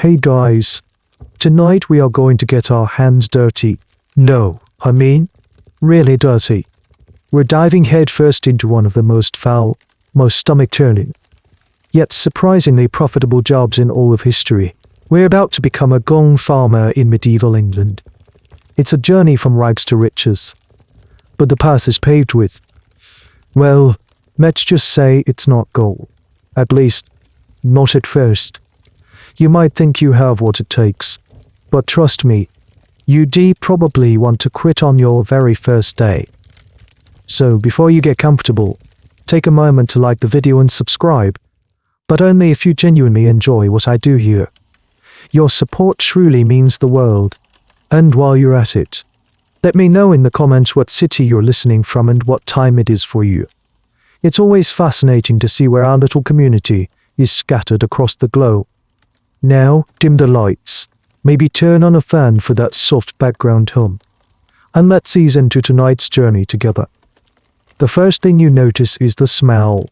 Hey guys, tonight we are going to get our hands dirty. No, I mean, really dirty. We're diving headfirst into one of the most foul, most stomach-turning, yet surprisingly profitable jobs in all of history. We're about to become a Gong Farmer in medieval England. It's a journey from rags to riches. But the path is paved with, well, let's just say it's not gold. At least, not at first. You might think you have what it takes, but trust me, you'd probably want to quit on your very first day. So before you get comfortable, take a moment to like the video and subscribe, but only if you genuinely enjoy what I do here. Your support truly means the world, and while you're at it, let me know in the comments what city you're listening from and what time it is for you. It's always fascinating to see where our little community is scattered across the globe. Now, dim the lights, maybe turn on a fan for that soft background hum, and let's ease into tonight's journey together. The first thing you notice is the smell.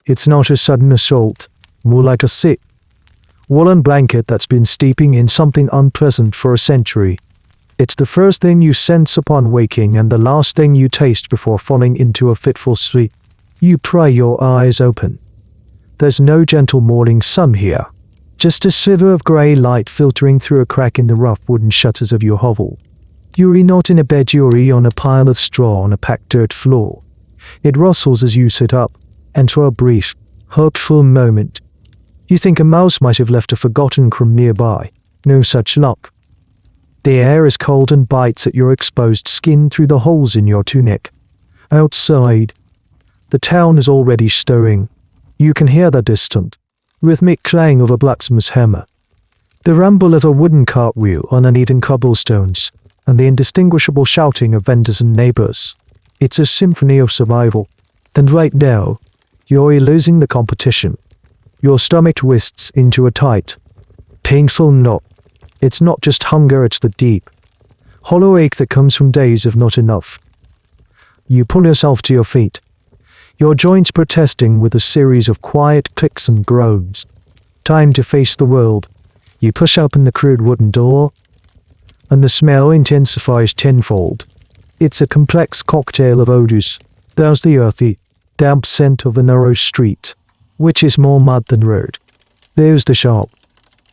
It's not a sudden assault, more like a thick woolen blanket that's been steeping in something unpleasant for a century. It's the first thing you sense upon waking and the last thing you taste before falling into a fitful sleep. You pry your eyes open. There's no gentle morning sun here, just a sliver of grey light filtering through a crack in the rough wooden shutters of your hovel. You're not in a bed, you're on a pile of straw on a packed dirt floor. It rustles as you sit up, and for a brief, hopeful moment, you think a mouse might have left a forgotten crumb nearby. No such luck. The air is cold and bites at your exposed skin through the holes in your tunic. Outside, the town is already stirring. You can hear the distant, rhythmic clang of a blacksmith's hammer, the rumble of a wooden cartwheel on uneven cobblestones, and the indistinguishable shouting of vendors and neighbors. It's a symphony of survival. And right now, you're losing the competition. Your stomach twists into a tight, painful knot. It's not just hunger, it's the deep, hollow ache that comes from days of not enough. You pull yourself to your feet, your joints protesting with a series of quiet clicks and groans. Time to face the world. You push open the crude wooden door, and the smell intensifies tenfold. It's a complex cocktail of odors. There's the earthy, damp scent of the narrow street, which is more mud than road. There's the sharp,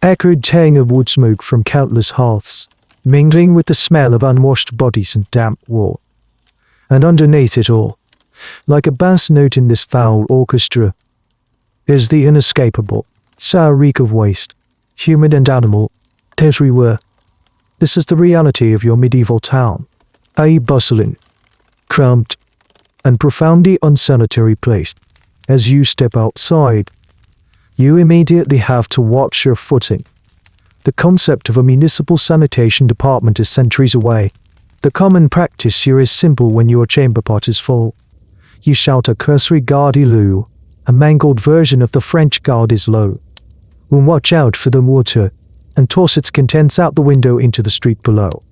acrid tang of wood smoke from countless hearths, mingling with the smell of unwashed bodies and damp wool. And underneath it all, like a bass note in this foul orchestra, is the inescapable, sour reek of waste, human and animal, everywhere. This is the reality of your medieval town, a bustling, cramped, and profoundly unsanitary place. As you step outside, you immediately have to watch your footing. The concept of a municipal sanitation department is centuries away. The common practice here is simple when your chamber pot is full. You shout a cursory garde-lou, a mangled version of the French garde is low. We'll watch out for the water, and toss its contents out the window into the street below.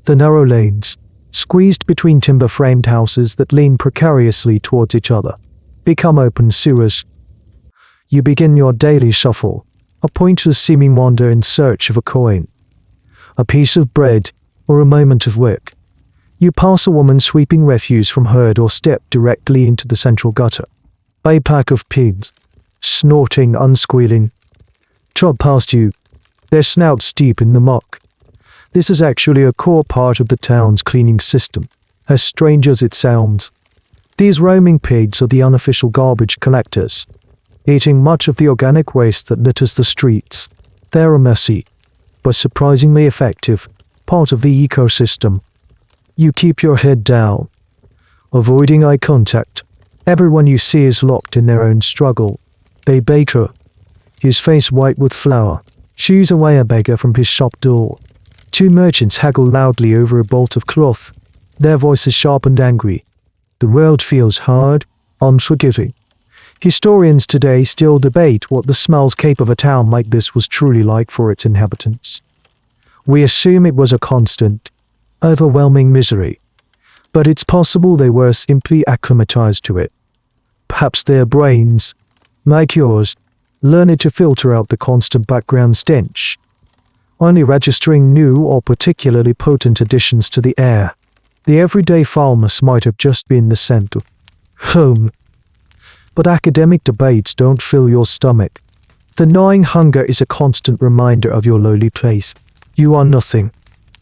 The narrow lanes, squeezed between timber-framed houses that lean precariously towards each other, become open sewers. You begin your daily shuffle, a pointless seeming wander in search of a coin, a piece of bread, or a moment of work. You pass a woman sweeping refuse from her door, step directly into the central gutter. A pack of pigs, snorting, unsquealing, trot past you, their snouts deep in the muck. This is actually a core part of the town's cleaning system, as strange as it sounds. These roaming pigs are the unofficial garbage collectors, eating much of the organic waste that litters the streets. They're a messy, but surprisingly effective, part of the ecosystem. You keep your head down, avoiding eye contact. Everyone you see is locked in their own struggle. A baker, his face white with flour, shoos away a beggar from his shop door. Two merchants haggle loudly over a bolt of cloth, their voices sharp and angry. The world feels hard, unforgiving. Historians today still debate what the smellscape of a town like this was truly like for its inhabitants. We assume it was a constant, overwhelming misery, but it's possible they were simply acclimatized to it. Perhaps their brains, like yours, learning to filter out the constant background stench, only registering new or particularly potent additions to the air. The everyday farmers might have just been the scent of home. But academic debates don't fill your stomach. The gnawing hunger is a constant reminder of your lowly place. You are nothing.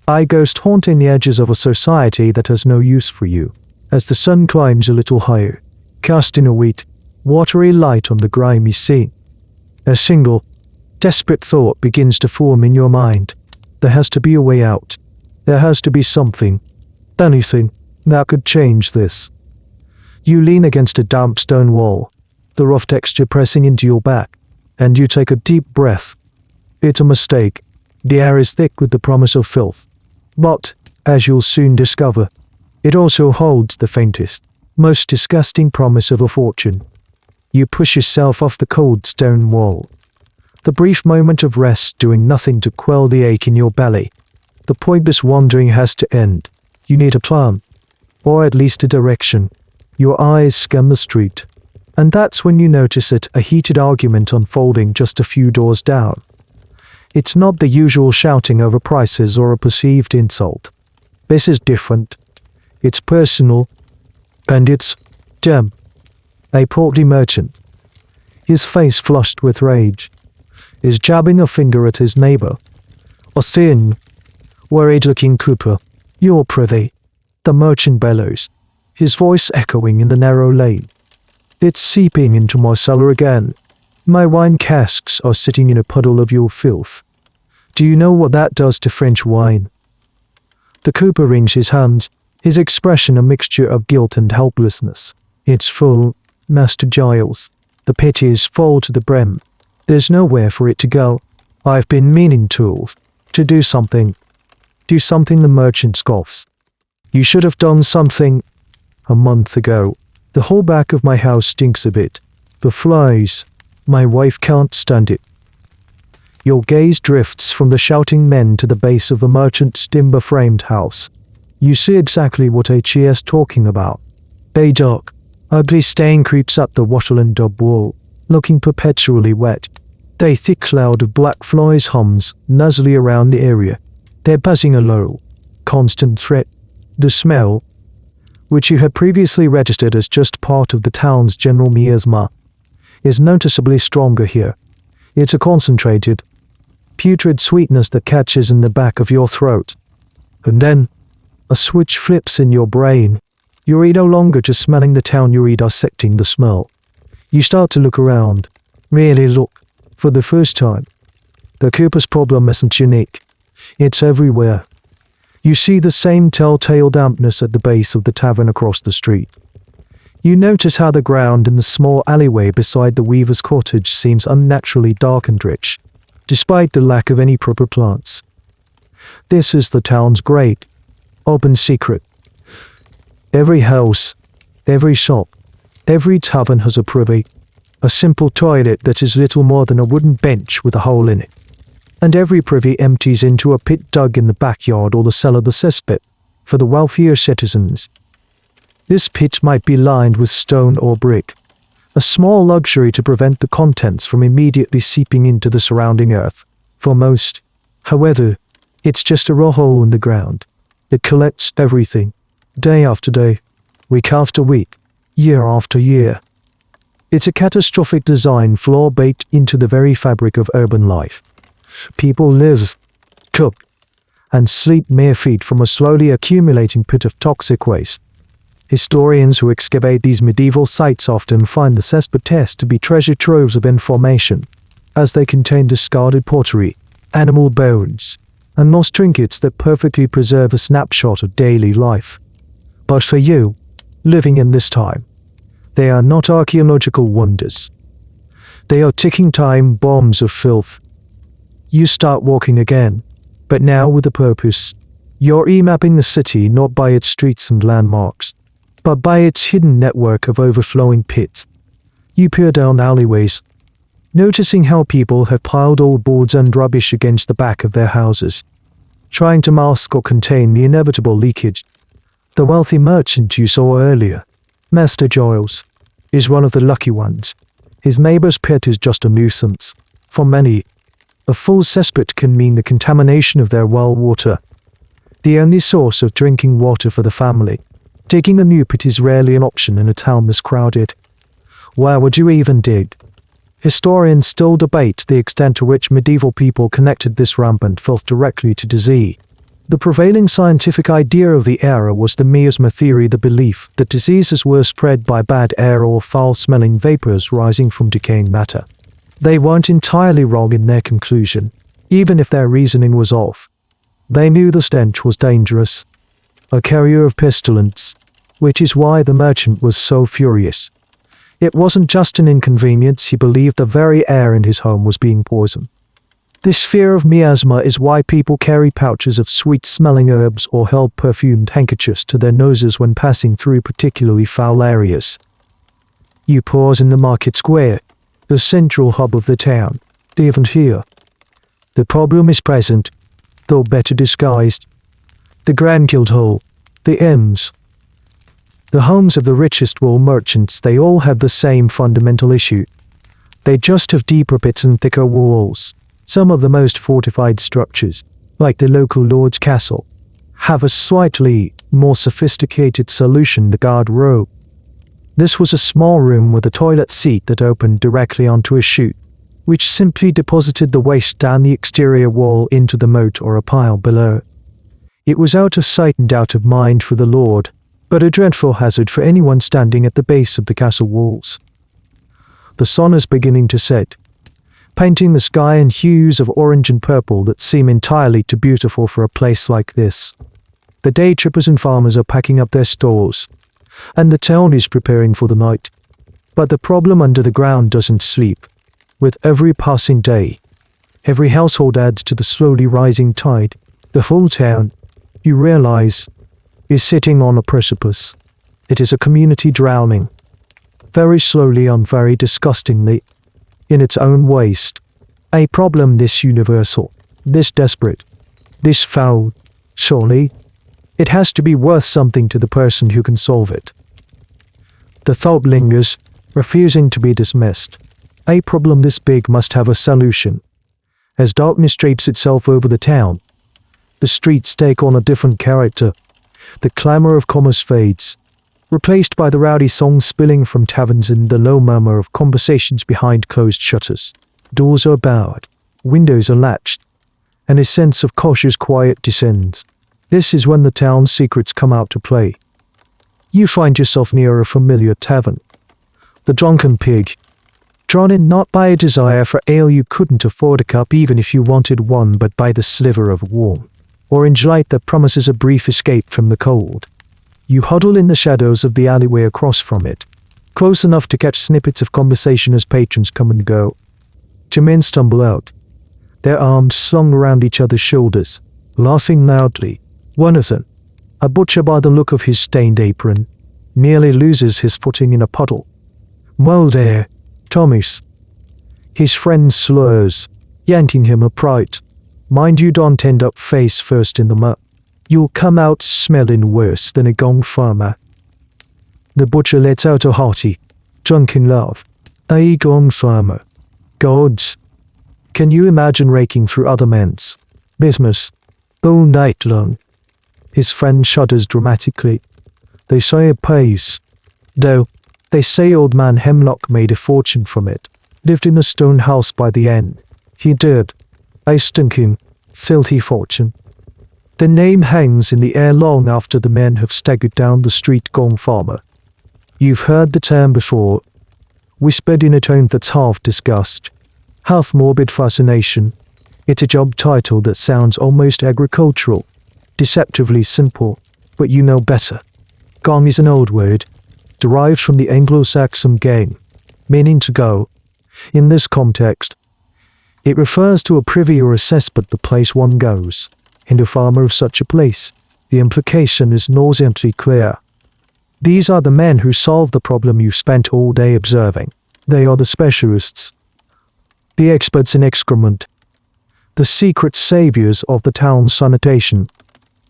A ghost haunting the edges of a society that has no use for you. As the sun climbs a little higher, casting a weak, watery light on the grimy scene, a single, desperate thought begins to form in your mind. There has to be a way out. There has to be something, anything, that could change this. You lean against a damp stone wall, the rough texture pressing into your back, and you take a deep breath. It's a mistake. The air is thick with the promise of filth. But, as you'll soon discover, it also holds the faintest, most disgusting promise of a fortune. You push yourself off the cold stone wall. The brief moment of rest doing nothing to quell the ache in your belly. The pointless wandering has to end. You need a plan, or at least a direction. Your eyes scan the street, and that's when you notice it, a heated argument unfolding just a few doors down. It's not the usual shouting over prices or a perceived insult. This is different. It's personal, and it's Jem, a portly merchant. His face flushed with rage, is jabbing a finger at his neighbor, a thin, worried-looking cooper. You're prithee, the merchant bellows, his voice echoing in the narrow lane. It's seeping into my cellar again. My wine casks are sitting in a puddle of your filth. Do you know what that does to French wine? The cooper wrings his hands, his expression a mixture of guilt and helplessness. It's full, Master Giles. The pit is full to the brim. There's nowhere for it to go. I've been meaning to do something. Do something, the merchant scoffs. You should have done something a month ago. The whole back of my house stinks a bit. The flies. My wife can't stand it. Your gaze drifts from the shouting men to the base of the merchant's timber-framed house. You see exactly what H.E. is talking about. A dark, ugly stain creeps up the wattle and daub wall, looking perpetually wet. A thick cloud of black flies hums noisily around the area. They're buzzing a low, constant threat. The smell, which you had previously registered as just part of the town's general miasma, is noticeably stronger here. It's a concentrated, putrid sweetness that catches in the back of your throat. And then, a switch flips in your brain. You're no longer just smelling the town, you're dissecting the smell. You start to look around. Really look. For the first time. The cooper's problem isn't unique. It's everywhere. You see the same telltale dampness at the base of the tavern across the street. You notice how the ground in the small alleyway beside the weaver's cottage seems unnaturally dark and rich, despite the lack of any proper plants. This is the town's great, open secret. Every house, every shop, every tavern has a privy, a simple toilet that is little more than a wooden bench with a hole in it. And every privy empties into a pit dug in the backyard or the cellar, the cesspit, for the wealthier citizens. This pit might be lined with stone or brick, a small luxury to prevent the contents from immediately seeping into the surrounding earth. For most, however, it's just a raw hole in the ground. It collects everything, day after day, week after week, year after year. It's a catastrophic design flaw baked into the very fabric of urban life. People live, cook, and sleep mere feet from a slowly accumulating pit of toxic waste. Historians who excavate these medieval sites often find the cesspit to be treasure troves of information, as they contain discarded pottery, animal bones, and lost trinkets that perfectly preserve a snapshot of daily life. But for you, living in this time, they are not archaeological wonders. They are ticking time bombs of filth. You start walking again, but now with a purpose. You're mapping the city not by its streets and landmarks, but by its hidden network of overflowing pits. You peer down alleyways, noticing how people have piled old boards and rubbish against the back of their houses, trying to mask or contain the inevitable leakage. The wealthy merchant you saw earlier, Master Giles, is one of the lucky ones. His neighbor's pet is just a nuisance. For many, a full cesspit can mean the contamination of their well water, the only source of drinking water for the family. Digging a new pit is rarely an option in a town this crowded. Where would you even dig? Historians still debate the extent to which medieval people connected this rampant filth directly to disease. The prevailing scientific idea of the era was the miasma theory, the belief that diseases were spread by bad air or foul-smelling vapors rising from decaying matter. They weren't entirely wrong in their conclusion, even if their reasoning was off. They knew the stench was dangerous, a carrier of pestilence, which is why the merchant was so furious. It wasn't just an inconvenience, he believed the very air in his home was being poisoned. This fear of miasma is why people carry pouches of sweet-smelling herbs or held perfumed handkerchiefs to their noses when passing through particularly foul areas. You pause in the market square, the central hub of the town. Even here, the problem is present, though better disguised. The Grand Guildhall, the Inns, the homes of the richest wool merchants, they all have the same fundamental issue. They just have deeper pits and thicker walls. Some of the most fortified structures, like the local lord's castle, have a slightly more sophisticated solution, the guard room. This was a small room with a toilet seat that opened directly onto a chute, which simply deposited the waste down the exterior wall into the moat or a pile below. It was out of sight and out of mind for the lord, but a dreadful hazard for anyone standing at the base of the castle walls. The sun is beginning to set, painting the sky in hues of orange and purple that seem entirely too beautiful for a place like this. The day trippers and farmers are packing up their stores, and the town is preparing for the night. But the problem under the ground doesn't sleep. With every passing day, every household adds to the slowly rising tide. The whole town, you realize, is sitting on a precipice. It is a community drowning, very slowly and very disgustingly, in its own waste. A problem this universal, this desperate, this foul. Surely, it has to be worth something to the person who can solve it. The thought lingers, refusing to be dismissed. A problem this big must have a solution. As darkness drapes itself over the town, the streets take on a different character. The clamor of commerce fades, replaced by the rowdy songs spilling from taverns and the low murmur of conversations behind closed shutters. Doors are barred, windows are latched, and a sense of cautious quiet descends. This is when the town's secrets come out to play. You find yourself near a familiar tavern. The Drunken Pig, drawn in not by a desire for ale, you couldn't afford a cup even if you wanted one, but by the sliver of warm, orange light that promises a brief escape from the cold. You huddle in the shadows of the alleyway across from it, close enough to catch snippets of conversation as patrons come and go. Two men stumble out, their arms slung around each other's shoulders, laughing loudly. One of them, a butcher by the look of his stained apron, nearly loses his footing in a puddle. "Well there, Thomas," his friend slurs, yanking him upright. "Mind you don't end up face first in the mud. You'll come out smelling worse than a Gong Farmer." The butcher lets out a hearty, drunken laugh. "A Gong Farmer. Gods. Can you imagine raking through other men's business all night long?" His friend shudders dramatically. "They say it pays. Though, they say old man Hemlock made a fortune from it. Lived in a stone house by the end. He did. A stinking, filthy fortune." The name hangs in the air long after the men have staggered down the street. Gong Farmer. You've heard the term before, whispered in a tone that's half disgust, half morbid fascination. It's a job title that sounds almost agricultural, deceptively simple, but you know better. Gong is an old word, derived from the Anglo-Saxon gang, meaning to go. In this context, it refers to a privy or a cesspit, the place one goes. And a farmer of such a place, the implication is nauseously clear. These are the men who solve the problem you've spent all day observing. They are the specialists, the experts in excrement, the secret saviors of the town's sanitation.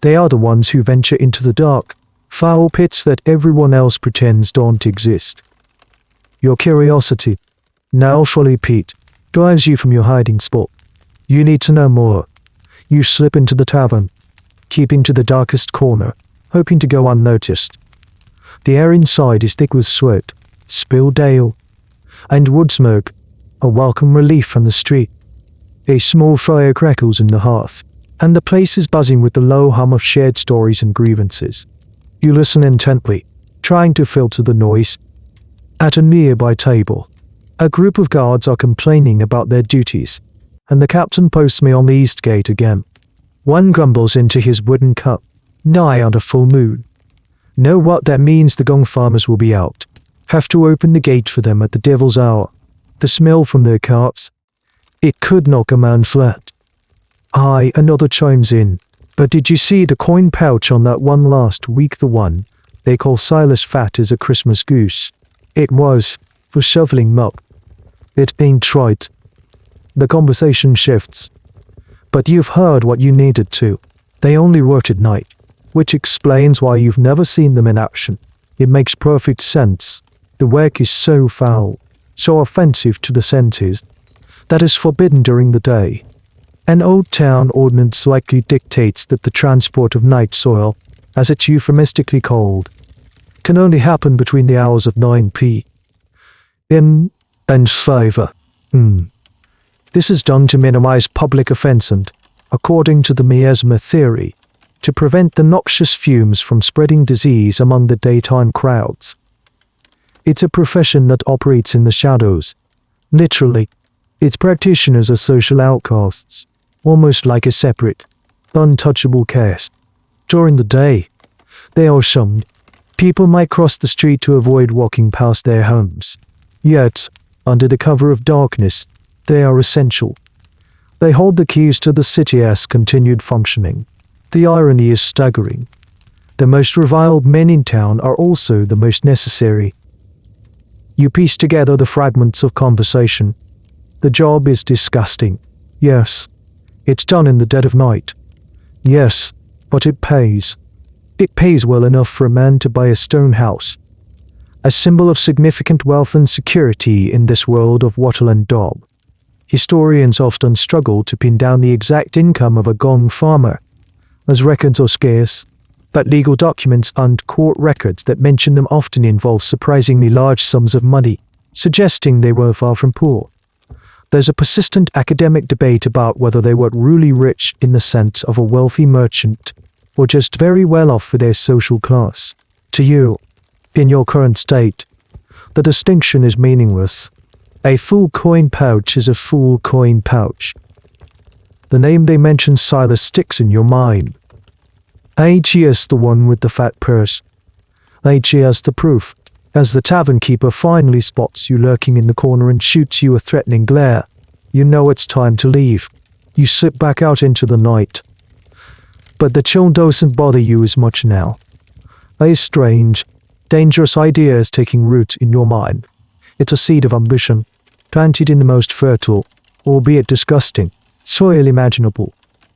They are the ones who venture into the dark, foul pits that everyone else pretends don't exist. Your curiosity, now fully Pete, drives you from your hiding spot. You need to know more. You slip into the tavern, keeping to the darkest corner, hoping to go unnoticed. The air inside is thick with sweat, spilled ale, and wood smoke, a welcome relief from the street. A small fire crackles in the hearth, and the place is buzzing with the low hum of shared stories and grievances. You listen intently, trying to filter the noise. At a nearby table, a group of guards are complaining about their duties, and the captain posts me on the east gate again. One grumbles into his wooden cup, nigh on a full moon. Know what that means? The Gong Farmers will be out. Have to open the gate for them at the devil's hour. The smell from their carts, it could knock a man flat. Aye, another chimes in. But did you see the coin pouch on that one last week? The one they call Silas fat as a Christmas goose. It was for shoveling muck. It ain't right. The conversation shifts. But you've heard what you needed to. They only work at night, which explains why you've never seen them in action. It makes perfect sense. The work is so foul, so offensive to the senses, that is forbidden during the day. An old town ordinance likely dictates that the transport of night soil, as it's euphemistically called, can only happen between the hours of 9 p.m. and 5 a.m. This is done to minimize public offense and, according to the miasma theory, to prevent the noxious fumes from spreading disease among the daytime crowds. It's a profession that operates in the shadows. Literally, its practitioners are social outcasts, almost like a separate, untouchable caste. During the day, they are shunned. People might cross the street to avoid walking past their homes. Yet, under the cover of darkness, they are essential. They hold the keys to the city's continued functioning. The irony is staggering. The most reviled men in town are also the most necessary. You piece together the fragments of conversation. The job is disgusting. Yes, it's done in the dead of night. Yes, but it pays. It pays well enough for a man to buy a stone house. A symbol of significant wealth and security in this world of wattle and daub. Historians often struggle to pin down the exact income of a Gong Farmer, as records are scarce, but legal documents and court records that mention them often involve surprisingly large sums of money, suggesting they were far from poor. There's a persistent academic debate about whether they were really rich in the sense of a wealthy merchant, or just very well off for their social class. To you, in your current state, the distinction is meaningless. A full coin pouch is a full coin pouch. The name they mention, Silas, sticks in your mind. AGS, the one with the fat purse. AGS, the proof. As the tavern keeper finally spots you lurking in the corner and shoots you a threatening glare, you know it's time to leave. You slip back out into the night. But the chill doesn't bother you as much now. A strange, dangerous idea is taking root in your mind. It's a seed of ambition, planted in the most fertile, albeit disgusting, soil imaginable.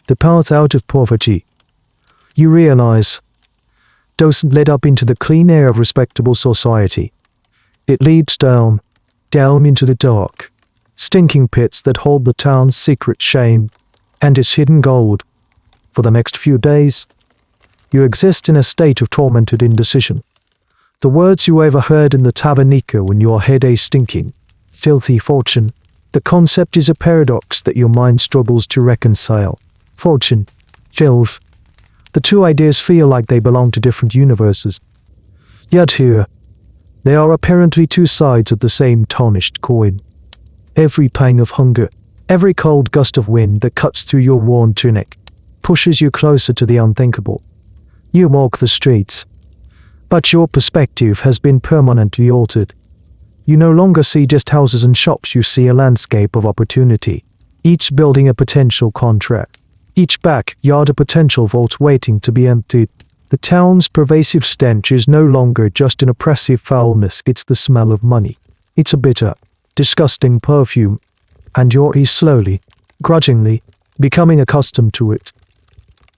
The path out of poverty, you realize, doesn't lead up into the clean air of respectable society. It leads down into the dark, stinking pits that hold the town's secret shame and its hidden gold. For the next few days, you exist in a state of tormented indecision. The words you overheard in the tavernica when your head is stinking, filthy fortune. The concept is a paradox that your mind struggles to reconcile. Fortune, filth. The two ideas feel like they belong to different universes. Yet here, they are apparently two sides of the same tarnished coin. Every pang of hunger, every cold gust of wind that cuts through your worn tunic, pushes you closer to the unthinkable. You walk the streets, but your perspective has been permanently altered. You no longer see just houses and shops, you see a landscape of opportunity, each building a potential contract, each backyard a potential vault waiting to be emptied. The town's pervasive stench is no longer just an oppressive foulness, it's the smell of money. It's a bitter, disgusting perfume, and you're slowly, grudgingly, becoming accustomed to it.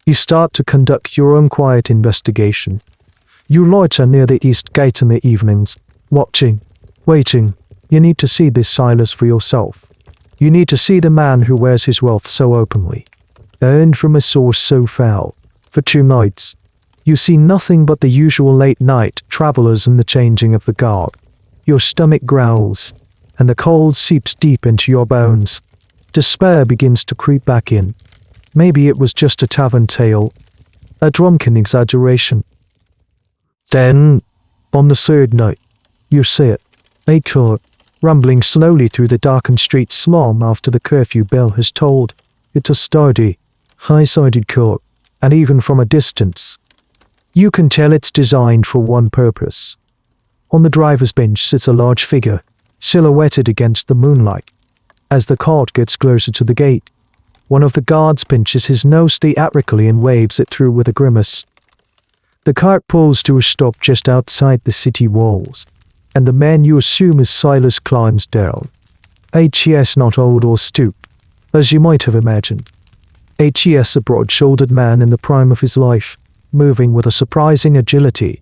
You start to conduct your own quiet investigation. You loiter near the east gate in the evenings, watching, waiting, You need to see this Silas for yourself. You need to see the man who wears his wealth so openly, earned from a source so foul. For 2 nights, you see nothing but the usual late-night travelers and the changing of the guard. Your stomach growls, and the cold seeps deep into your bones. Despair begins to creep back in. Maybe it was just a tavern tale, a drunken exaggeration. Then, on the 3rd night, you see it, a cart, rumbling slowly through the darkened streets long after the curfew bell has tolled. It's a sturdy, high-sided cart, and even from a distance, you can tell it's designed for one purpose. On the driver's bench sits a large figure, silhouetted against the moonlight. As the cart gets closer to the gate, one of the guards pinches his nose theatrically and waves it through with a grimace. The cart pulls to a stop just outside the city walls, and the man you assume is Silas climbs down. H.E.S. not old or stooped, as you might have imagined. H.E.S. a broad-shouldered man in the prime of his life, moving with a surprising agility.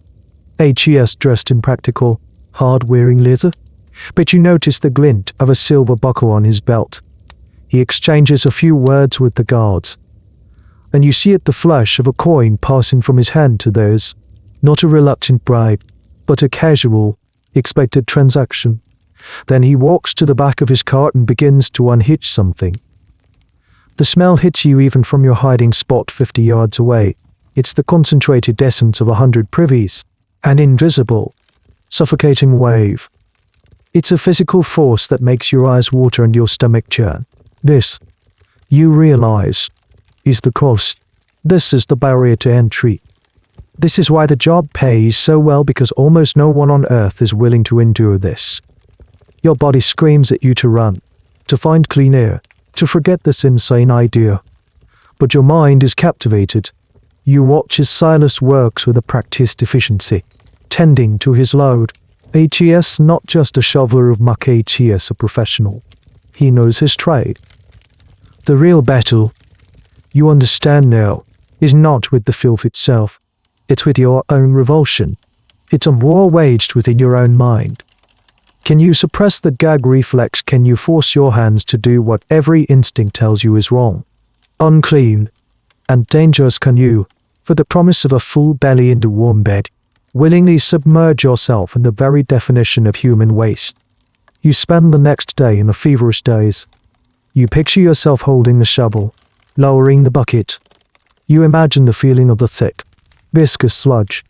H.E.S. dressed in practical, hard-wearing leather, but you notice the glint of a silver buckle on his belt. He exchanges a few words with the guards, and you see at the flash of a coin passing from his hand to theirs, not a reluctant bribe, but a casual, expected transaction. Then he walks to the back of his cart and begins to unhitch something. The smell hits you even from your hiding spot 50 yards away. It's the concentrated essence of 100 privies, an invisible, suffocating wave. It's a physical force that makes your eyes water and your stomach churn. This, you realize, is the cost. This is the barrier to entry. This is why the job pays so well, because almost no one on earth is willing to endure this. Your body screams at you to run, to find clean air, to forget this insane idea. But your mind is captivated. You watch as Silas works with a practiced efficiency, tending to his load. H.E.S. not just a shoveler of muck, H.E.S. a professional. He knows his trade. The real battle, you understand now, is not with the filth itself. It's with your own revulsion. It's a war waged within your own mind. Can you suppress the gag reflex? Can you force your hands to do what every instinct tells you is wrong, unclean, and dangerous? Can you, for the promise of a full belly and a warm bed, willingly submerge yourself in the very definition of human waste? You spend the next day in a feverish daze. You picture yourself holding the shovel, lowering the bucket. You imagine the feeling of the thick, viscous sludge.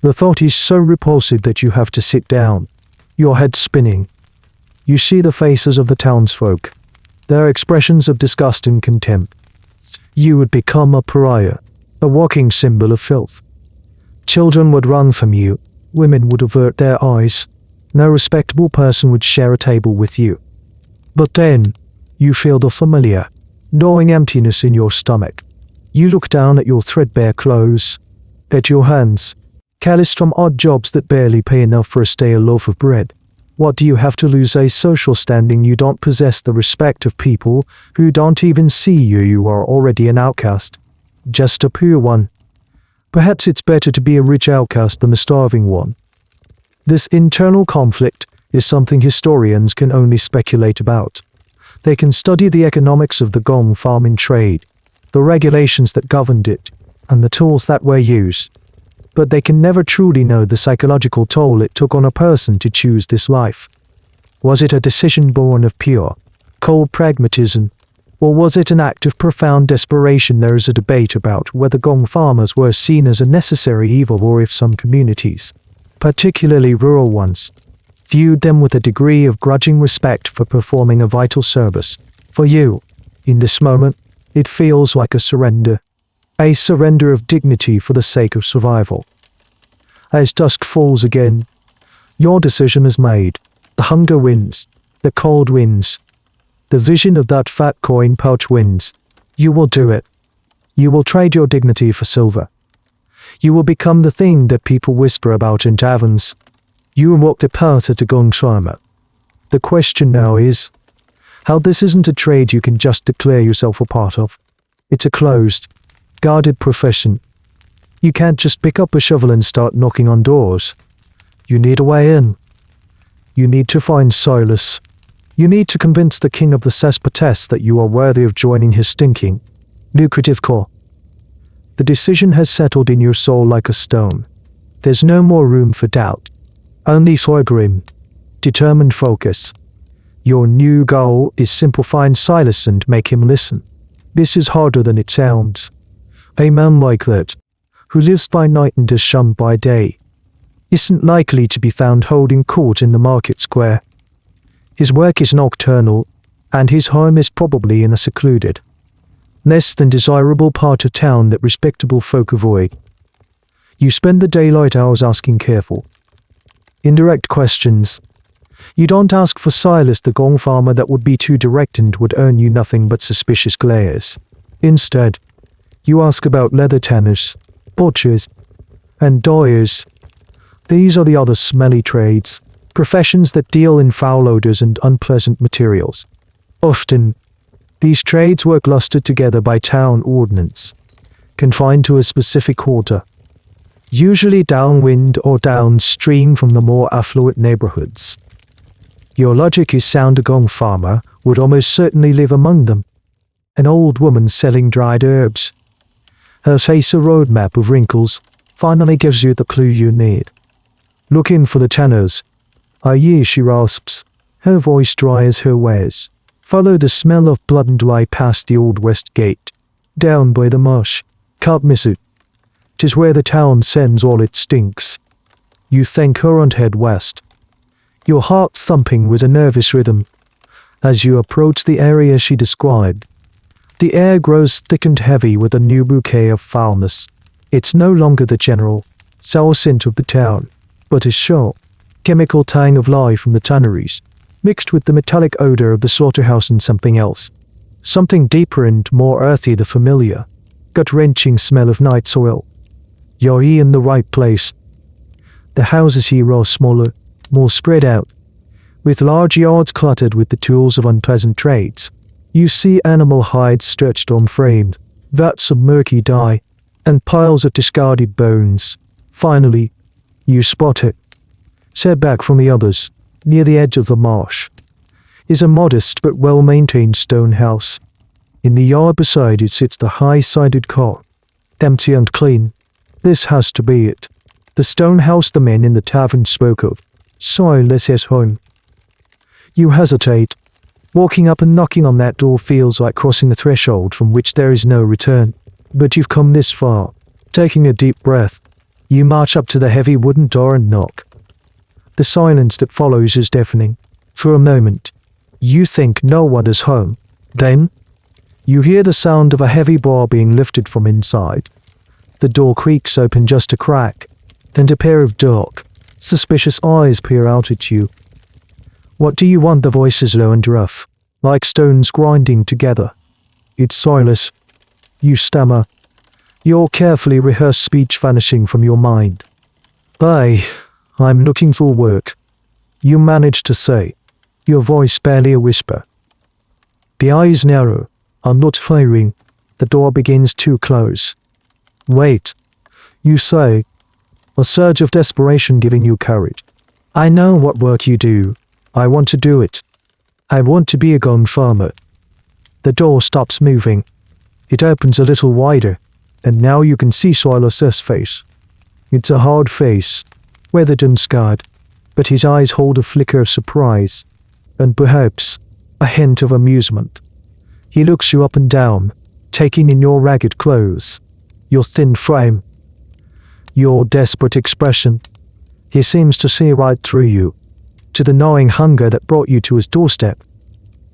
The thought is so repulsive that you have to sit down, your head spinning. You see the faces of the townsfolk, their expressions of disgust and contempt. You would become a pariah, a walking symbol of filth. Children would run from you, women would avert their eyes, no respectable person would share a table with you. But then, you feel the familiar, gnawing emptiness in your stomach. You look down at your threadbare clothes, at your hands, calloused from odd jobs that barely pay enough for a stale loaf of bread. What do you have to lose? A social standing. You don't possess the respect of people who don't even see you. You are already an outcast, just a poor one. Perhaps it's better to be a rich outcast than a starving one. This internal conflict is something historians can only speculate about. They can study the economics of the Gong farming trade, the regulations that governed it, and the tools that were used. But they can never truly know the psychological toll it took on a person to choose this life. Was it a decision born of pure, cold pragmatism, or was it an act of profound desperation? There is a debate about whether Gong farmers were seen as a necessary evil, or if some communities, particularly rural ones, viewed them with a degree of grudging respect for performing a vital service. For you, in this moment, it feels like a surrender of dignity for the sake of survival. As dusk falls again, your decision is made. The hunger wins, the cold wins, the vision of that fat coin pouch wins. You will do it. You will trade your dignity for silver. You will become the thing that people whisper about in taverns. You will walk the path at the Gong Farmer. The question now is, how this isn't a trade you can just declare yourself a part of. It's a closed, guarded profession. You can't just pick up a shovel and start knocking on doors. You need a way in. You need to find Silas. You need to convince the king of the Cesspatess that you are worthy of joining his stinking, lucrative corps. The decision has settled in your soul like a stone. There's no more room for doubt. Only for a grim, determined focus. Your new goal is simple: find Silas and make him listen. This is harder than it sounds. A man like that, who lives by night and is shunned by day, isn't likely to be found holding court in the market square. His work is nocturnal, and his home is probably in a secluded, less than desirable part of town that respectable folk avoid. You spend the daylight hours asking careful, indirect questions. You don't ask for Silas the Gong Farmer, that would be too direct and would earn you nothing but suspicious glares. Instead, you ask about leather tanners, butchers, and dyers. These are the other smelly trades, professions that deal in foul odors and unpleasant materials. Often, these trades work clustered together by town ordinance, confined to a specific quarter, usually downwind or downstream from the more affluent neighborhoods. Your logic is sound. A Gong Farmer would almost certainly live among them. An old woman selling dried herbs. Her face a roadmap of wrinkles finally gives you the clue you need. Look in for the tanners. Aye, she rasps, her voice dry as her wares. Follow the smell of blood and lie past the old west gate, down by the marsh. Can't miss it. 'Tis where the town sends all its stinks. You thank her and head west, your heart thumping with a nervous rhythm. As you approach the area she described, the air grows thick and heavy with a new bouquet of foulness. It's no longer the general, sour scent of the town, but a sharp, chemical tang of lye from the tanneries, mixed with the metallic odor of the slaughterhouse and something else. Something deeper and more earthy, the familiar, gut-wrenching smell of night soil. You're in the right place. The houses here are smaller, more spread out, with large yards cluttered with the tools of unpleasant trades. You see animal hides stretched on frames, vats of murky dye, and piles of discarded bones. Finally, you spot it. Set back from the others, near the edge of the marsh, is a modest but well-maintained stone house. In the yard beside it sits the high-sided car, empty and clean. This has to be it. The stone house the men in the tavern spoke of. Silas's home. You hesitate. Walking up and knocking on that door feels like crossing a threshold from which there is no return. But you've come this far. Taking a deep breath, you march up to the heavy wooden door and knock. The silence that follows is deafening. For a moment, you think no one is home. Then, you hear the sound of a heavy bar being lifted from inside. The door creaks open just a crack, and a pair of dark, suspicious eyes peer out at you. What do you want? The voice is low and rough, like stones grinding together. It's Silas. You stammer, your carefully rehearsed speech vanishing from your mind. I'm looking for work. You manage to say, your voice barely a whisper. The eyes narrow. I'm not hiring. The door begins to close. Wait, you say, a surge of desperation giving you courage. I know what work you do. I want to do it. I want to be a Gong Farmer. The door stops moving. It opens a little wider, and now you can see Silas's face. It's a hard face, weathered and scarred, but his eyes hold a flicker of surprise, and perhaps a hint of amusement. He looks you up and down, taking in your ragged clothes, your thin frame, your desperate expression. He seems to see right through you, to the gnawing hunger that brought you to his doorstep.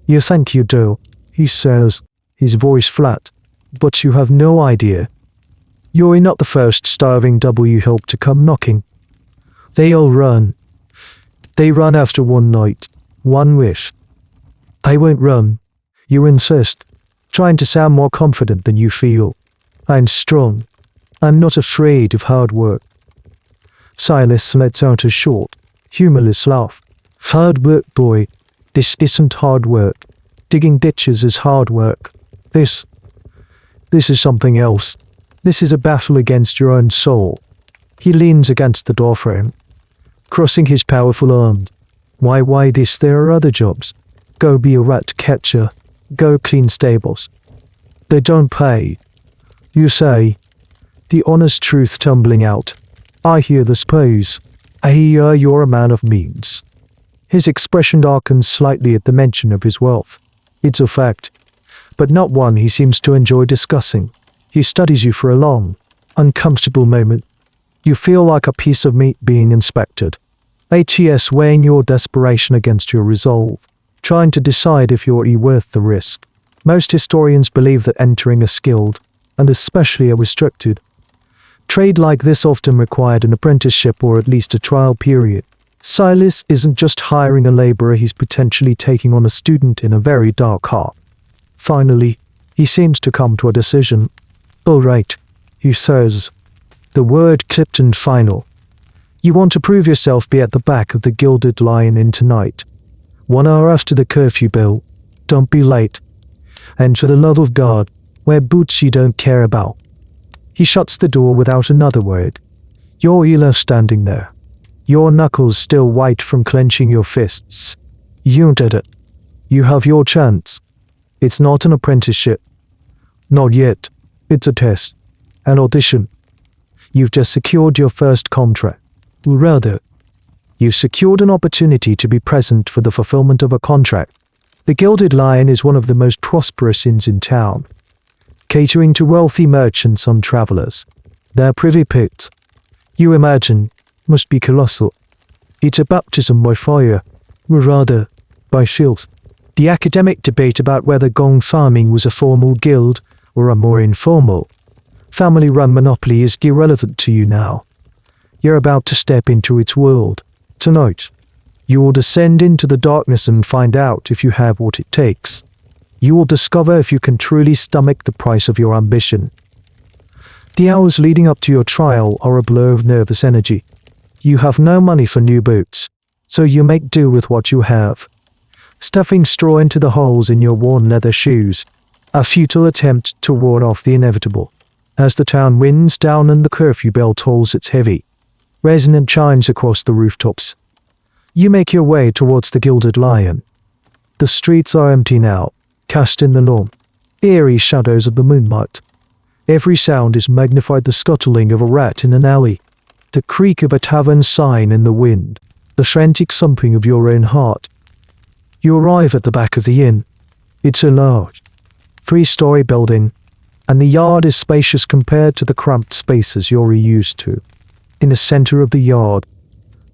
You think you do, he says, his voice flat, but you have no idea. You're not the first starving double you helped to come knocking. They all run. They run after one night, one wish. I won't run. You insist, trying to sound more confident than you feel. I'm strong. I'm not afraid of hard work. Silas lets out a short, humorless laugh. Hard work, boy. This isn't hard work. Digging ditches is hard work. This is something else. This is a battle against your own soul. He leans against the doorframe, crossing his powerful arms, Why this? There are other jobs. Go be a rat catcher. Go clean stables. They don't pay. You say. The honest truth tumbling out. I hear the suppose. I hear you're a man of means. His expression darkens slightly at the mention of his wealth. It's a fact, but not one he seems to enjoy discussing. He studies you for a long, uncomfortable moment. You feel like a piece of meat being inspected. ATS weighing your desperation against your resolve, trying to decide if you're worth the risk. Most historians believe that entering a skilled, and especially a restricted, trade like this often required an apprenticeship or at least a trial period. Silas isn't just hiring a laborer, he's potentially taking on a student in a very dark heart. Finally, he seems to come to a decision. All right, he says. The word clipped and final. You want to prove yourself, be at the back of the Gilded Lion Inn tonight. 1 hour after the curfew bell. Don't be late. And for the love of God, wear boots you don't care about. He shuts the door without another word. You're left standing there. Your knuckles still white from clenching your fists. You did it. You have your chance. It's not an apprenticeship. Not yet. It's a test. An audition. You've just secured your first contract. Or rather, you've secured an opportunity to be present for the fulfillment of a contract. The Gilded Lion is one of the most prosperous inns in town, catering to wealthy merchants and travelers. Their privy pit, you imagine, must be colossal. It's a baptism by fire, or rather, by filth. The academic debate about whether gong farming was a formal guild or a more informal, family-run monopoly is irrelevant to you now. You're about to step into its world. Tonight, you will descend into the darkness and find out if you have what it takes. You will discover if you can truly stomach the price of your ambition. The hours leading up to your trial are a blur of nervous energy. You have no money for new boots, so you make do with what you have. Stuffing straw into the holes in your worn leather shoes, a futile attempt to ward off the inevitable. As the town winds down and the curfew bell tolls its heavy, resonant chimes across the rooftops, you make your way towards the Gilded Lion. The streets are empty now, cast in the long, eerie shadows of the moonlight. Every sound is magnified: the scuttling of a rat in an alley, the creak of a tavern sign in the wind, the frantic thumping of your own heart. You arrive at the back of the inn. It's a large, 3-story building, and the yard is spacious compared to the cramped spaces you're used to. In the center of the yard,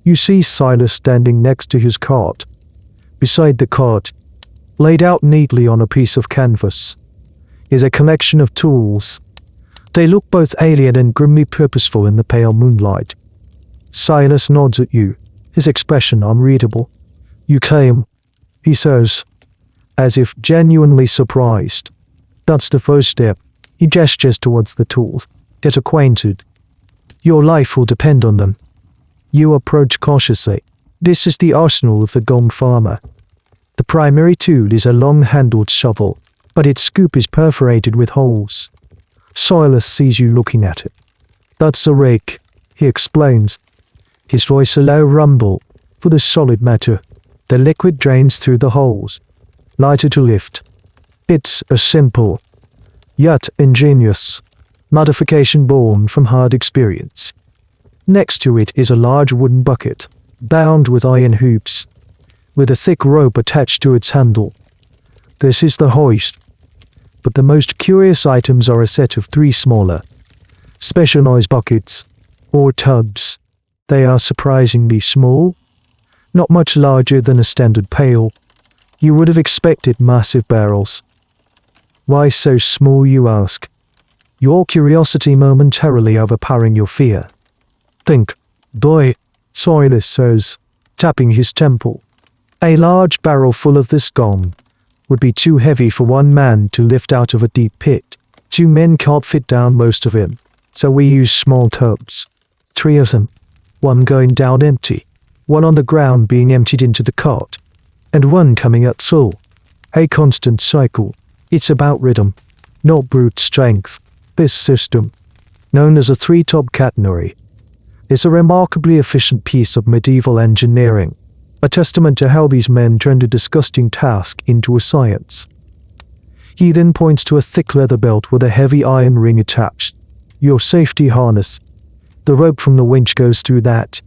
you see Silas standing next to his cart. Beside the cart, laid out neatly on a piece of canvas, is a collection of tools. They look both alien and grimly purposeful in the pale moonlight. Silas nods at you, his expression unreadable. You came, he says, as if genuinely surprised. That's the first step. He gestures towards the tools. Get acquainted. Your life will depend on them. You approach cautiously. This is the arsenal of the Gong Farmer. The primary tool is a long-handled shovel, but its scoop is perforated with holes. Silas sees you looking at it. That's a rake, he explains, his voice a low rumble. For the solid matter, the liquid drains through the holes, lighter to lift. It's a simple, yet ingenious, modification born from hard experience. Next to it is a large wooden bucket, bound with iron hoops, with a thick rope attached to its handle. This is the hoist. But the most curious items are a set of 3 smaller, specialized buckets, or tubs. They are surprisingly small, not much larger than a standard pail. You would have expected massive barrels. Why so small, you ask? Your curiosity momentarily overpowering your fear. Think, boy, Silas says, tapping his temple. A large barrel full of this gong would be too heavy for one man to lift out of a deep pit. 2 men can't fit down most of him, so we use small tubs. 3 of them, one going down empty, one on the ground being emptied into the cart, and one coming up full. A constant cycle. It's about rhythm, not brute strength. This system, known as a 3-top catenary, is a remarkably efficient piece of medieval engineering. a testament to how these men turned a disgusting task into a science. He then points to a thick leather belt with a heavy iron ring attached. Your safety harness. The rope from the winch goes through that.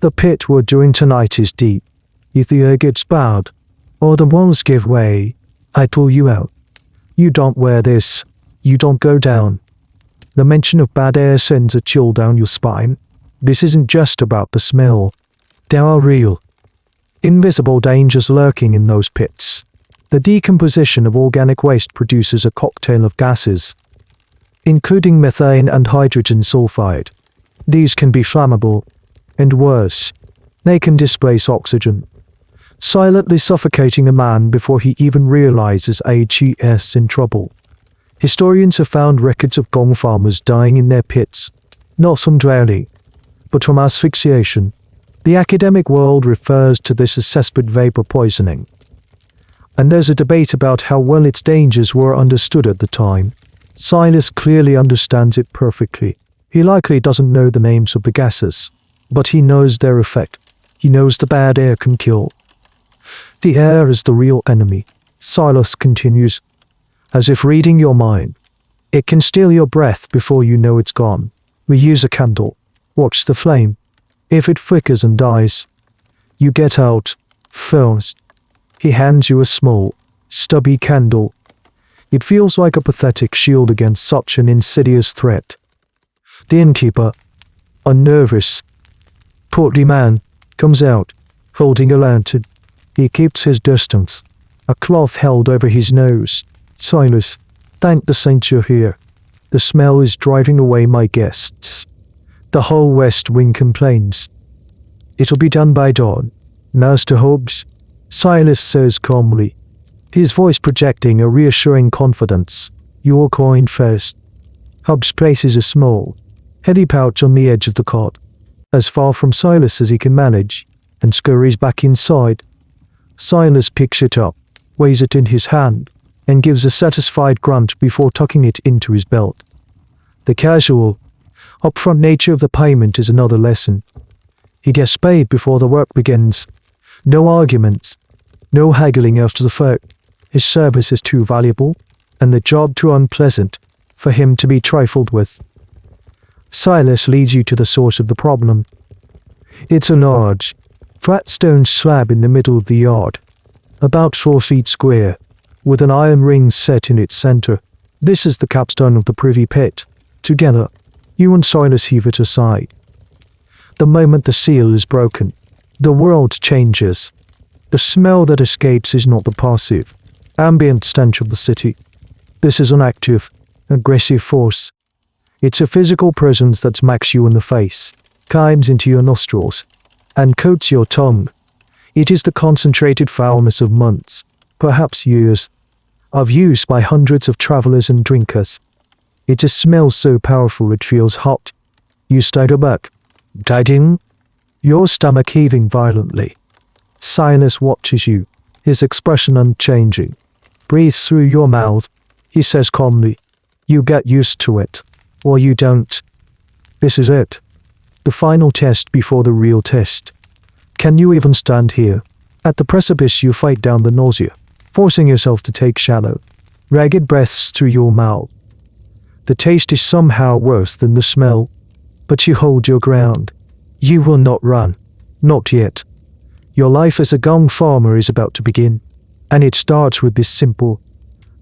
The pit we're doing tonight is deep. If the air gets bad, or the walls give way, I pull you out. You don't wear this. You don't go down. The mention of bad air sends a chill down your spine. This isn't just about the smell. There are real, invisible dangers lurking in those pits. The decomposition of organic waste produces a cocktail of gases, including methane and hydrogen sulfide. These can be flammable, and worse, they can displace oxygen, silently suffocating a man before he even realizes he's in trouble. Historians have found records of Gong Farmers dying in their pits, not from drowning, but from asphyxiation. The academic world refers to this as cesspit vapor poisoning, and there's a debate about how well its dangers were understood at the time. Silas clearly understands it perfectly. He likely doesn't know the names of the gases, but he knows their effect. He knows the bad air can kill. The air is the real enemy, Silas continues, as if reading your mind. It can steal your breath before you know it's gone. We use a candle. Watch the flame. If it flickers and dies, you get out first. He hands you a small, stubby candle. It feels like a pathetic shield against such an insidious threat. The innkeeper, a nervous, portly man, comes out, holding a lantern. He keeps his distance, a cloth held over his nose. Silas, thank the saints you're here. The smell is driving away my guests. The whole West Wing complains. It'll be done by dawn. Master Hobbs, Silas says calmly, his voice projecting a reassuring confidence. You're going first. Hobbs places a small, heavy pouch on the edge of the cot, as far from Silas as he can manage, and scurries back inside. Silas picks it up, weighs it in his hand, and gives a satisfied grunt before tucking it into his belt. The casual, upfront nature of the payment is another lesson. He gets paid before the work begins. No arguments, no haggling after the fact. His service is too valuable, and the job too unpleasant, for him to be trifled with. Silas leads you to the source of the problem. It's a large, flat stone slab in the middle of the yard, about 4 feet square, with an iron ring set in its center. This is the capstone of the privy pit. Together, you and Silas heave it aside. The moment the seal is broken, the world changes. The smell that escapes is not the passive, ambient stench of the city. This is an active, aggressive force. It's a physical presence that smacks you in the face, climbs into your nostrils, and coats your tongue. It is the concentrated foulness of months, perhaps years, of use by hundreds of travelers and drinkers. It's a smell so powerful it feels hot. You stagger back, gagging, your stomach heaving violently. Silas watches you, his expression unchanging. Breathe through your mouth, he says calmly. You get used to it, or you don't. This is it. The final test before the real test. Can you even stand here? At the precipice you fight down the nausea, forcing yourself to take shallow, ragged breaths through your mouth. The taste is somehow worse than the smell, but you hold your ground. You will not run. Not yet. Your life as a Gong Farmer is about to begin, and it starts with this simple,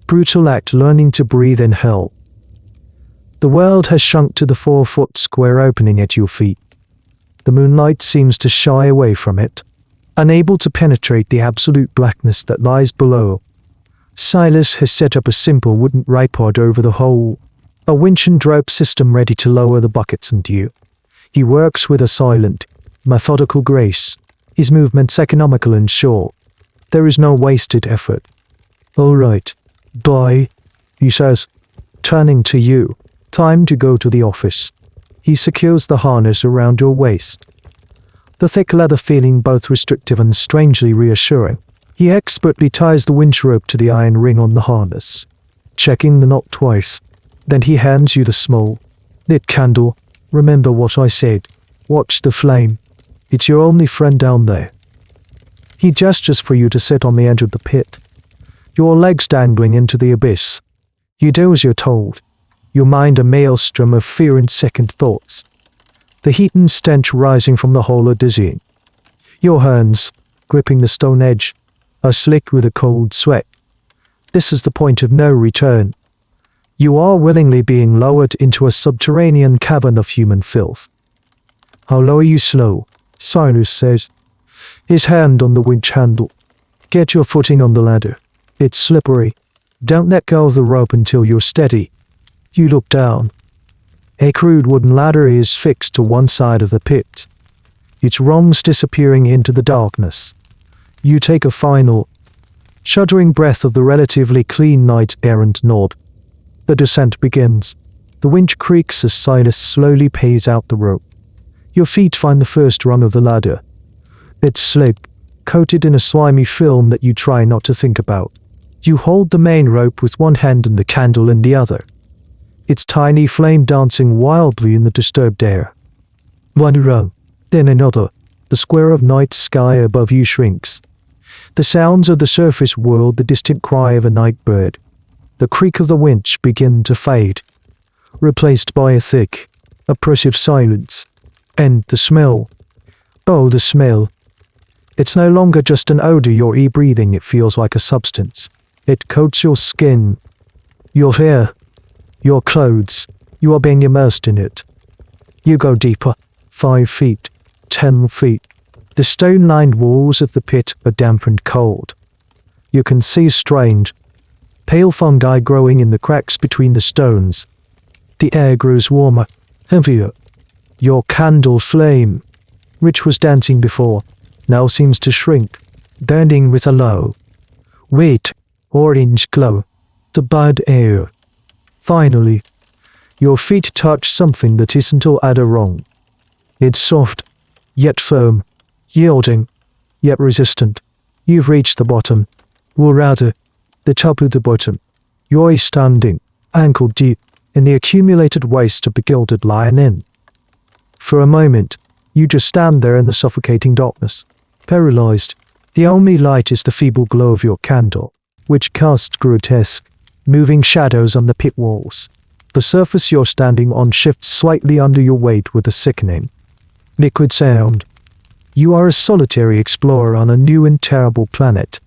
brutal act: learning to breathe in hell. The world has shrunk to the 4-foot square opening at your feet. The moonlight seems to shy away from it, unable to penetrate the absolute blackness that lies below. Silas has set up a simple wooden tripod over the hole, a winch and rope system ready to lower the buckets into you. He works with a silent, methodical grace, his movements economical and sure. There is no wasted effort. All right, bye, he says, turning to you. Time to go to the office. He secures the harness around your waist, the thick leather feeling both restrictive and strangely reassuring. He expertly ties the winch rope to the iron ring on the harness, checking the knot twice. Then he hands you the small, lit candle. Remember what I said. Watch the flame. It's your only friend down there. He gestures for you to sit on the edge of the pit, your legs dangling into the abyss. You do as you're told, your mind a maelstrom of fear and second thoughts. The heat and stench rising from the hole are dizzying. Your hands, gripping the stone edge, are slick with a cold sweat. This is the point of no return. You are willingly being lowered into a subterranean cavern of human filth. "I'll lower you slow," Cyrus says, his hand on the winch handle. "Get your footing on the ladder. It's slippery. Don't let go of the rope until you're steady." You look down. A crude wooden ladder is fixed to one side of the pit, its rungs disappearing into the darkness. You take a final, shuddering breath of the relatively clean night air and nod. The descent begins. The winch creaks as Silas slowly pays out the rope. Your feet find the first rung of the ladder. It's slick, coated in a slimy film that you try not to think about. You hold the main rope with one hand and the candle in the other, its tiny flame dancing wildly in the disturbed air. One rung, then another. The square of night sky above you shrinks. The sounds of the surface world, the distant cry of a night bird, the creak of the winch begin to fade, replaced by a thick, oppressive silence. And the smell. Oh, the smell. It's no longer just an odor you're breathing, it feels like a substance. It coats your skin, your hair, your clothes. You are being immersed in it. You go deeper. 5 feet, 10 feet. The stone-lined walls of the pit are damp and cold. You can see strange, pale fungi growing in the cracks between the stones. The air grows warmer, heavier. Your candle flame, which was dancing before, now seems to shrink, burning with a low, wet, orange glow. The bad air. Finally, your feet touch something that isn't all other wrong. It's soft, yet firm, yielding, yet resistant. You've reached the bottom, or rather, the top of the bottom. You're standing, ankle deep, in the accumulated waste of the gilded Lion Inn. For a moment, you just stand there in the suffocating darkness, paralyzed. The only light is the feeble glow of your candle, which casts grotesque, moving shadows on the pit walls. The surface you're standing on shifts slightly under your weight with a sickening, liquid sound. You are a solitary explorer on a new and terrible planet.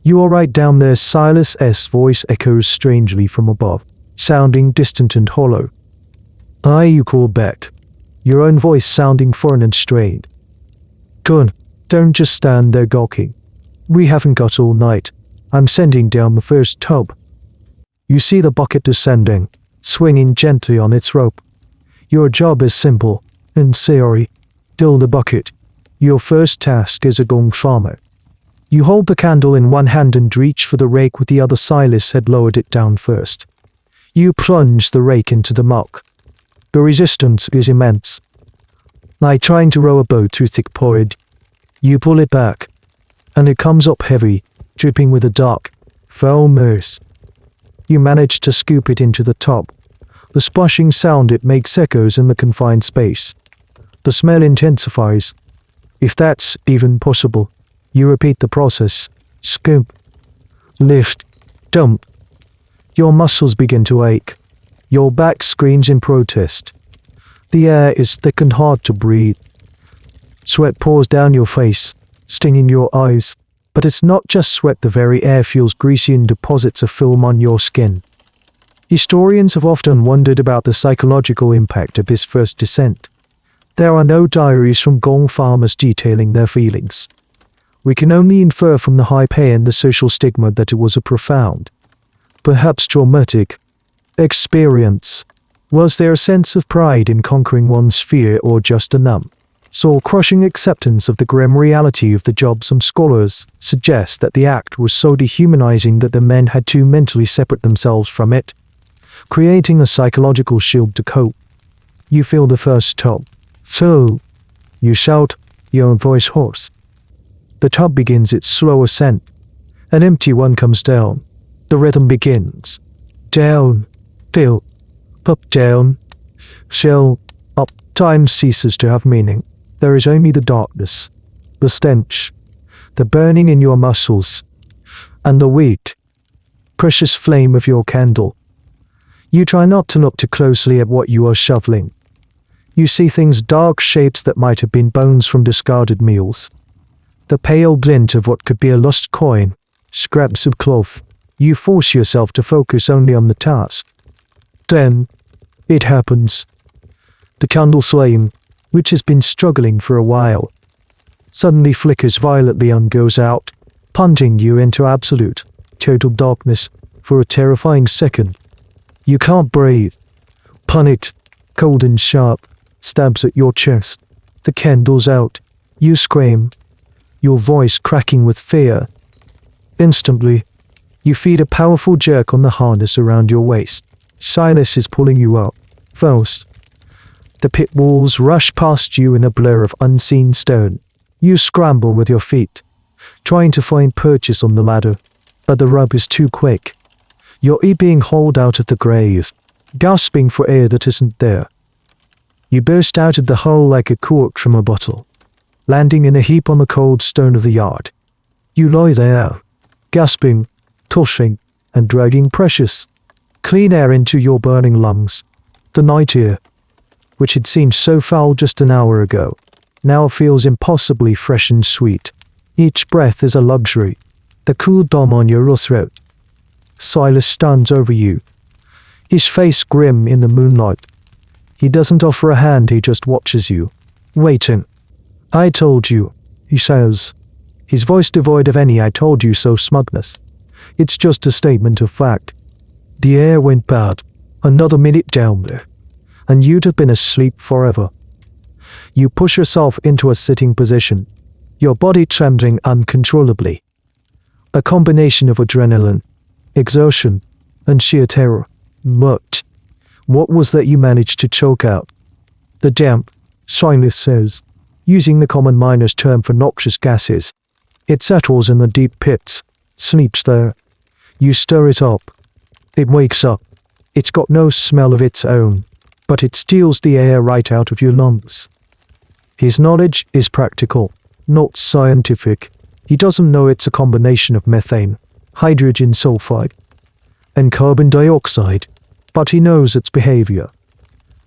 You are right down there. Silas's voice echoes strangely from above, sounding distant and hollow. You call back, your own voice sounding foreign and strained. "Good, don't just stand there gawking. We haven't got all night. I'm sending down the first tub." You see the bucket descending, swinging gently on its rope. Your job is simple, in theory. Fill the bucket. Your first task is a Gong Farmer. You hold the candle in one hand and reach for the rake with the other. Silas had lowered it down first. You plunge the rake into the muck. The resistance is immense, like trying to row a boat through thick porridge. You pull it back, and it comes up heavy, dripping with a dark, foul mess. You manage to scoop it into the top. The splashing sound it makes echoes in the confined space. The smell intensifies, if that's even possible. You repeat the process. Scoop, lift, dump. Your muscles begin to ache. Your back screams in protest. The air is thick and hard to breathe. Sweat pours down your face, stinging your eyes. But it's not just sweat, the very air feels greasy and deposits of film on your skin. Historians have often wondered about the psychological impact of this first descent. There are no diaries from Gong Farmers detailing their feelings. We can only infer from the high pay and the social stigma that it was a profound, perhaps traumatic, experience. Was there a sense of pride in conquering one's fear, or just a numb, soul-crushing acceptance of the grim reality of the job? Some scholars suggest that the act was so dehumanizing that the men had to mentally separate themselves from it, creating a psychological shield to cope. You feel the first tub. "So," you shout, your voice hoarse. The tub begins its slow ascent. An empty one comes down. The rhythm begins. Down, fill, up, down, shell, up. Time ceases to have meaning. There is only the darkness, the stench, the burning in your muscles, and the weak, precious flame of your candle. You try not to look too closely at what you are shoveling. You see things, dark shapes that might have been bones from discarded meals. The pale glint of what could be a lost coin, scraps of cloth. You force yourself to focus only on the task. Then, it happens. The candle flame, which has been struggling for a while, suddenly flickers violently and goes out, plunging you into absolute, total darkness for a terrifying second. You can't breathe. Panicked, cold and sharp, stabs at your chest. The candle's out. You scream, your voice cracking with fear. Instantly, you feel a powerful jerk on the harness around your waist. Silas is pulling you up. First, the pit walls rush past you in a blur of unseen stone. You scramble with your feet, trying to find purchase on the ladder, but the rub is too quick. You're being hauled out of the grave, gasping for air that isn't there. You burst out of the hole like a cork from a bottle, landing in a heap on the cold stone of the yard. You lie there, gasping, tossing, and dragging precious, clean air into your burning lungs. The night air, which had seemed so foul just an hour ago, now feels impossibly fresh and sweet. Each breath is a luxury, the cool dome on your throat. Silas stands over you, his face grim in the moonlight. He doesn't offer a hand, he just watches you, waiting. I told you, he says, his voice devoid of any I told you so smugness. It's just a statement of fact. The air went bad, another minute down there, and you'd have been asleep forever. You push yourself into a sitting position, your body trembling uncontrollably. A combination of adrenaline, exertion, and sheer terror. But what was that you managed to choke out? The damp, Silas says, using the common miner's term for noxious gases. It settles in the deep pits, sleeps there. You stir it up. It wakes up. It's got no smell of its own, but it steals the air right out of your lungs. His knowledge is practical, not scientific. He doesn't know it's a combination of methane, hydrogen sulfide, and carbon dioxide, but he knows its behavior.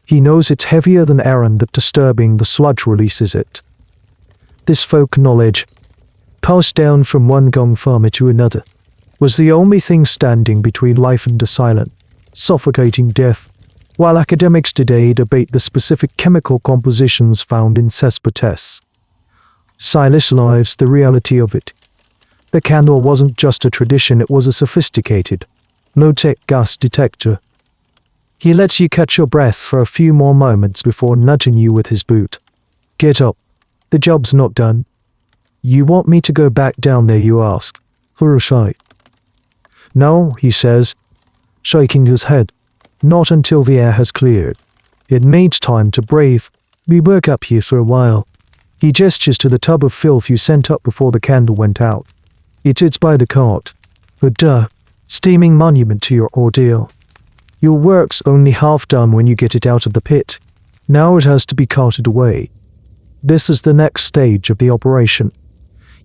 He knows it's heavier than air and that disturbing the sludge releases it. This folk knowledge, passed down from one Gong Farmer to another, was the only thing standing between life and a silent, suffocating death, while academics today debate the specific chemical compositions found in cesspit. Silas lives the reality of it. The candle wasn't just a tradition, it was a sophisticated, low-tech gas detector. He lets you catch your breath for a few more moments before nudging you with his boot. Get up. The job's not done. You want me to go back down there, you ask. For a sight. No, he says, shaking his head. Not until the air has cleared. It needs time to breathe. We work up here for a while. He gestures to the tub of filth you sent up before the candle went out. It sits by the cart. A steaming monument to your ordeal. Your work's only half done when you get it out of the pit. Now it has to be carted away. This is the next stage of the operation.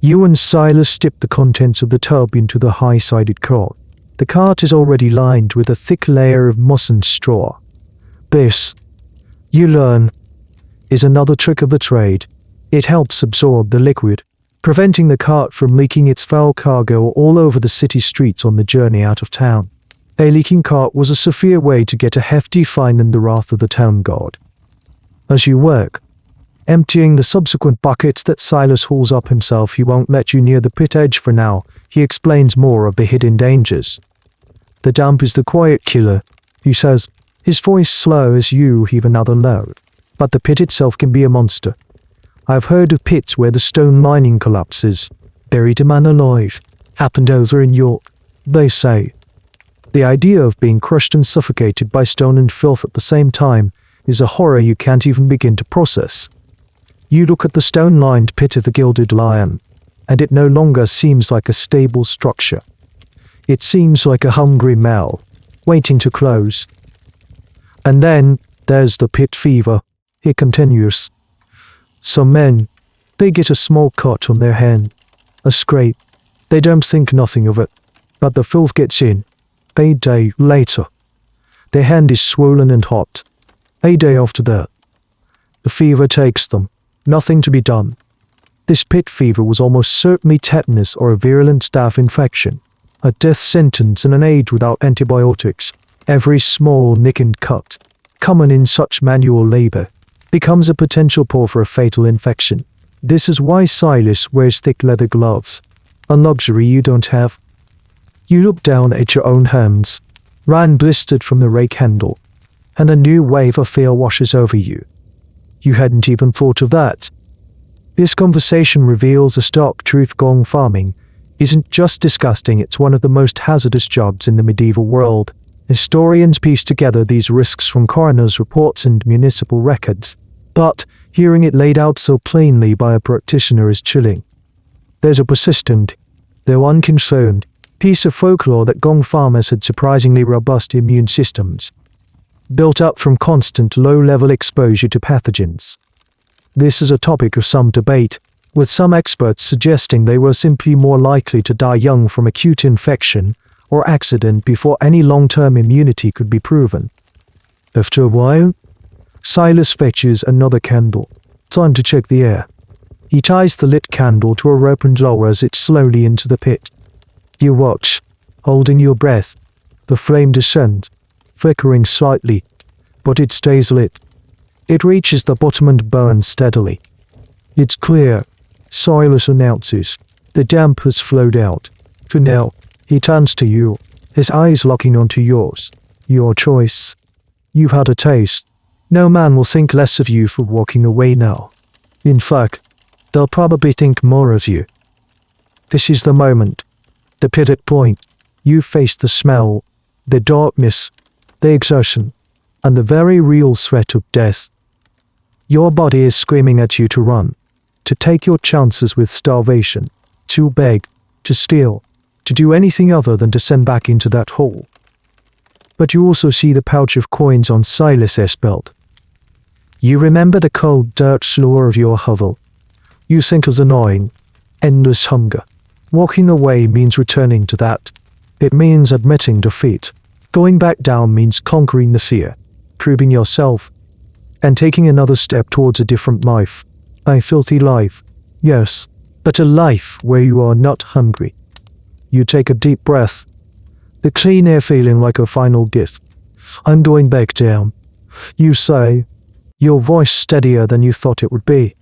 You and Silas dip the contents of the tub into the high-sided cart. The cart is already lined with a thick layer of moss and straw. This, you learn, is another trick of the trade. It helps absorb the liquid, preventing the cart from leaking its foul cargo all over the city streets on the journey out of town. A leaking cart was a severe way to get a hefty fine and the wrath of the town guard. As you work, emptying the subsequent buckets that Silas hauls up himself, he won't let you near the pit edge for now. He explains more of the hidden dangers. The damp is the quiet killer, he says, his voice slow as you heave another load. But the pit itself can be a monster. I've heard of pits where the stone lining collapses, buried a man alive. Happened over in York, they say. The idea of being crushed and suffocated by stone and filth at the same time is a horror you can't even begin to process. You look at the stone-lined pit of the Gilded Lion, and it no longer seems like a stable structure. It seems like a hungry mouth, waiting to close. And then, there's the pit fever, he continues. Some men, they get a small cut on their hand, A scrape. They don't think nothing of it. But the filth gets in. A day later. Their hand is swollen and hot. A day after that. The fever takes them. Nothing to be done. This pit fever was almost certainly tetanus or a virulent staph infection. A death sentence in an age without antibiotics. Every small nick and cut, common in such manual labor, becomes a potential pore for a fatal infection. This is why Silas wears thick leather gloves. A luxury you don't have. You look down at your own hands, rain blistered from the rake handle, and a new wave of fear washes over you. You hadn't even thought of that. This conversation reveals a stark truth: gong farming isn't just disgusting, it's one of the most hazardous jobs in the medieval world. Historians piece together these risks from coroner's reports and municipal records, but hearing it laid out so plainly by a practitioner is chilling. There's a persistent, though unconfirmed, piece of folklore that Gong farmers had surprisingly robust immune systems, built up from constant low-level exposure to pathogens. This is a topic of some debate, with some experts suggesting they were simply more likely to die young from acute infection or accident before any long-term immunity could be proven. After a while, Silas fetches another candle. Time to check the air. He ties the lit candle to a rope and lowers it slowly into the pit. You watch, holding your breath. The flame descends, flickering slightly, but it stays lit. It reaches the bottom and burns steadily. It's clear, Silas announces. The damp has flowed out. For now, he turns to you, his eyes locking onto yours. Your choice. You've had a taste. No man will think less of you for walking away now. In fact, they'll probably think more of you. This is the moment. The pivot point. You face the smell, the darkness, the exertion, and the very real threat of death. Your body is screaming at you to run, to take your chances with starvation, to beg, to steal, to do anything other than descend back into that hole. But you also see the pouch of coins on Silas's belt. You remember the cold dirt floor of your hovel. You think of the gnawing, endless hunger. Walking away means returning to that. It means admitting defeat. Going back down means conquering the fear, proving yourself, and taking another step towards a different life. A filthy life, yes, but a life where you are not hungry. You take a deep breath, the clean air feeling like a final gift. I'm going back down, you say, your voice steadier than you thought it would be.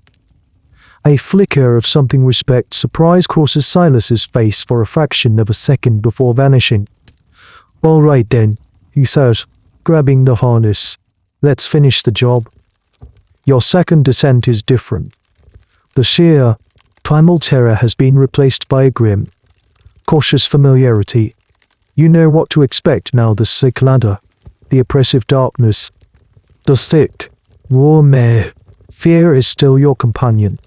A flicker of something respect surprise crosses Silas's face for a fraction of a second before vanishing. All right then, he says, grabbing the harness. Let's finish the job. Your second descent is different. The sheer, primal terror has been replaced by a grim, cautious familiarity. You know what to expect now: the slick ladder, the oppressive darkness, the thick, warm air. Fear is still your companion,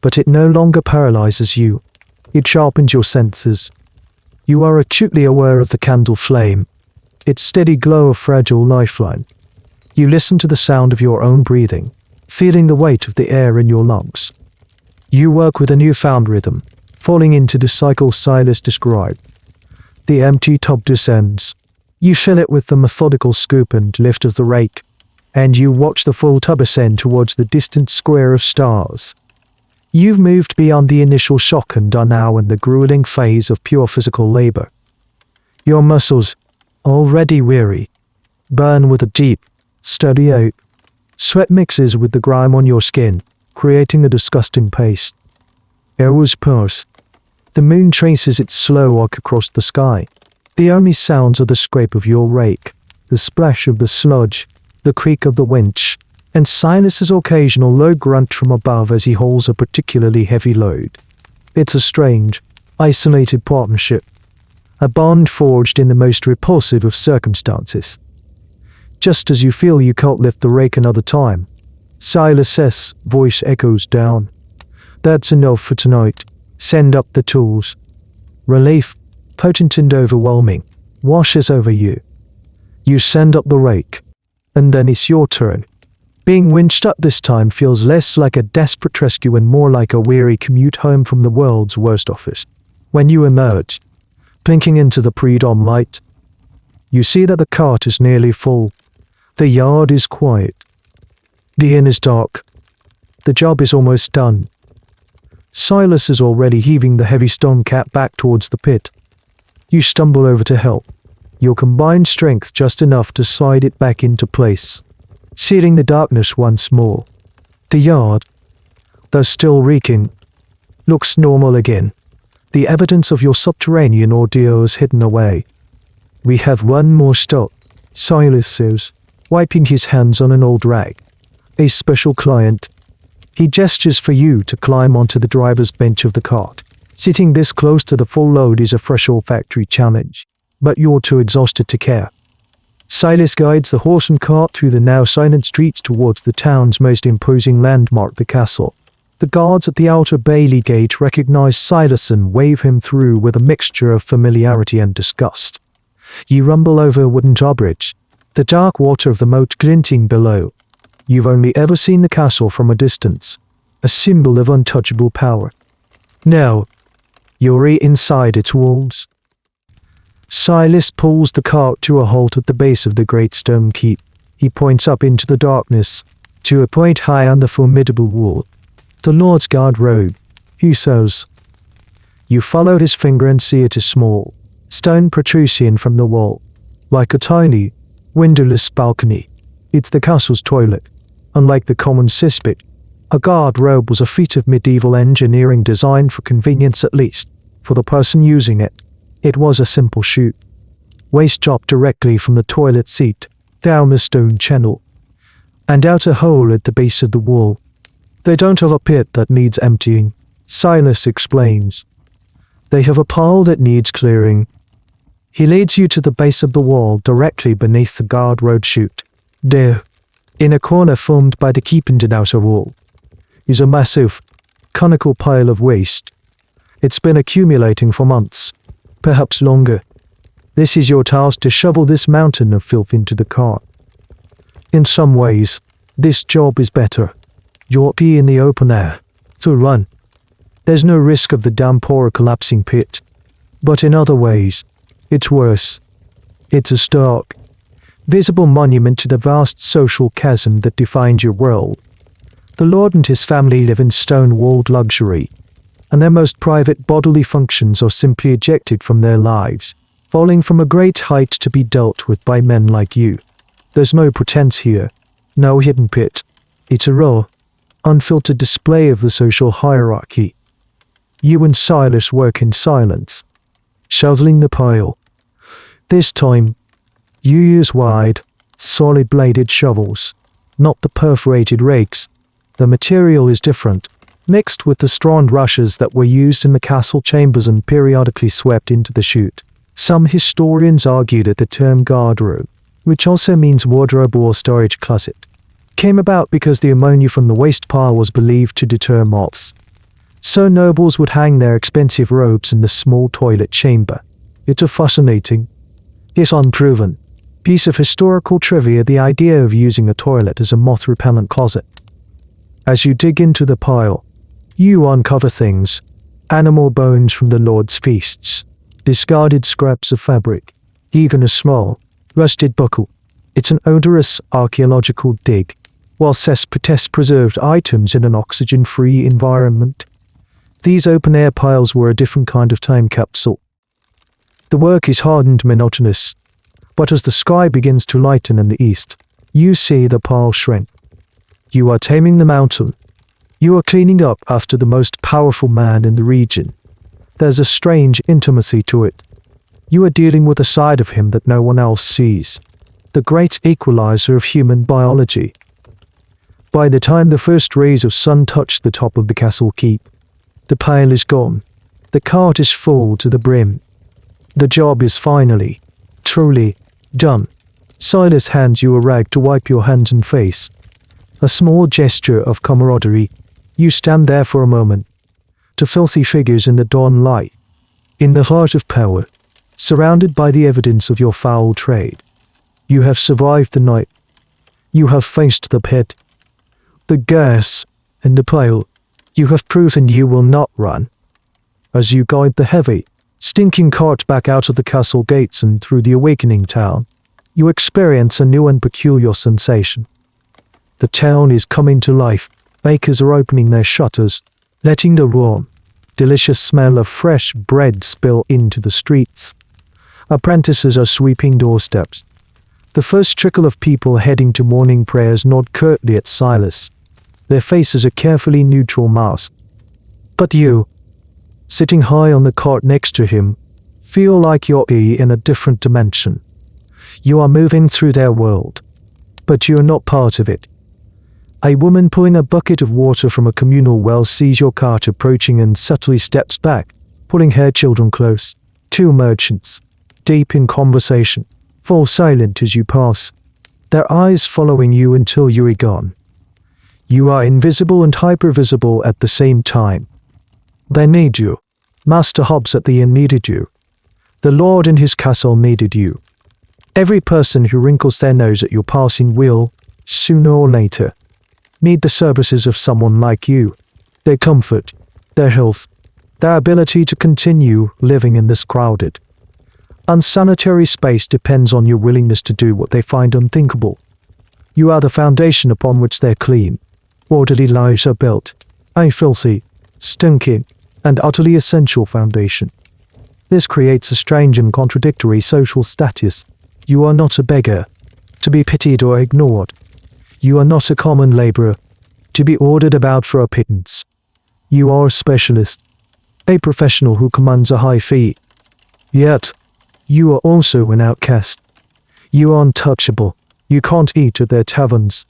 but it no longer paralyzes you. It sharpens your senses. You are acutely aware of the candle flame, its steady glow a fragile lifeline. You listen to the sound of your own breathing, feeling the weight of the air in your lungs. You work with a newfound rhythm, falling into the cycle Silas described. The empty tub descends. You fill it with the methodical scoop and lift of the rake, and you watch the full tub ascend towards the distant square of stars. You've moved beyond the initial shock and are now in the grueling phase of pure physical labor. Your muscles, already weary, burn with a deep, steady ache. Sweat mixes with the grime on your skin, creating a disgusting paste. Hours pass. The moon traces its slow arc across the sky. The only sounds are the scrape of your rake, the splash of the sludge, the creak of the winch, and Silas's occasional low grunt from above as he hauls a particularly heavy load. It's a strange, isolated partnership, a bond forged in the most repulsive of circumstances. Just as you feel you can't lift the rake another time, Silas's voice echoes down. That's enough for tonight. Send up the tools. Relief, potent and overwhelming, washes over you. You send up the rake, and then it's your turn. Being winched up this time feels less like a desperate rescue and more like a weary commute home from the world's worst office. When you emerge, blinking into the pre-dawn light, you see that the cart is nearly full. The yard is quiet. The inn is dark. The job is almost done. Silas is already heaving the heavy stone cat back towards the pit. You stumble over to help, your combined strength just enough to slide it back into place, sealing the darkness once more. The yard, though still reeking, looks normal again. The evidence of your subterranean ordeal is hidden away. We have one more stop, Silas says, wiping his hands on an old rag. A special client. He gestures for you to climb onto the driver's bench of the cart. Sitting this close to the full load is a fresh olfactory challenge, but you're too exhausted to care. Silas guides the horse and cart through the now silent streets towards the town's most imposing landmark, the castle. The guards at the outer Bailey gate recognize Silas and wave him through with a mixture of familiarity and disgust. You rumble over a wooden drawbridge, the dark water of the moat glinting below. You've only ever seen the castle from a distance, a symbol of untouchable power. Now, you're inside its walls. Silas pulls the cart to a halt at the base of the great stone keep. He points up into the darkness, to a point high on the formidable wall. The Lord's Guard Road, he says. You follow his finger and see it is small, stone protrusion from the wall, like a tiny, windowless balcony. It's the castle's toilet. Unlike the common cesspit, a guard robe was a feat of medieval engineering designed for convenience, at least for the person using it. It was a simple chute. Waste dropped directly from the toilet seat, down a stone channel, and out a hole at the base of the wall. They don't have a pit that needs emptying, Silas explains. They have a pile that needs clearing. He leads you to the base of the wall directly beneath the guard road chute. There, in a corner formed by the keep and outer wall, is a massive, conical pile of waste. It's been accumulating for months, perhaps longer. This is your task, to shovel this mountain of filth into the cart. In some ways, this job is better. You'll be in the open air, to run. There's no risk of the damp or a collapsing pit. But in other ways, it's worse. It's a stark, visible monument to the vast social chasm that defined your world. The Lord and his family live in stone-walled luxury, and their most private bodily functions are simply ejected from their lives, falling from a great height to be dealt with by men like you. There's no pretense here, no hidden pit. It's a raw, unfiltered display of the social hierarchy. You and Silas work in silence, shoveling the pile. This time, you use wide, solid-bladed shovels, not the perforated rakes. The material is different, mixed with the straw and rushes that were used in the castle chambers and periodically swept into the chute. Some historians argue that the term guardrobe, which also means wardrobe or storage closet, came about because the ammonia from the waste pile was believed to deter moths. So nobles would hang their expensive robes in the small toilet chamber. It's a fascinating, yet unproven, piece of historical trivia, the idea of using a toilet as a moth-repellent closet. As you dig into the pile, you uncover things: animal bones from the Lord's feasts, discarded scraps of fabric, even a small, rusted buckle. It's an odorous archaeological dig, while cesspit preserved items in an oxygen-free environment. These open-air piles were a different kind of time capsule. The work is hard and monotonous, but as the sky begins to lighten in the east, you see the pile shrink. You are taming the mountain. You are cleaning up after the most powerful man in the region. There's a strange intimacy to it. You are dealing with a side of him that no one else sees, the great equalizer of human biology. By the time the first rays of sun touch the top of the castle keep, the pile is gone. The cart is full to the brim. The job is finally, truly, done. Silas hands you a rag to wipe your hands and face. A small gesture of camaraderie. You stand there for a moment, to filthy figures in the dawn light, in the heart of power, surrounded by the evidence of your foul trade. You have survived the night. You have faced the pit. The gas and the pile. You have proven you will not run. As you guide the heavy, stinking cart back out of the castle gates and through the awakening town, you experience a new and peculiar sensation. The town is coming to life. Bakers are opening their shutters, letting the warm, delicious smell of fresh bread spill into the streets. Apprentices are sweeping doorsteps. The first trickle of people heading to morning prayers nod curtly at Silas. Their faces a carefully neutral mask. But you, sitting high on the cart next to him, feel like you're in a different dimension. You are moving through their world, but you're not part of it. A woman pulling a bucket of water from a communal well sees your cart approaching and subtly steps back, pulling her children close. Two merchants, deep in conversation, fall silent as you pass, their eyes following you until you are gone. You are invisible and hypervisible at the same time. They need you. Master Hobbs at the inn needed you. The Lord in his castle needed you. Every person who wrinkles their nose at your passing will, sooner or later, need the services of someone like you. Their comfort, their health, their ability to continue living in this crowded, unsanitary space depends on your willingness to do what they find unthinkable. You are the foundation upon which their clean, orderly lives are built. A filthy, stinking, and utterly essential foundation. This creates a strange and contradictory social status. You are not a beggar, to be pitied or ignored. You are not a common laborer, to be ordered about for a pittance. You are a specialist, a professional who commands a high fee. Yet, you are also an outcast. You are untouchable. You can't eat at their taverns,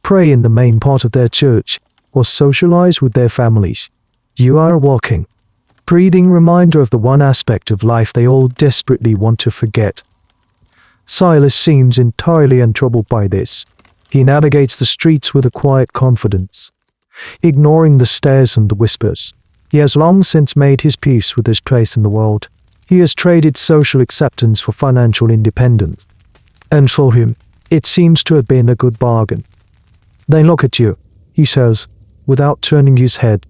pray in the main part of their church, or socialize with their families. You are a walking, breathing reminder of the one aspect of life they all desperately want to forget. Silas seems entirely untroubled by this. He navigates the streets with a quiet confidence, ignoring the stares and the whispers. He has long since made his peace with his place in the world. He has traded social acceptance for financial independence. And for him, it seems to have been a good bargain. They look at you, he says, without turning his head.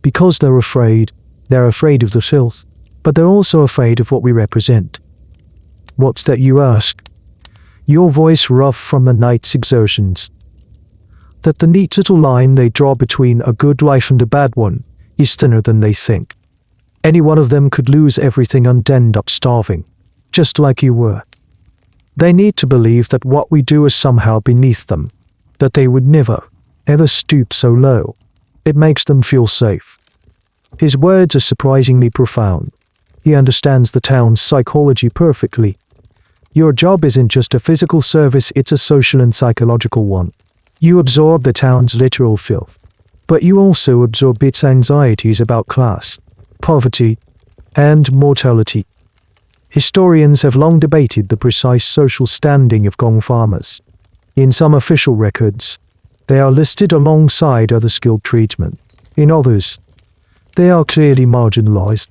Because they're afraid of the filth, but they're also afraid of what we represent. What's that, you ask? Your voice rough from the night's exertions. That the neat little line they draw between a good life and a bad one is thinner than they think. Any one of them could lose everything and end up starving, just like you were. They need to believe that what we do is somehow beneath them, that they would never, ever stoop so low. It makes them feel safe. His words are surprisingly profound. He understands the town's psychology perfectly. Your job isn't just a physical service, it's a social and psychological one. You absorb the town's literal filth, but you also absorb its anxieties about class, poverty, and mortality. Historians have long debated the precise social standing of Gong farmers. In some official records, they are listed alongside other skilled tradesmen. In others, they are clearly marginalized.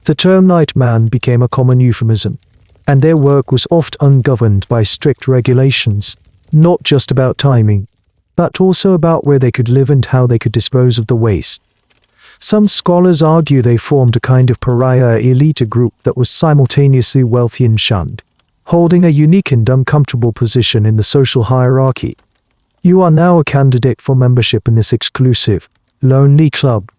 The term night man became a common euphemism, and their work was oft ungoverned by strict regulations, not just about timing, but also about where they could live and how they could dispose of the waste. Some scholars argue they formed a kind of pariah elite group that was simultaneously wealthy and shunned, holding a unique and uncomfortable position in the social hierarchy. You are now a candidate for membership in this exclusive, lonely club.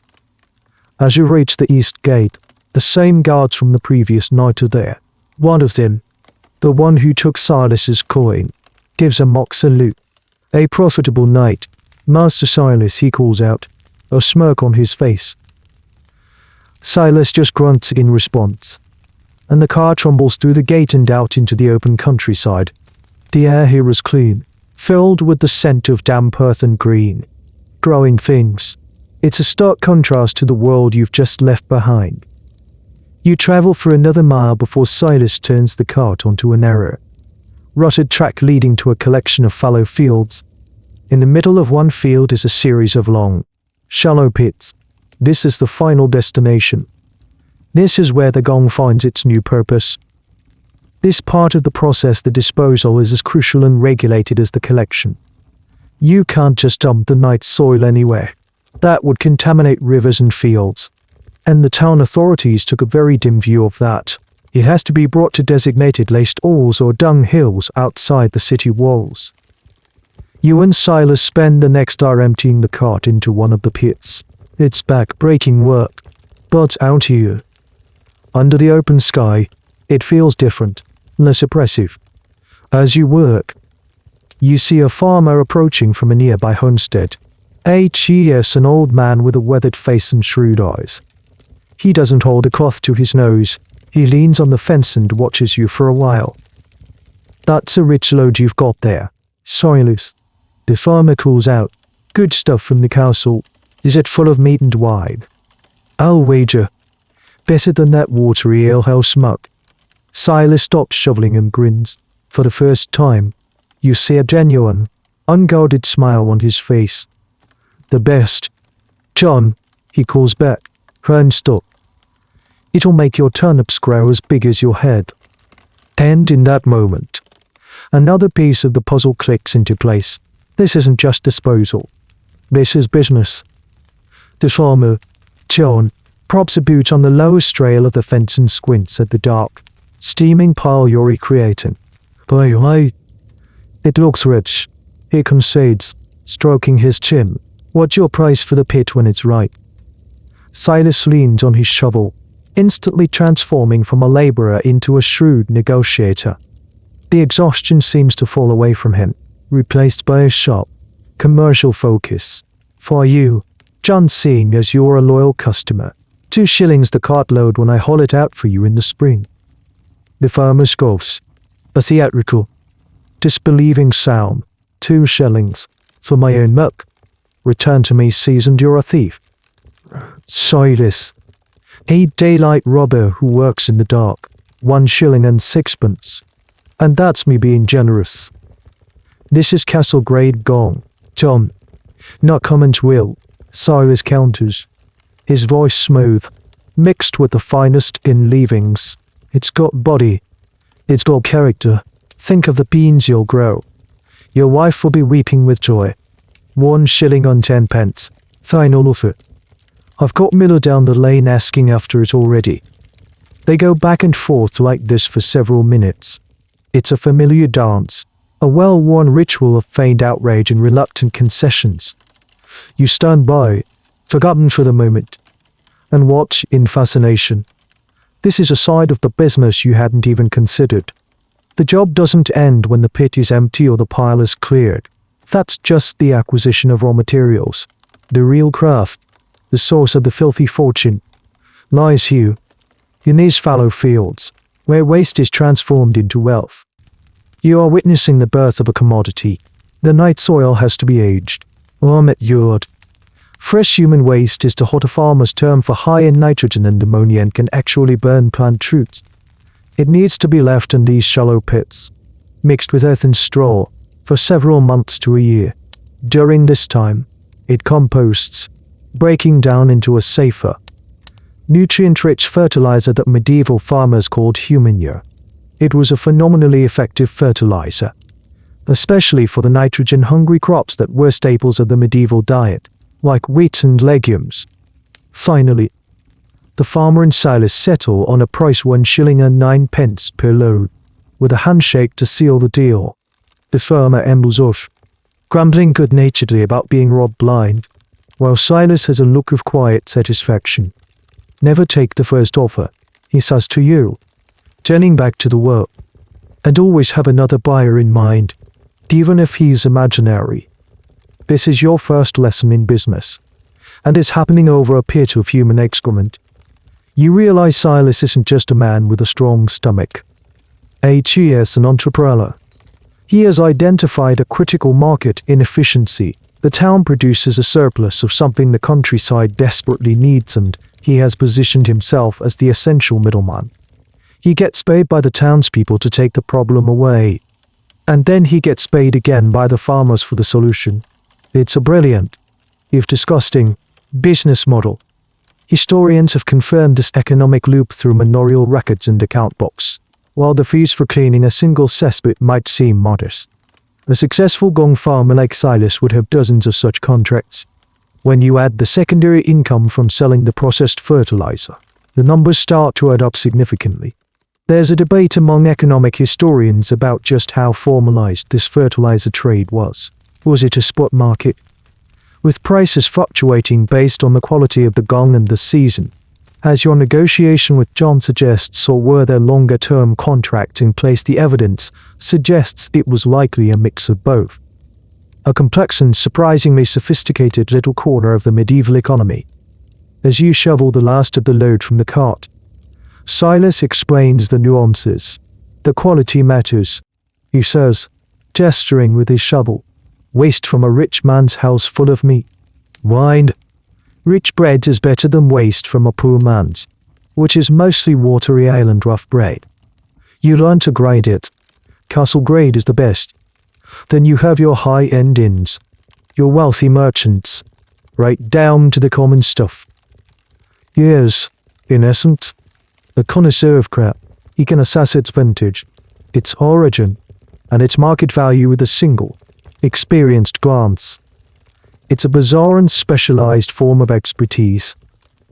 As you reach the east gate, the same guards from the previous night are there. One of them, the one who took Silas's coin, gives a mock salute. A profitable night, Master Silas, he calls out, a smirk on his face. Silas just grunts in response, and the car trundles through the gate and out into the open countryside. The air here is clean, filled with the scent of damp earth and green, growing things. It's a stark contrast to the world you've just left behind. You travel for another mile before Silas turns the cart onto a narrow, rutted track leading to a collection of fallow fields. In the middle of one field is a series of long, shallow pits. This is the final destination. This is where the gong finds its new purpose. This part of the process, the disposal, is as crucial and regulated as the collection. You can't just dump the night soil anywhere. That would contaminate rivers and fields. And the town authorities took a very dim view of that. It has to be brought to designated laced halls or dung hills outside the city walls. You and Silas spend the next hour emptying the cart into one of the pits. It's back-breaking work, but out here, under the open sky, it feels different, less oppressive. As you work, you see a farmer approaching from a nearby homestead. Yes, an old man with a weathered face and shrewd eyes. He doesn't hold a cloth to his nose. He leans on the fence and watches you for a while. That's a rich load you've got there, Silas. The farmer calls out. Good stuff from the castle. Is it full of meat and wine? I'll wager. Better than that watery alehouse muck. Silas stops shoveling and grins. For the first time, you see a genuine, unguarded smile on his face. The best. John, he calls back. Run stop. It'll make your turnips grow as big as your head. And in that moment, another piece of the puzzle clicks into place. This isn't just disposal. This is business. The farmer, John, props a boot on the lowest rail of the fence and squints at the dark, steaming pile you're recreating. Boy, it looks rich, he concedes, stroking his chin. What's your price for the pit when it's right? Silas leans on his shovel, instantly transforming from a laborer into a shrewd negotiator. The exhaustion seems to fall away from him, replaced by a sharp, commercial focus. For you, John, seeing as you're a loyal customer, 2 shillings the cartload when I haul it out for you in the spring. The farmer scoffs. A theatrical, disbelieving sound. 2 shillings. For my own muck. Return to me seasoned you're a thief. Silas. A daylight robber who works in the dark. 1 shilling and 6pence. And that's me being generous. This is castle grade gong, John. Not common will, Silas counters. His voice smooth, mixed with the finest in leavings. It's got body. It's got character. Think of the beans you'll grow. Your wife will be weeping with joy. 1 shilling on 10pence. Final offer. I've got Miller down the lane asking after it already. They go back and forth like this for several minutes. It's a familiar dance, a well-worn ritual of feigned outrage and reluctant concessions. You stand by, forgotten for the moment, and watch in fascination. This is a side of the business you hadn't even considered. The job doesn't end when the pit is empty or the pile is cleared. That's just the acquisition of raw materials. The real craft, the source of the filthy fortune, lies here, in these fallow fields, where waste is transformed into wealth. You are witnessing the birth of a commodity. The night soil has to be aged. Yard. Fresh human waste is what a farmer's term for high in nitrogen and ammonia and can actually burn plant roots. It needs to be left in these shallow pits, mixed with earth and straw, for several months to a year. During this time, it composts, breaking down into a safer, nutrient-rich fertilizer that medieval farmers called humanure. It was a phenomenally effective fertilizer, especially for the nitrogen-hungry crops that were staples of the medieval diet, like wheat and legumes. Finally, the farmer and Silas settle on a price 1 shilling and 9pence per load, with a handshake to seal the deal. The farmer ambles off, grumbling good-naturedly about being robbed blind, while Silas has a look of quiet satisfaction. Never take the first offer, he says to you, turning back to the work. And always have another buyer in mind, even if he's imaginary. This is your first lesson in business, and it's happening over a pit of human excrement. You realize Silas isn't just a man with a strong stomach. He is an entrepreneur. He has identified a critical market inefficiency. The town produces a surplus of something the countryside desperately needs, and he has positioned himself as the essential middleman. He gets paid by the townspeople to take the problem away, and then he gets paid again by the farmers for the solution. It's a brilliant, if disgusting, business model. Historians have confirmed this economic loop through manorial records and account books, while the fees for cleaning a single cesspit might seem modest. A successful Gong Farmer like Silas would have dozens of such contracts. When you add the secondary income from selling the processed fertilizer, the numbers start to add up significantly. There's a debate among economic historians about just how formalized this fertilizer trade was. Was it a spot market, with prices fluctuating based on the quality of the gong and the season, as your negotiation with John suggests, or were there longer-term contracts in place? The evidence suggests it was likely a mix of both. A complex and surprisingly sophisticated little corner of the medieval economy. As you shovel the last of the load from the cart, Silas explains the nuances. The quality matters, he says, gesturing with his shovel. Waste from a rich man's house full of meat, wine. Rich bread is better than waste from a poor man's, which is mostly watery ale and rough bread. You learn to grade it. Castle grade is the best. Then you have your high-end inns, your wealthy merchants, right down to the common stuff. Yes, in essence, a connoisseur of crap, he can assess its vintage, its origin, and its market value with a single, experienced glance. It's a bizarre and specialized form of expertise,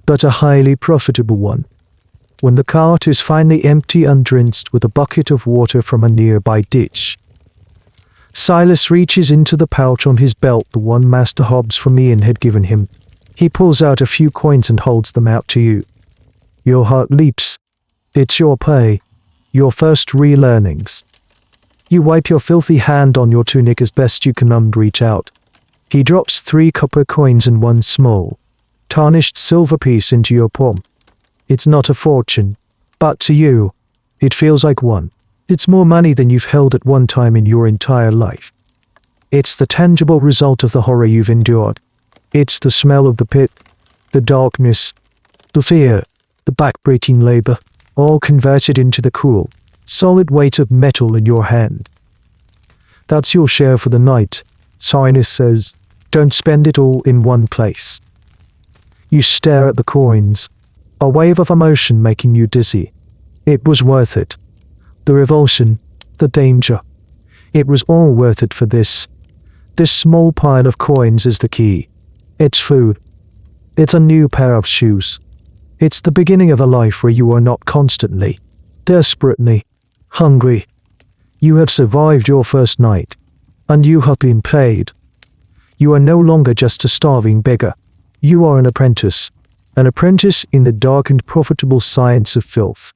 but a highly profitable one. When the cart is finally empty and rinsed with a bucket of water from a nearby ditch, Silas reaches into the pouch on his belt, the one Master Hobbs from Ian had given him. He pulls out a few coins and holds them out to you. Your heart leaps. It's your pay, your first real earnings. You wipe your filthy hand on your tunic as best you can and reach out. He drops 3 copper coins and 1 small, tarnished silver piece into your palm. It's not a fortune, but to you, it feels like one. It's more money than you've held at one time in your entire life. It's the tangible result of the horror you've endured. It's the smell of the pit, the darkness, the fear, the backbreaking labor, all converted into the cool, solid weight of metal in your hand. That's your share for the night, Silas says. Don't spend it all in one place. You stare at the coins, a wave of emotion making you dizzy. It was worth it. The revulsion, the danger. It was all worth it for this. This small pile of coins is the key. It's food. It's a new pair of shoes. It's the beginning of a life where you are not constantly, desperately, hungry. You have survived your first night, and you have been paid. You are no longer just a starving beggar. You are an apprentice in the dark and profitable science of filth.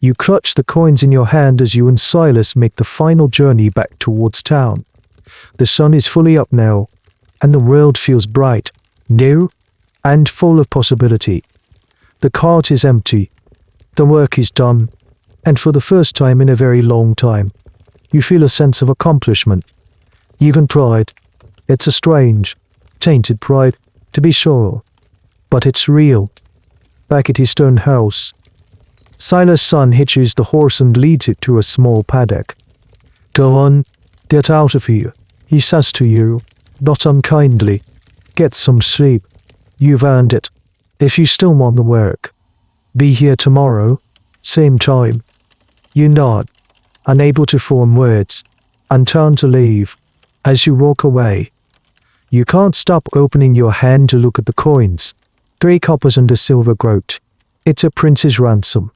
You clutch the coins in your hand as you and Silas make the final journey back towards town. The sun is fully up now, and the world feels bright, new, and full of possibility. The cart is empty. The work is done, and for the first time in a very long time, you feel a sense of accomplishment, even pride. It's a strange, tainted pride, to be sure, but it's real. Back at his stone house, Silas' son hitches the horse and leads it to a small paddock. Go on, get out of here, he says to you, not unkindly. Get some sleep. You've earned it. If you still want the work, be here tomorrow, same time. You nod, unable to form words, and turn to leave. As you walk away, you can't stop opening your hand to look at the coins. 3 coppers and a silver groat. It's a prince's ransom.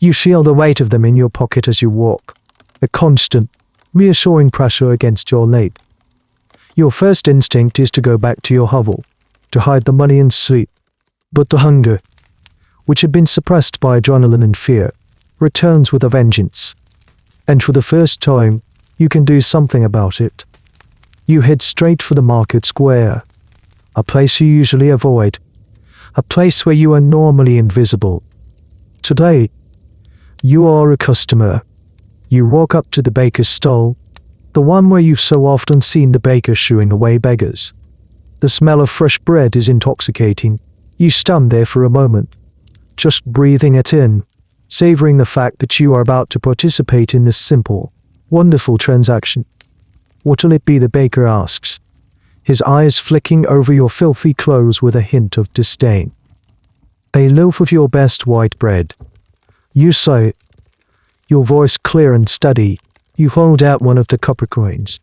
You feel the weight of them in your pocket as you walk, a constant, reassuring pressure against your leg. Your first instinct is to go back to your hovel, to hide the money and sleep. But the hunger, which had been suppressed by adrenaline and fear, returns with a vengeance. And for the first time, you can do something about it. You head straight for the market square, a place you usually avoid, a place where you are normally invisible. Today, you are a customer. You walk up to the baker's stall, the one where you've so often seen the baker shooing away beggars. The smell of fresh bread is intoxicating. You stand there for a moment, just breathing it in, savoring the fact that you are about to participate in this simple, wonderful transaction. What'll it be? The baker asks, his eyes flicking over your filthy clothes with a hint of disdain. A loaf of your best white bread. You say, your voice clear and steady. You hold out one of the copper coins.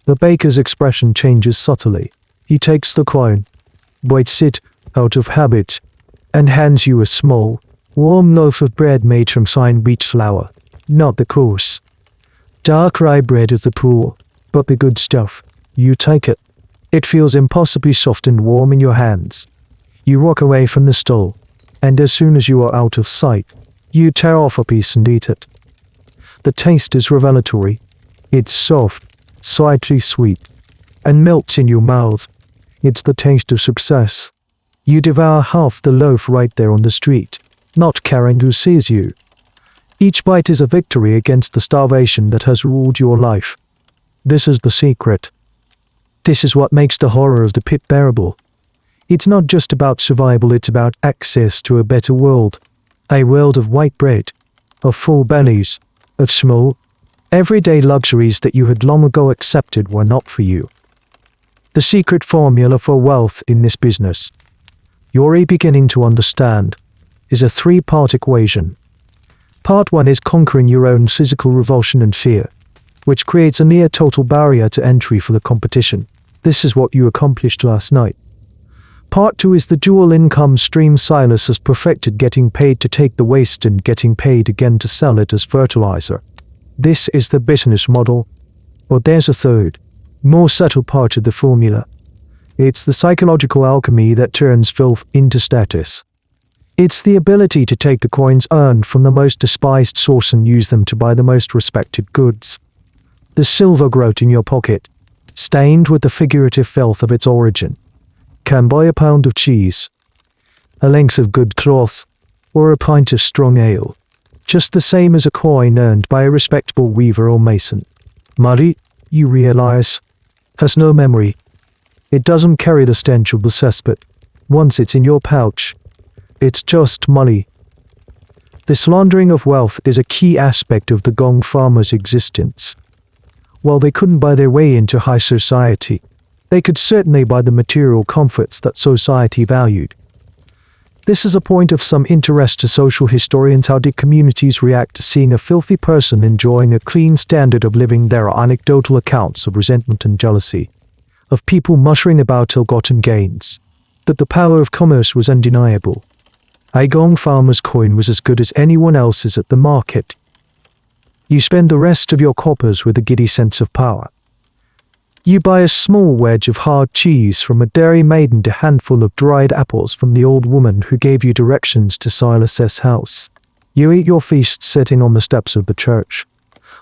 The baker's expression changes subtly. He takes the coin, bites it out of habit, and hands you a small, warm loaf of bread made from fine wheat flour, not the coarse, dark rye bread of the poor, but the good stuff. You take it. It feels impossibly soft and warm in your hands. You walk away from the stall, and as soon as you are out of sight, you tear off a piece and eat it. The taste is revelatory. It's soft, slightly sweet, and melts in your mouth. It's the taste of success. You devour half the loaf right there on the street, not caring who sees you. Each bite is a victory against the starvation that has ruled your life. This is the secret. This is what makes the horror of the pit bearable. It's not just about survival, it's about access to a better world. A world of white bread, of full bellies, of small, everyday luxuries that you had long ago accepted were not for you. The secret formula for wealth in this business, you're beginning to understand, is a three-part equation. Part 1 is conquering your own physical revulsion and fear, which creates a near-total barrier to entry for the competition. This is what you accomplished last night. Part 2 is the dual income stream Silas has perfected, getting paid to take the waste and getting paid again to sell it as fertilizer. This is the business model. But there's a third, more subtle part of the formula. It's the psychological alchemy that turns filth into status. It's the ability to take the coins earned from the most despised source and use them to buy the most respected goods. The silver groat in your pocket, stained with the figurative filth of its origin, can buy a pound of cheese, a length of good cloth, or a pint of strong ale, just the same as a coin earned by a respectable weaver or mason. Money, you realize, has no memory. It doesn't carry the stench of the cesspit. Once it's in your pouch, it's just money. This laundering of wealth is a key aspect of the Gong Farmer's existence. While they couldn't buy their way into high society, they could certainly buy the material comforts that society valued. This is a point of some interest to social historians. How did communities react to seeing a filthy person enjoying a clean standard of living? There are anecdotal accounts of resentment and jealousy, of people muttering about ill-gotten gains, that the power of commerce was undeniable. A Gong Farmer's coin was as good as anyone else's at the market. You spend the rest of your coppers with a giddy sense of power. You buy a small wedge of hard cheese from a dairy maiden, a handful of dried apples from the old woman who gave you directions to Silas's house. You eat your feast sitting on the steps of the church,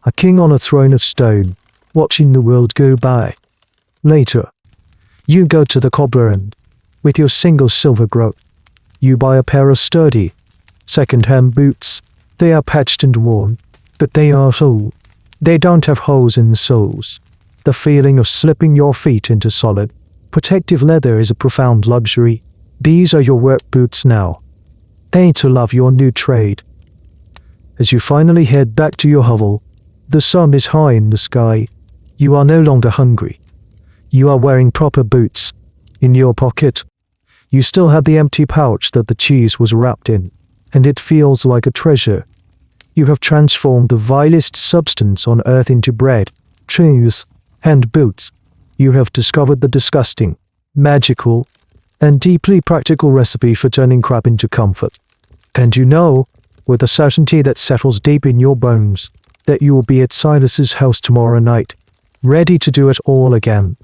a king on a throne of stone, watching the world go by. Later, you go to the cobbler and, with your single silver groat, you buy a pair of sturdy, second-hand boots. They are patched and worn, but they are whole. They don't have holes in the soles. The feeling of slipping your feet into solid, protective leather is a profound luxury. These are your work boots now. They to love your new trade. As you finally head back to your hovel, the sun is high in the sky. You are no longer hungry. You are wearing proper boots. In your pocket, you still have the empty pouch that the cheese was wrapped in, and it feels like a treasure. You have transformed the vilest substance on earth into bread, cheese, and boots. You have discovered the disgusting, magical, and deeply practical recipe for turning crap into comfort. And you know, with a certainty that settles deep in your bones, that you will be at Silas's house tomorrow night, ready to do it all again.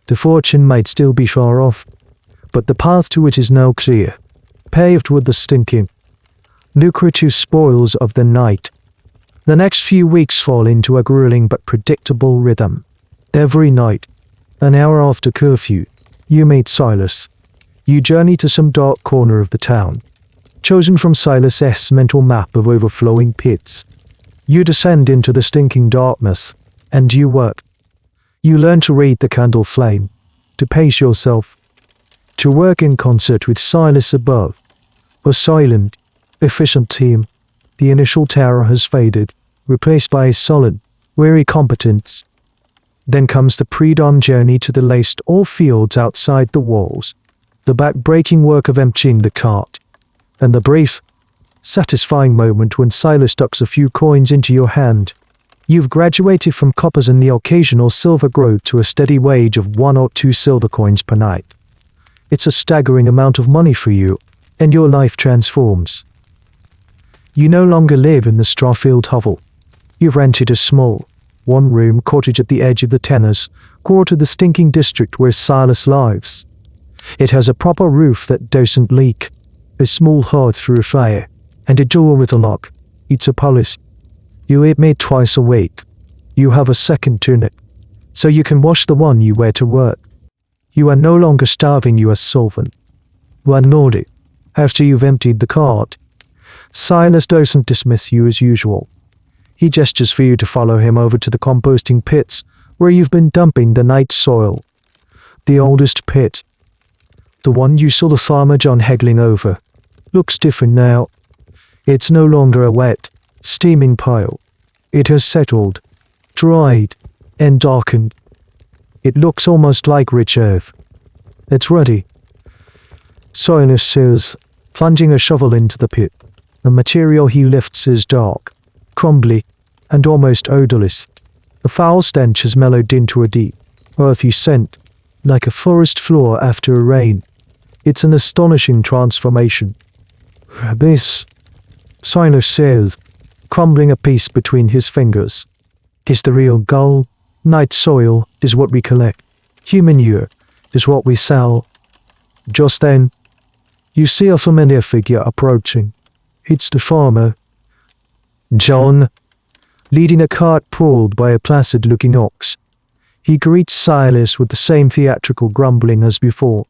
The fortune might still be far off, but the path to it is now clear, paved with the stinking, lucrative spoils of the night. The next few weeks fall into a grueling but predictable rhythm. Every night, an hour after curfew, you meet Silas. You journey to some dark corner of the town, chosen from Silas's mental map of overflowing pits. You descend into the stinking darkness, and you work. You learn to read the candle flame, to pace yourself, to work in concert with Silas above. A silent, efficient team. The initial terror has faded, replaced by a solid, weary competence. Then comes the pre-dawn journey to the laced all fields outside the walls, the back-breaking work of emptying the cart, and the brief, satisfying moment when Silas ducks a few coins into your hand. You've graduated from coppers and the occasional silver grow to a steady wage of 1 or 2 silver coins per night. It's a staggering amount of money for you, and your life transforms. You no longer live in the straw-filled hovel. You've rented a small, one-room cottage at the edge of the Tenors Quarter, the stinking district where Silas lives. It has a proper roof that doesn't leak, a small hearth through a fire, and a door with a lock. It's a palace. You eat meat twice a week. You have a second tunic, so you can wash the one you wear to work. You are no longer starving, you are solvent. One naughty, after you've emptied the cart. Silas doesn't dismiss you as usual. He gestures for you to follow him over to the composting pits, where you've been dumping the night's soil. The oldest pit, the one you saw the farmer John haggling over, looks different now. It's no longer a wet, steaming pile. It has settled, dried, and darkened. It looks almost like rich earth. It's ready, Silas says, plunging a shovel into the pit. The material he lifts is dark, crumbly, and almost odorless. The foul stench has mellowed into a deep, earthy scent, like a forest floor after a rain. It's an astonishing transformation. This, Silas says, crumbling a piece between his fingers, is the real gold. Night soil is what we collect. Human manure is what we sell. Just then, you see a familiar figure approaching. It's the farmer, John, leading a cart pulled by a placid-looking ox. He greets Silas with the same theatrical grumbling as before,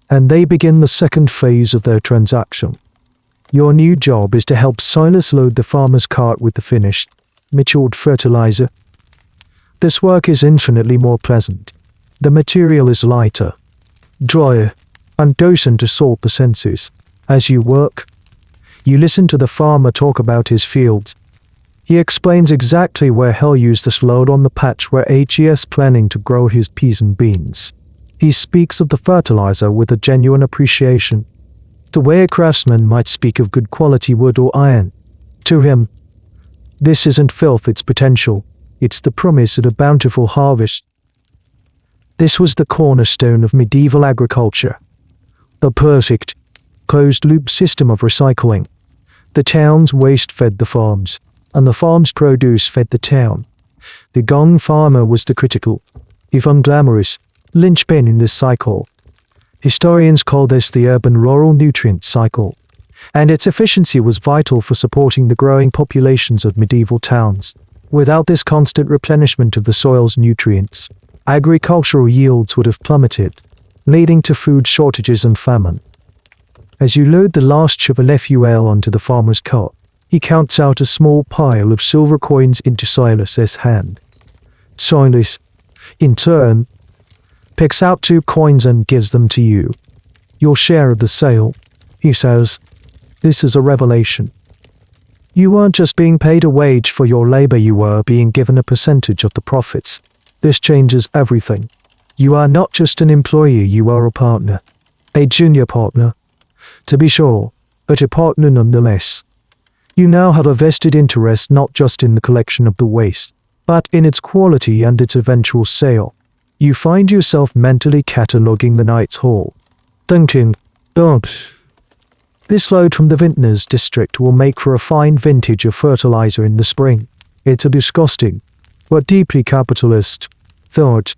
and they begin the second phase of their transaction. Your new job is to help Silas load the farmer's cart with the finished, matured fertilizer. This work is infinitely more pleasant. The material is lighter, drier, and doesn't assault the senses. As you work, you listen to the farmer talk about his fields. He explains exactly where he'll use this load on the patch where HE's planning to grow his peas and beans. He speaks of the fertilizer with a genuine appreciation, the way a craftsman might speak of good quality wood or iron. To him, this isn't filth, it's potential. It's the promise of a bountiful harvest. This was the cornerstone of medieval agriculture. The perfect, closed-loop system of recycling. The town's waste fed the farms, and the farm's produce fed the town. The Gong Farmer was the critical, if unglamorous, linchpin in this cycle. Historians call this the urban-rural nutrient cycle, and its efficiency was vital for supporting the growing populations of medieval towns. Without this constant replenishment of the soil's nutrients, agricultural yields would have plummeted, leading to food shortages and famine. As you load the last cheval fuel onto the farmer's cart, he counts out a small pile of silver coins into Silas's hand. Silas, in turn, picks out 2 coins and gives them to you. Your share of the sale, he says. This is a revelation. You weren't just being paid a wage for your labor, you were being given a percentage of the profits. This changes everything. You are not just an employee, you are a partner. A junior partner, to be sure, but a partner nonetheless. You now have a vested interest not just in the collection of the waste, but in its quality and its eventual sale. You find yourself mentally cataloguing the night's haul, thinking, this load from the vintners district will make for a fine vintage of fertilizer in the spring. It's a disgusting, but deeply capitalist, thought.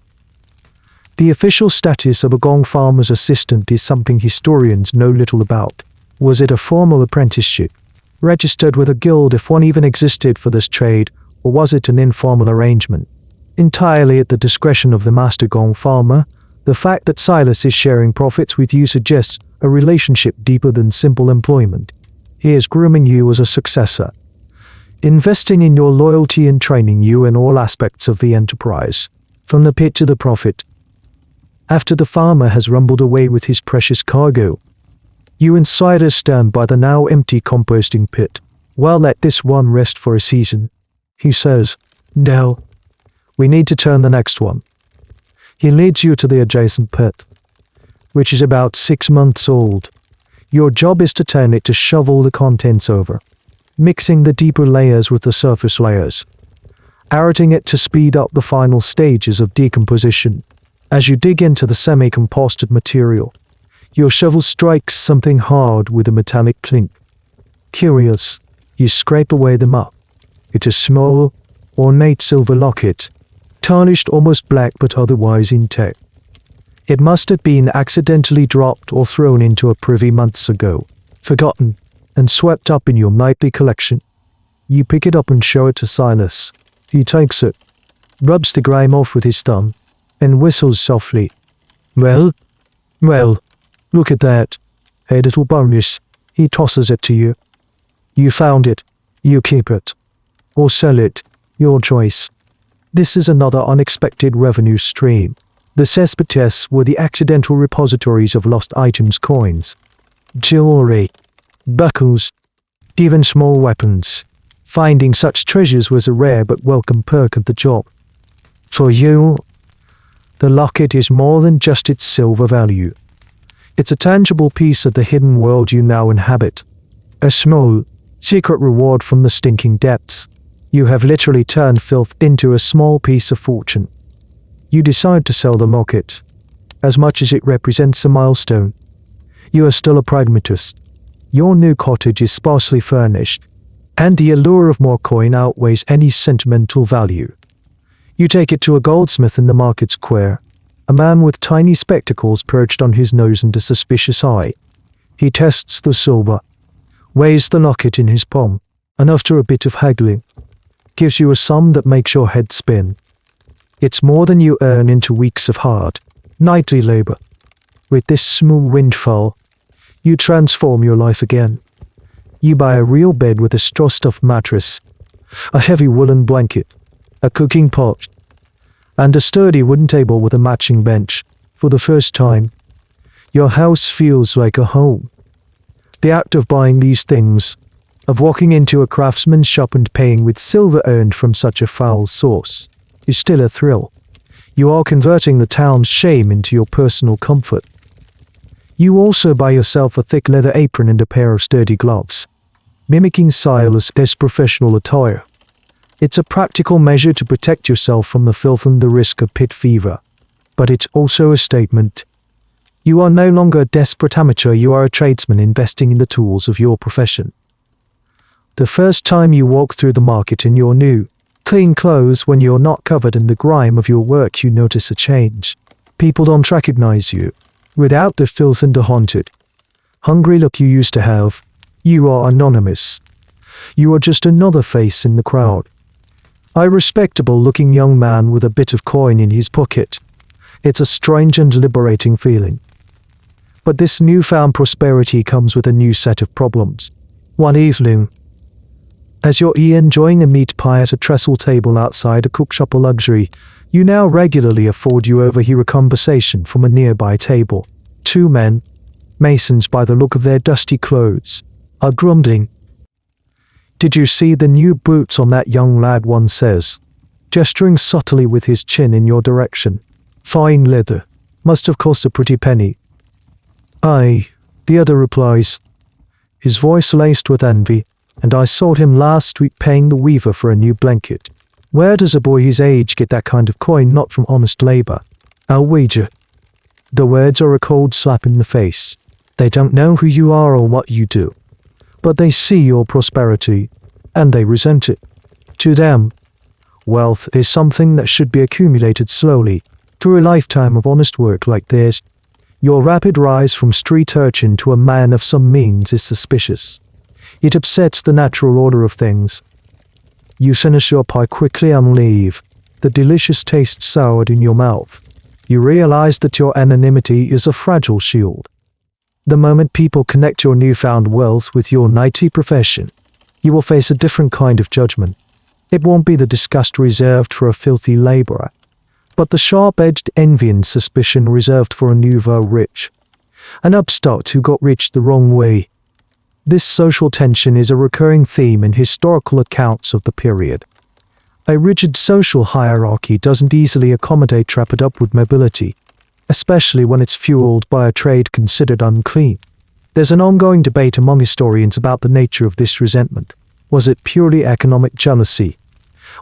The official status of a Gong Farmer's assistant is something historians know little about. Was it a formal apprenticeship, registered with a guild if one even existed for this trade, or was it an informal arrangement? Entirely at the discretion of the master Gong Farmer, the fact that Silas is sharing profits with you suggests a relationship deeper than simple employment. He is grooming you as a successor, investing in your loyalty and training you in all aspects of the enterprise, from the pit to the profit. After the farmer has rumbled away with his precious cargo, you insiders stand by the now empty composting pit. Well, let this one rest for a season, he says. Now, we need to turn the next one. He leads you to the adjacent pit, which is about 6 months old. Your job is to turn it to shovel the contents over, mixing the deeper layers with the surface layers. aerating it to speed up the final stages of decomposition. As you dig into the semi-composted material, your shovel strikes something hard with a metallic clink. Curious, you scrape away the muck. It's a small, ornate silver locket, tarnished almost black but otherwise intact. It must have been accidentally dropped or thrown into a privy months ago, forgotten, and swept up in your nightly collection. You pick it up and show it to Silas. He takes it, rubs the grime off with his thumb, and whistles softly. Well, look at that. Hey, little bonus. He tosses it to you. You found it. You keep it. Or sell it. Your choice. This is another unexpected revenue stream. The Feces were the accidental repositories of lost items, coins, jewelry, buckles, even small weapons. Finding such treasures was a rare but welcome perk of the job. For you, the locket is more than just its silver value. It's a tangible piece of the hidden world you now inhabit. A small, secret reward from the stinking depths. You have literally turned filth into a small piece of fortune. You decide to sell the locket. As much as it represents a milestone, you are still a pragmatist. Your new cottage is sparsely furnished, and the allure of more coin outweighs any sentimental value. You take it to a goldsmith in the market square, a man with tiny spectacles perched on his nose and a suspicious eye. He tests the silver, weighs the locket in his palm, and after a bit of haggling, gives you a sum that makes your head spin. It's more than you earn into weeks of hard, nightly labor. With this small windfall, you transform your life again. You buy a real bed with a straw-stuffed mattress, a heavy woolen blanket, a cooking pot, and a sturdy wooden table with a matching bench. For the first time, your house feels like a home. The act of buying these things, of walking into a craftsman's shop and paying with silver earned from such a foul source, is still a thrill. You are converting the town's shame into your personal comfort. You also buy yourself a thick leather apron and a pair of sturdy gloves, mimicking Silas's professional attire. It's a practical measure to protect yourself from the filth and the risk of pit fever, but it's also a statement. You are no longer a desperate amateur, you are a tradesman investing in the tools of your profession. The first time you walk through the market in your new, clean clothes, when you're not covered in the grime of your work, you notice a change. People don't recognize you. Without the filth and the haunted, hungry look you used to have, you are anonymous. You are just another face in the crowd. A respectable-looking young man with a bit of coin in his pocket. It's a strange and liberating feeling. But this newfound prosperity comes with a new set of problems. One evening, as you're enjoying a meat pie at a trestle table outside a cookshop, a luxury you now regularly afford, you overhear a conversation from a nearby table. Two men, masons by the look of their dusty clothes, are grumbling. "Did you see the new boots on that young lad?" one says, gesturing subtly with his chin in your direction. "Fine leather. Must have cost a pretty penny." "Aye," the other replies, his voice laced with envy. "And I saw him last week paying the weaver for a new blanket. Where does a boy his age get that kind of coin? Not from honest labor, I'll wager." The words are a cold slap in the face. They don't know who you are or what you do, but they see your prosperity, and they resent it. To them, wealth is something that should be accumulated slowly, through a lifetime of honest work like theirs. Your rapid rise from street urchin to a man of some means is suspicious. It upsets the natural order of things. You finish your pie quickly and leave, the delicious taste soured in your mouth. You realize that your anonymity is a fragile shield. The moment people connect your newfound wealth with your nightly profession, you will face a different kind of judgment. It won't be the disgust reserved for a filthy laborer, but the sharp-edged envy and suspicion reserved for a nouveau rich, an upstart who got rich the wrong way. This social tension is a recurring theme in historical accounts of the period. A rigid social hierarchy doesn't easily accommodate rapid upward mobility, especially when it's fueled by a trade considered unclean. There's an ongoing debate among historians about the nature of this resentment. Was it purely economic jealousy?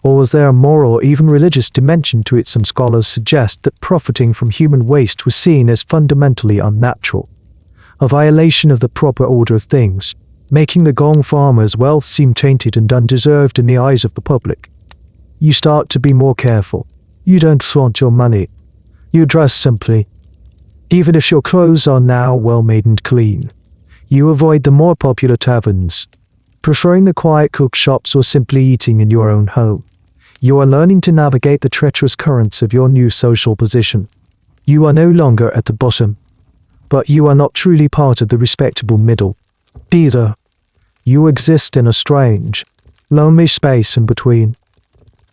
Or was there a moral or even religious dimension to it? Some scholars suggest that profiting from human waste was seen as fundamentally unnatural, a violation of the proper order of things, making the Gong Farmer's wealth seem tainted and undeserved in the eyes of the public. You start to be more careful. You don't flaunt your money. You dress simply. Even if your clothes are now well-made and clean, you avoid the more popular taverns, preferring the quiet cook shops or simply eating in your own home. You are learning to navigate the treacherous currents of your new social position. You are no longer at the bottom, but you are not truly part of the respectable middle either. You exist in a strange, lonely space in between.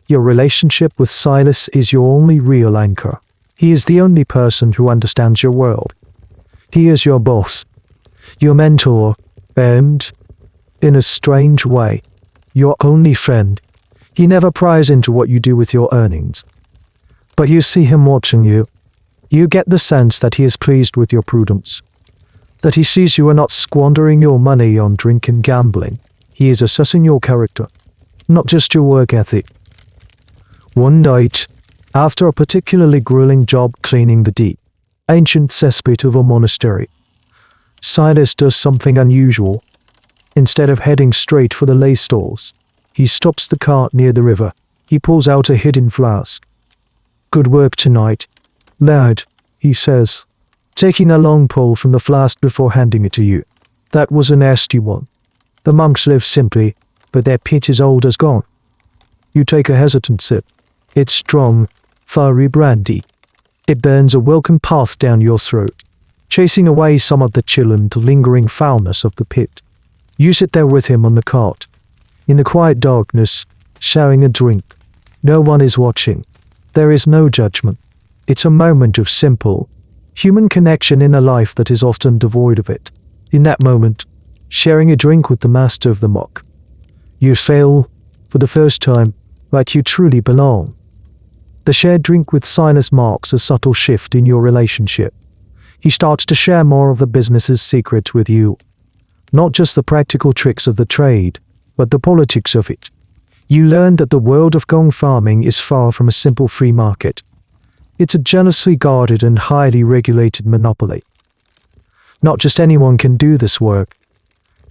Your relationship with Silas is your only real anchor. He is the only person who understands your world. He is your boss, your mentor, and, in a strange way, your only friend. He never pries into what you do with your earnings. But you see him watching you. You get the sense that he is pleased with your prudence, that he sees you are not squandering your money on drink and gambling. He is assessing your character, not just your work ethic. One night, after a particularly grueling job cleaning the deep, ancient cesspit of a monastery, Silas does something unusual. Instead of heading straight for the lay stalls, he stops the cart near the river. He pulls out a hidden flask. "Good work tonight, lad," he says, taking a long pull from the flask before handing it to you. "That was a nasty one. The monks live simply, but their pit is old as gone." You take a hesitant sip. It's strong, fiery brandy. It burns a welcome path down your throat, chasing away some of the chill and lingering foulness of the pit. You sit there with him on the cart, in the quiet darkness, sharing a drink. No one is watching. There is no judgment. It's a moment of simple, human connection in a life that is often devoid of it. In that moment, sharing a drink with the master of the mock, you feel, for the first time, like you truly belong. The shared drink with Silas marks a subtle shift in your relationship. He starts to share more of the business's secrets with you. Not just the practical tricks of the trade, but the politics of it. You learn that the world of gong farming is far from a simple free market. It's a jealously guarded and highly regulated monopoly. Not just anyone can do this work.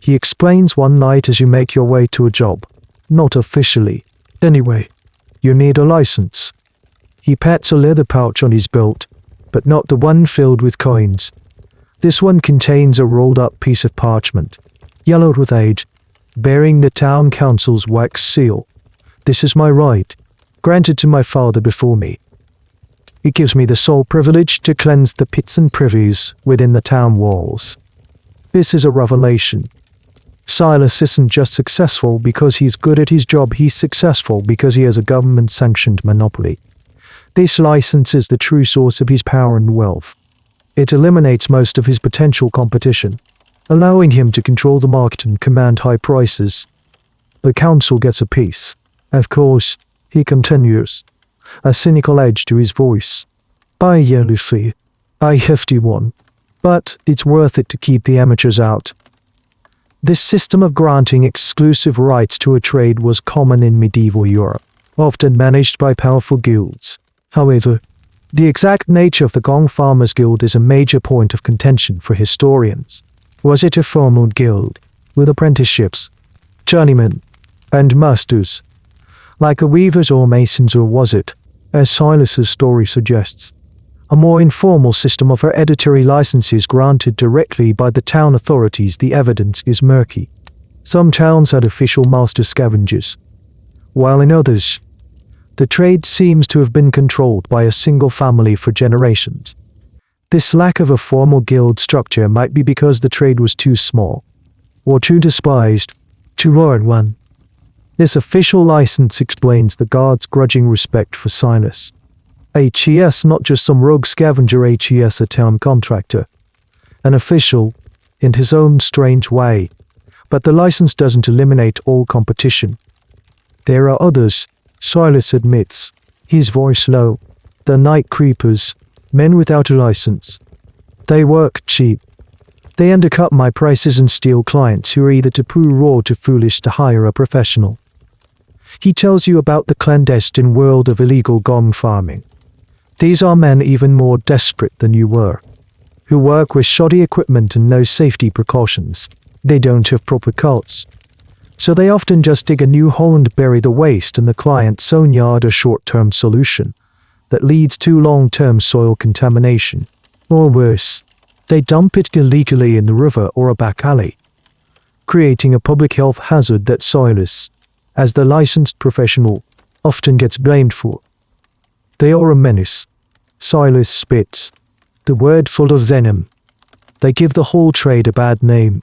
He explains one night as you make your way to a job. Not officially. Anyway, you need a license. He pats a leather pouch on his belt, but not the one filled with coins. This one contains a rolled-up piece of parchment, yellowed with age, bearing the town council's wax seal. "This is my right, granted to my father before me. It gives me the sole privilege to cleanse the pits and privies within the town walls." This is a revelation. Silas isn't just successful because he's good at his job, he's successful because he has a government-sanctioned monopoly. This license is the true source of his power and wealth. It eliminates most of his potential competition, allowing him to control the market and command high prices. The council gets a piece. Of course, he continues, a cynical edge to his voice. "I yearly fee, a hefty one, but it's worth it to keep the amateurs out." This system of granting exclusive rights to a trade was common in medieval Europe, often managed by powerful guilds. However, the exact nature of the Gong Farmers Guild is a major point of contention for historians. Was it a formal guild, with apprenticeships, journeymen, and masters, like a weavers or masons, or was it, as Silas's story suggests, a more informal system of hereditary licenses granted directly by the town authorities? The evidence is murky. Some towns had official master scavengers, while in others, the trade seems to have been controlled by a single family for generations. This lack of a formal guild structure might be because the trade was too small, or too despised, to learn one. This official license explains the guards' grudging respect for Silas. HES, not just some rogue scavenger, HES a town contractor. An official, in his own strange way, but the license doesn't eliminate all competition. There are others, Silas admits, his voice low. The night creepers, men without a license. They work cheap. They undercut my prices and steal clients who are either too poor or too foolish to hire a professional. He tells you about the clandestine world of illegal gong farming. These are men even more desperate than you were, who work with shoddy equipment and no safety precautions. They don't have proper coats, so they often just dig a new hole and bury the waste in the client's own yard, a short-term solution that leads to long-term soil contamination. Or worse, they dump it illegally in the river or a back alley, creating a public health hazard that Silas, as the licensed professional, often gets blamed for. They are a menace. Silas spits, the word full of venom. They give the whole trade a bad name.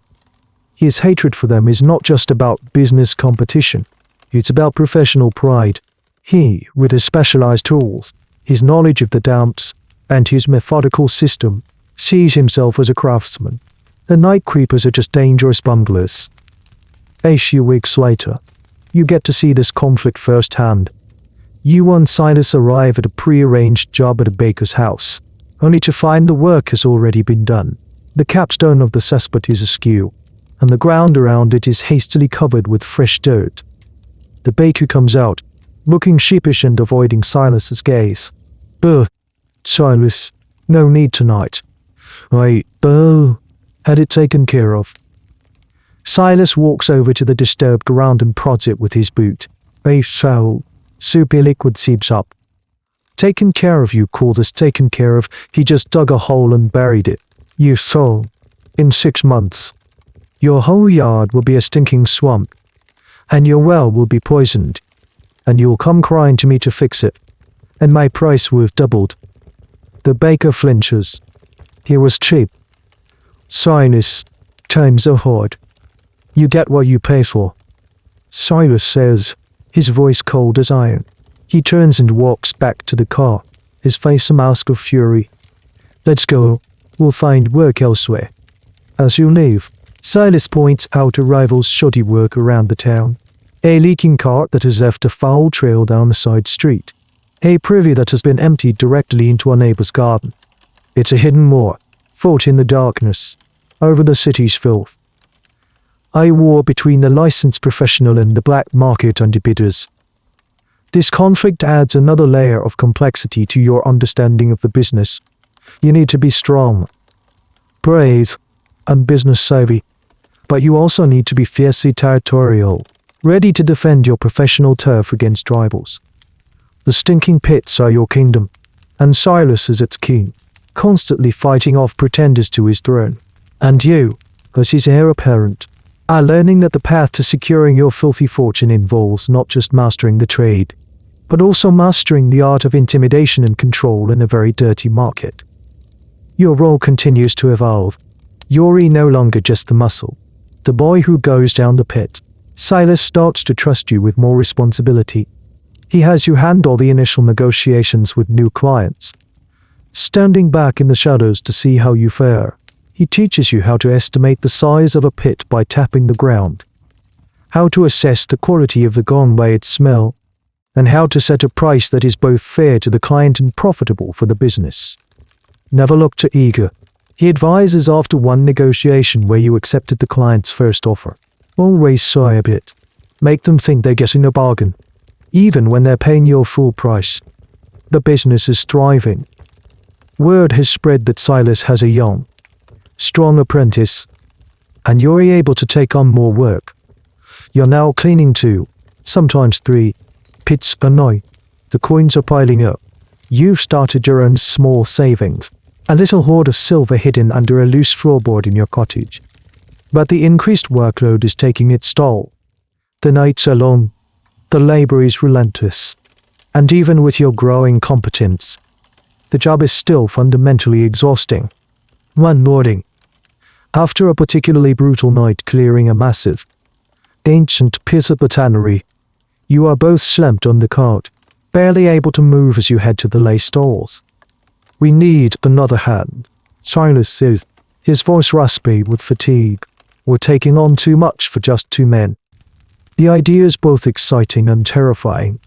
His hatred for them is not just about business competition. It's about professional pride. He, with his specialized tools, his knowledge of the dumps, and his methodical system, sees himself as a craftsman. The night creepers are just dangerous bunglers. A few weeks later, you get to see this conflict firsthand. You and Silas arrive at a pre-arranged job at a baker's house, only to find the work has already been done. The capstone of the cesspit is askew, and the ground around it is hastily covered with fresh dirt. The baker comes out, looking sheepish and avoiding Silas's gaze. Silas, no need tonight. I, had it taken care of." Silas walks over to the disturbed ground and prods it with his boot. A foul, soupy liquid seeps up. "Taken care of, you call this taken care of? He just dug a hole and buried it. You saw. In 6 months, your whole yard will be a stinking swamp, and your well will be poisoned, and you'll come crying to me to fix it, and my price will have doubled." The baker flinches. He was cheap. "Silas, times are hard. You get what you pay for," Silas says, his voice cold as iron. He turns and walks back to the car, his face a mask of fury. "Let's go. We'll find work elsewhere." As you leave, Silas points out a rival's shoddy work around the town. A leaking cart that has left a foul trail down a side street. A privy that has been emptied directly into a neighbor's garden. It's a hidden moor, fought in the darkness, over the city's filth. A war between the licensed professional and the black market underbidders. This conflict adds another layer of complexity to your understanding of the business. You need to be strong, brave, and business savvy, but you also need to be fiercely territorial, ready to defend your professional turf against rivals. The stinking pits are your kingdom, and Silas is its king, constantly fighting off pretenders to his throne. And you, as his heir apparent, are learning that the path to securing your filthy fortune involves not just mastering the trade, but also mastering the art of intimidation and control in a very dirty market. Your role continues to evolve. You're no longer just the muscle, the boy who goes down the pit. Silas starts to trust you with more responsibility. He has you handle the initial negotiations with new clients, standing back in the shadows to see how you fare. He teaches you how to estimate the size of a pit by tapping the ground, how to assess the quality of the gong by its smell, and how to set a price that is both fair to the client and profitable for the business. Never look too eager. He advises after one negotiation where you accepted the client's first offer. Always sigh a bit. Make them think they're getting a bargain, even when they're paying your full price. The business is thriving. Word has spread that Silas has a young, strong apprentice, and you're able to take on more work. You're now cleaning 2, sometimes 3, pits a night. The coins are piling up. You've started your own small savings, a little hoard of silver hidden under a loose floorboard in your cottage. But the increased workload is taking its toll. The nights are long, the labor is relentless, and even with your growing competence, the job is still fundamentally exhausting. One morning, after a particularly brutal night clearing a massive, ancient piece of tannery, you are both slumped on the cart, barely able to move as you head to the lay stalls. "We need another hand," Silas says, his voice raspy with fatigue. "We're taking on too much for just 2 men." The idea is both exciting and terrifying.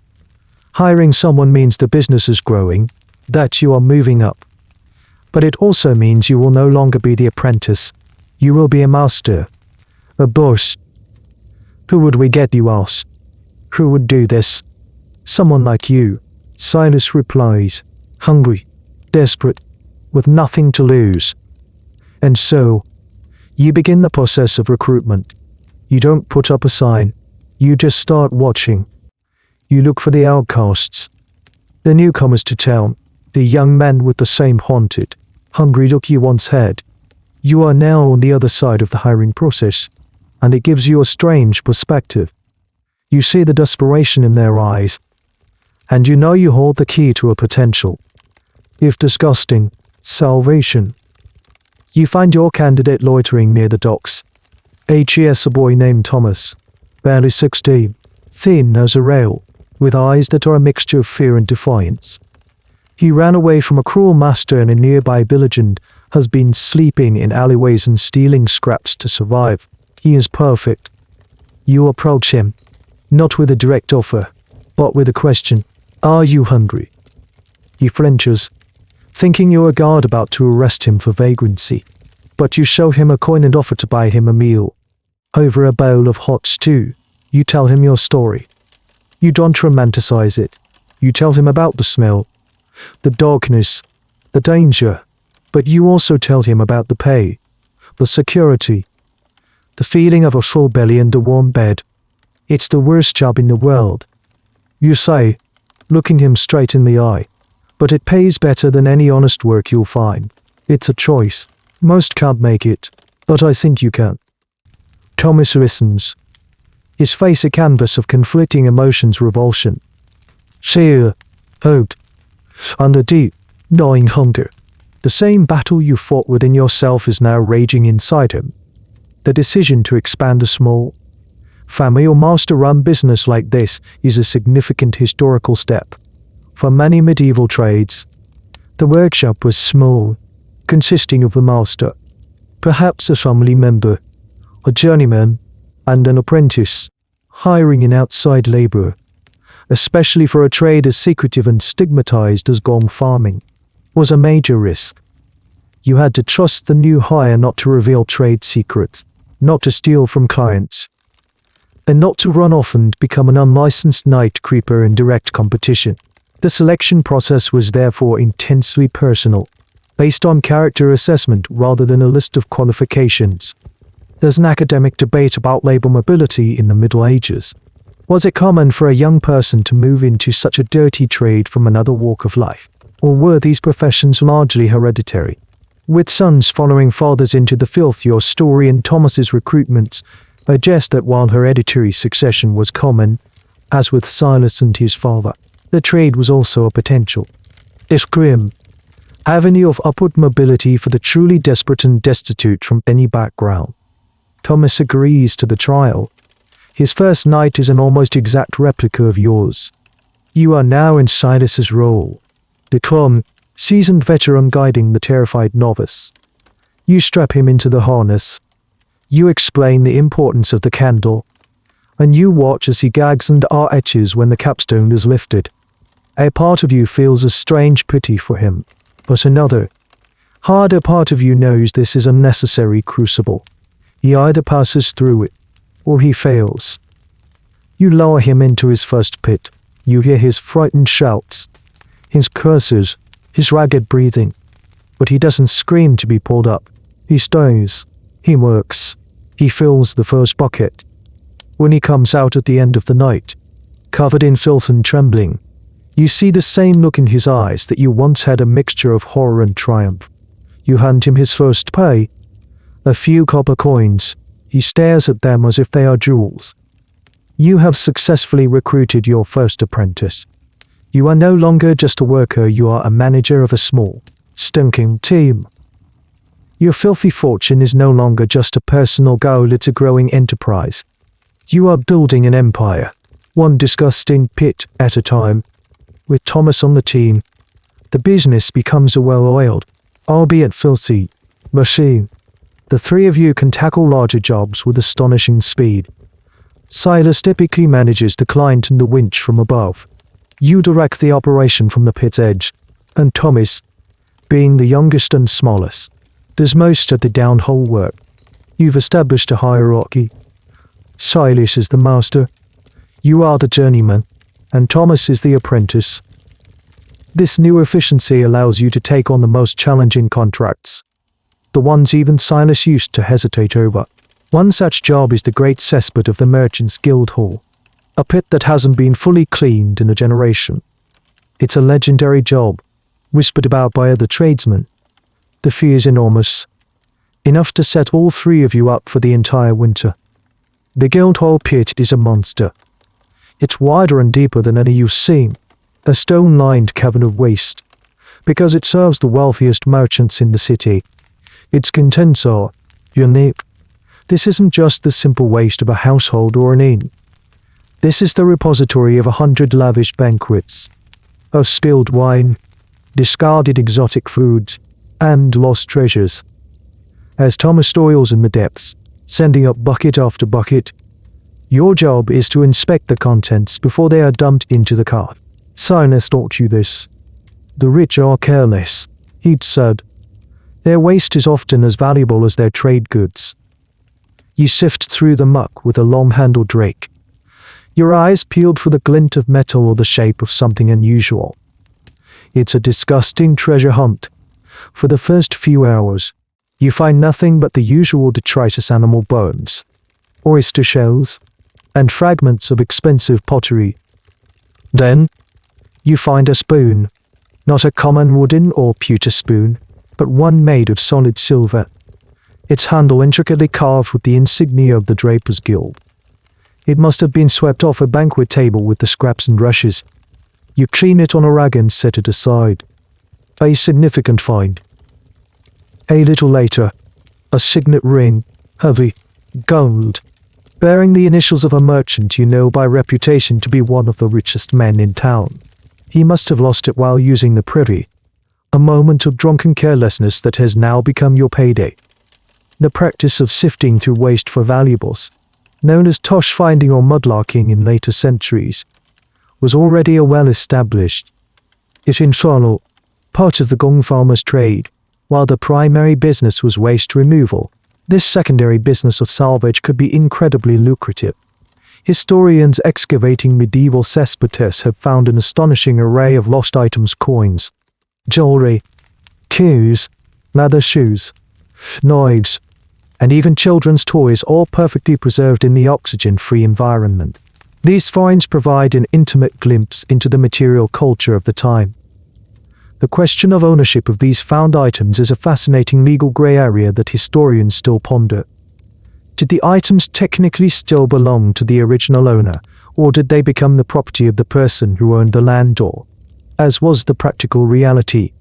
Hiring someone means the business is growing, that you are moving up. But it also means you will no longer be the apprentice. You will be a master, a boss. "Who would we get?" you ask. Who would do this? Someone like you, Silas replies, hungry, desperate, with nothing to lose. And so, you begin the process of recruitment. You don't put up a sign, you just start watching. You look for the outcasts, the newcomers to town, the young men with the same haunted, hungry look you once had. You are now on the other side of the hiring process, and it gives you a strange perspective. You see the desperation in their eyes, and you know you hold the key to a potential, if disgusting, salvation. You find your candidate loitering near the docks. A boy named Thomas, barely 16, thin as a rail, with eyes that are a mixture of fear and defiance. He ran away from a cruel master in a nearby village and has been sleeping in alleyways and stealing scraps to survive. He is perfect. You approach him, not with a direct offer, but with a question. Are you hungry? He flinches, thinking you're a guard about to arrest him for vagrancy. But you show him a coin and offer to buy him a meal. Over a bowl of hot stew, you tell him your story. You don't romanticize it. You tell him about the smell, the darkness, the danger, but you also tell him about the pay, the security, the feeling of a full belly and a warm bed. It's the worst job in the world, you say, looking him straight in the eye, but it pays better than any honest work you'll find. It's a choice. Most can't make it, but I think you can. Thomas listens, his face a canvas of conflicting emotions: revulsion, fear, hope, and a deep, gnawing hunger. The same battle you fought within yourself is now raging inside him. The decision to expand a small, family or master-run business like this is a significant historical step. For many medieval trades, the workshop was small, consisting of a master, perhaps a family member, a journeyman, and an apprentice. Hiring an outside laborer, especially for a trade as secretive and stigmatized as gong farming, was a major risk. You had to trust the new hire not to reveal trade secrets, not to steal from clients, and not to run off and become an unlicensed night creeper in direct competition. The selection process was therefore intensely personal, based on character assessment rather than a list of qualifications. There's an academic debate about labor mobility in the Middle Ages. Was it common for a young person to move into such a dirty trade from another walk of life? Or were these professions largely hereditary? With sons following fathers into the filth, your story and Thomas's recruitments suggest that while hereditary succession was common, as with Silas and his father, the trade was also a potential, if grim, avenue of upward mobility for the truly desperate and destitute from any background. Thomas agrees to the trial. His first night is an almost exact replica of yours. You are now in Silas's role, the calm, seasoned veteran guiding the terrified novice. You strap him into the harness. You explain the importance of the candle, and you watch as he gags and etches when the capstone is lifted. A part of you feels a strange pity for him, but another, harder part of you knows this is a necessary crucible. He either passes through it, or he fails. You lower him into his first pit. You hear his frightened shouts, his curses, his ragged breathing. But he doesn't scream to be pulled up. He stays. He works. He fills the first bucket. When he comes out at the end of the night, covered in filth and trembling, you see the same look in his eyes that you once had, a mixture of horror and triumph. You hand him his first pay, a few copper coins. He stares at them as if they are jewels. You have successfully recruited your first apprentice. You are no longer just a worker, you are a manager of a small, stinking team. Your filthy fortune is no longer just a personal goal, it's a growing enterprise. You are building an empire, one disgusting pit at a time. With Thomas on the team, the business becomes a well-oiled, albeit filthy, machine. The three of you can tackle larger jobs with astonishing speed. Silas typically manages the client and the winch from above. You direct the operation from the pit's edge, and Thomas, being the youngest and smallest, does most of the downhole work. You've established a hierarchy. Silas is the master. You are the journeyman, and Thomas is the apprentice. This new efficiency allows you to take on the most challenging contracts, the ones even Silas used to hesitate over. One such job is the Great Cesspit of the Merchants' Guild Hall, a pit that hasn't been fully cleaned in a generation. It's a legendary job, whispered about by other tradesmen. The fee is enormous, enough to set all three of you up for the entire winter. The Guildhall pit is a monster. It's wider and deeper than any you've seen, a stone-lined cavern of waste, because it serves the wealthiest merchants in the city. Its contents are unique. This isn't just the simple waste of a household or an inn. This is the repository of 100 lavish banquets, of spilled wine, discarded exotic foods, and lost treasures. As Thomas toils in the depths, sending up bucket after bucket, your job is to inspect the contents before they are dumped into the cart. Silas taught you this. The rich are careless, he'd said. Their waste is often as valuable as their trade goods. You sift through the muck with a long-handled rake, your eyes peeled for the glint of metal or the shape of something unusual. It's a disgusting treasure hunt. For the first few hours, you find nothing but the usual detritus animal bones, oyster shells, and fragments of expensive pottery. Then, you find a spoon, not a common wooden or pewter spoon, but one made of solid silver, its handle intricately carved with the insignia of the Drapers' Guild. It must have been swept off a banquet table with the scraps and rushes. You clean it on a rag and set it aside. A significant find. A little later, a signet ring, heavy, gold, bearing the initials of a merchant you know by reputation to be one of the richest men in town. He must have lost it while using the privy, a moment of drunken carelessness that has now become your payday. The practice of sifting through waste for valuables, known as tosh finding or mudlarking in later centuries, was already a well-established, if informal, part of the Gong Farmer's trade. While the primary business was waste removal, this secondary business of salvage could be incredibly lucrative. Historians excavating medieval cesspites have found an astonishing array of lost items: coins, jewelry, cues, leather shoes, knives, and even children's toys, all perfectly preserved in the oxygen-free environment. These finds provide an intimate glimpse into the material culture of the time. The question of ownership of these found items is a fascinating legal grey area that historians still ponder. Did the items technically still belong to the original owner, or did they become the property of the person who owned the land, or, as was the practical reality,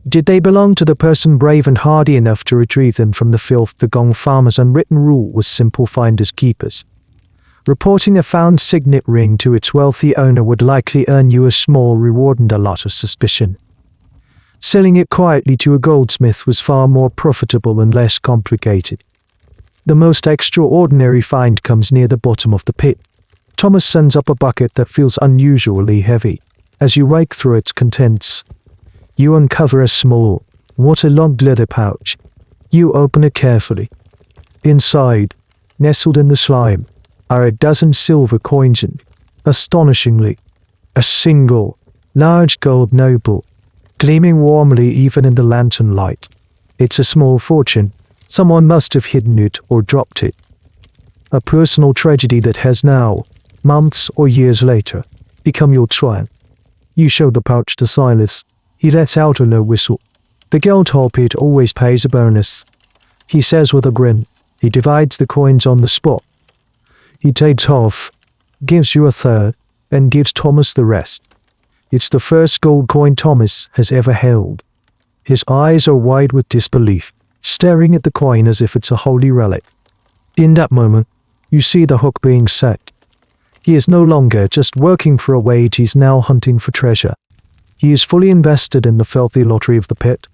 did they belong to the person brave and hardy enough to retrieve them from the filth? The Gong Farmer's unwritten rule was simple: finders keepers. Reporting a found signet ring to its wealthy owner would likely earn you a small reward and a lot of suspicion. Selling it quietly to a goldsmith was far more profitable and less complicated. The most extraordinary find comes near the bottom of the pit. Thomas sends up a bucket that feels unusually heavy. As you rake through its contents, you uncover a small, waterlogged leather pouch. You open it carefully. Inside, nestled in the slime, are a dozen silver coins and, astonishingly, a single, large gold noble, gleaming warmly even in the lantern light. It's a small fortune. Someone must have hidden it or dropped it. A personal tragedy that has now, months or years later, become your triumph. You show the pouch to Silas. He lets out a low whistle. The Guildhall pit always pays a bonus, he says with a grin. He divides the coins on the spot. He takes half, gives you a third, and gives Thomas the rest. It's the first gold coin Thomas has ever held. His eyes are wide with disbelief, staring at the coin as if it's a holy relic. In that moment, you see the hook being set. He is no longer just working for a wage, he's now hunting for treasure. He is fully invested in the filthy lottery of the pit.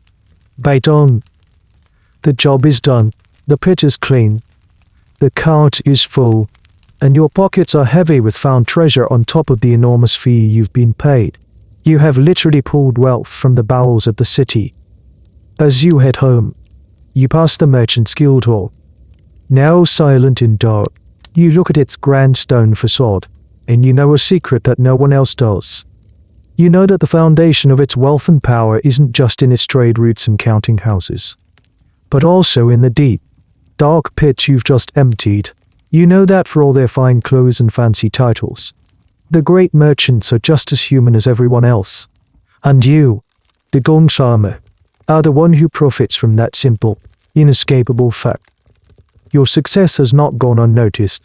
Bait on. The job is done. The pit is clean. The cart is full. And your pockets are heavy with found treasure on top of the enormous fee you've been paid. You have literally pulled wealth from the bowels of the city. As you head home, you pass the Merchants' Guild Hall. Now silent and dark, you look at its grand stone facade. And you know a secret that no one else does. You know that the foundation of its wealth and power isn't just in its trade routes and counting houses, but also in the deep, dark pit you've just emptied. You know that for all their fine clothes and fancy titles, the great merchants are just as human as everyone else. And you, the Gong Farmer, are the one who profits from that simple, inescapable fact. Your success has not gone unnoticed.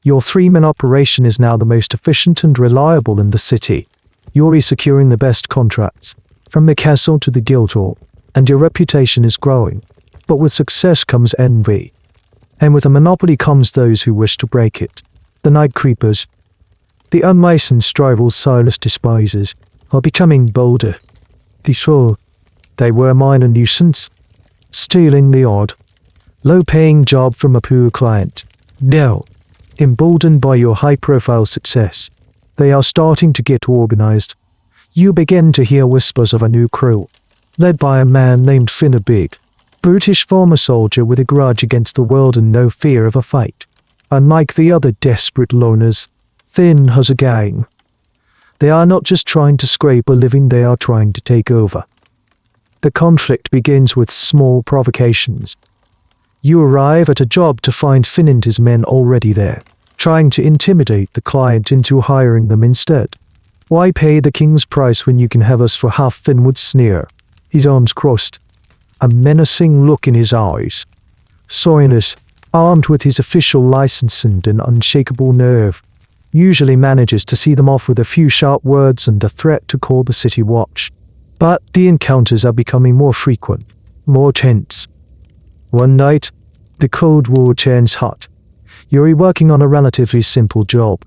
Your 3-man operation is now the most efficient and reliable in the city. You're securing the best contracts, from the castle to the Guildhall, and your reputation is growing. But with success comes envy. And with a monopoly comes those who wish to break it. The night creepers, the unlicensed rivals Silas despises, are becoming bolder. Before, they were minor nuisance, stealing the odd, low-paying job from a poor client. Now, emboldened by your high-profile success, they are starting to get organized. You begin to hear whispers of a new crew, led by a man named Finn, a big, brutish former soldier with a grudge against the world and no fear of a fight. Unlike the other desperate loners, Finn has a gang. They are not just trying to scrape a living, they are trying to take over. The conflict begins with small provocations. You arrive at a job to find Finn and his men already there, trying to intimidate the client into hiring them instead. Why pay the king's price when you can have us for half? Finn would sneer, his arms crossed, a menacing look in his eyes. Silas, armed with his official license and an unshakable nerve, usually manages to see them off with a few sharp words and a threat to call the city watch. But the encounters are becoming more frequent, more tense. One night, the Cold War turns hot. You're working on a relatively simple job,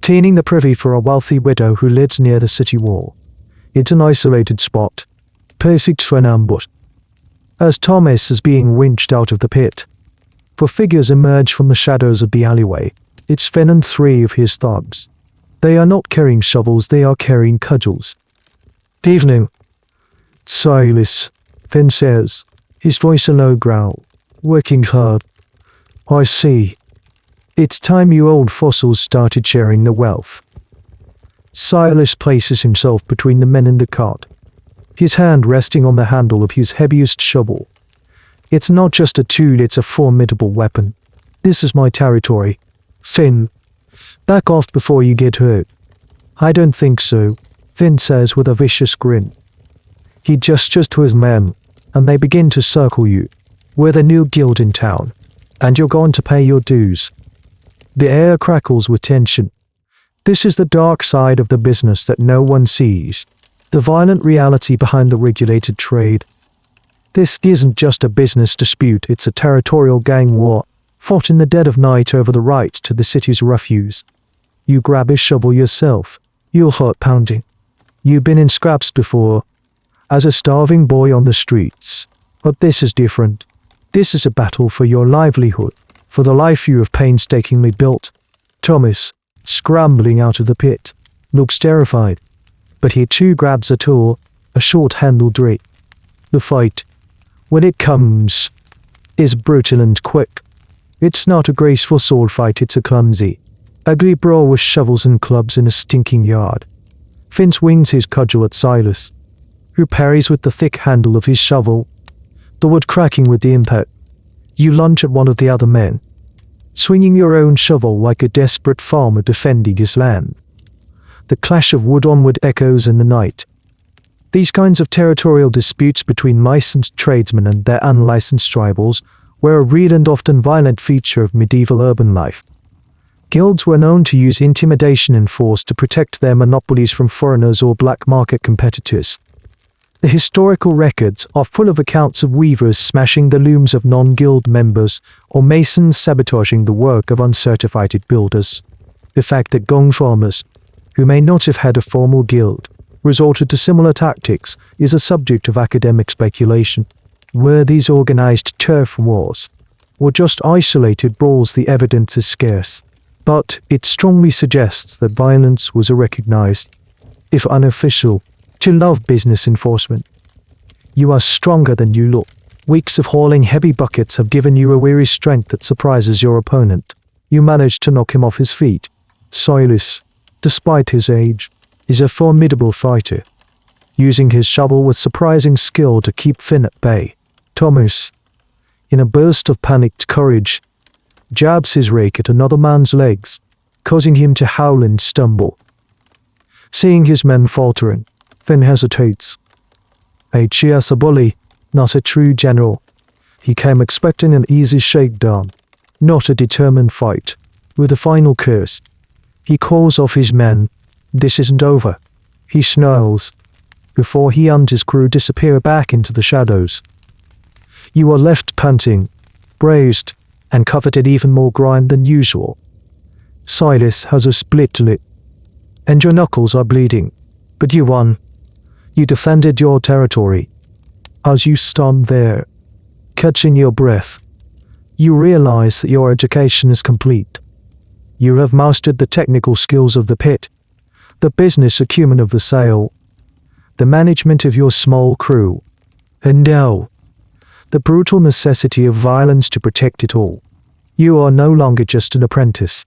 cleaning the privy for a wealthy widow who lives near the city wall. It's an isolated spot, perfect for an ambush. As Thomas is being winched out of the pit, 4 figures emerge from the shadows of the alleyway. It's Finn and 3 of his thugs. They are not carrying shovels, they are carrying cudgels. Evening, Silas, Finn says, his voice a low growl. Working hard. I see. It's time you old fossils started sharing the wealth. Silas places himself between the men in the cart, his hand resting on the handle of his heaviest shovel. It's not just a tool, it's a formidable weapon. This is my territory. Finn, back off before you get hurt. I don't think so, Finn says with a vicious grin. He gestures to his men, and they begin to circle you. We're the new guild in town, and you're going to pay your dues. The air crackles with tension. This is the dark side of the business that no one sees, the violent reality behind the regulated trade. This isn't just a business dispute, it's a territorial gang war, fought in the dead of night over the rights to the city's refuse. You grab a shovel yourself, your heart pounding. You've been in scraps before, as a starving boy on the streets. But this is different. This is a battle for your livelihood, for the life you have painstakingly built. Thomas, scrambling out of the pit, looks terrified, but he too grabs a tool, a short-handled rake. The fight, when it comes, is brutal and quick. It's not a graceful sword fight, it's a clumsy, ugly brawl with shovels and clubs in a stinking yard. Finn swings his cudgel at Silas, who parries with the thick handle of his shovel, the wood cracking with the impact. You lunge at one of the other men, swinging your own shovel like a desperate farmer defending his land. The clash of wood on wood echoes in the night. These kinds of territorial disputes between licensed tradesmen and their unlicensed rivals were a real and often violent feature of medieval urban life. Guilds were known to use intimidation and force to protect their monopolies from foreigners or black market competitors. The historical records are full of accounts of weavers smashing the looms of non-guild members or masons sabotaging the work of uncertified builders. The fact that Gong Farmers, who may not have had a formal guild, resorted to similar tactics is a subject of academic speculation. Were these organized turf wars, or just isolated brawls? The evidence is scarce, but it strongly suggests that violence was a recognized, if unofficial, to love business enforcement. You are stronger than you look. Weeks of hauling heavy buckets have given you a weary strength that surprises your opponent. You manage to knock him off his feet. Silas, despite his age, is a formidable fighter, using his shovel with surprising skill to keep Finn at bay. Thomas, in a burst of panicked courage, jabs his rake at another man's legs, causing him to howl and stumble. Seeing his men faltering, Finn hesitates. He's a bully, not a true general. He came expecting an easy shakedown, not a determined fight. With a final curse, he calls off his men. This isn't over, he snarls, before he and his crew disappear back into the shadows. You are left panting, bruised, and covered in even more grime than usual. Silas has a split lip, and your knuckles are bleeding, but you won. You defended your territory. As you stand there, catching your breath, you realize that your education is complete. You have mastered the technical skills of the pit, the business acumen of the sail, the management of your small crew, and now, the brutal necessity of violence to protect it all. You are no longer just an apprentice.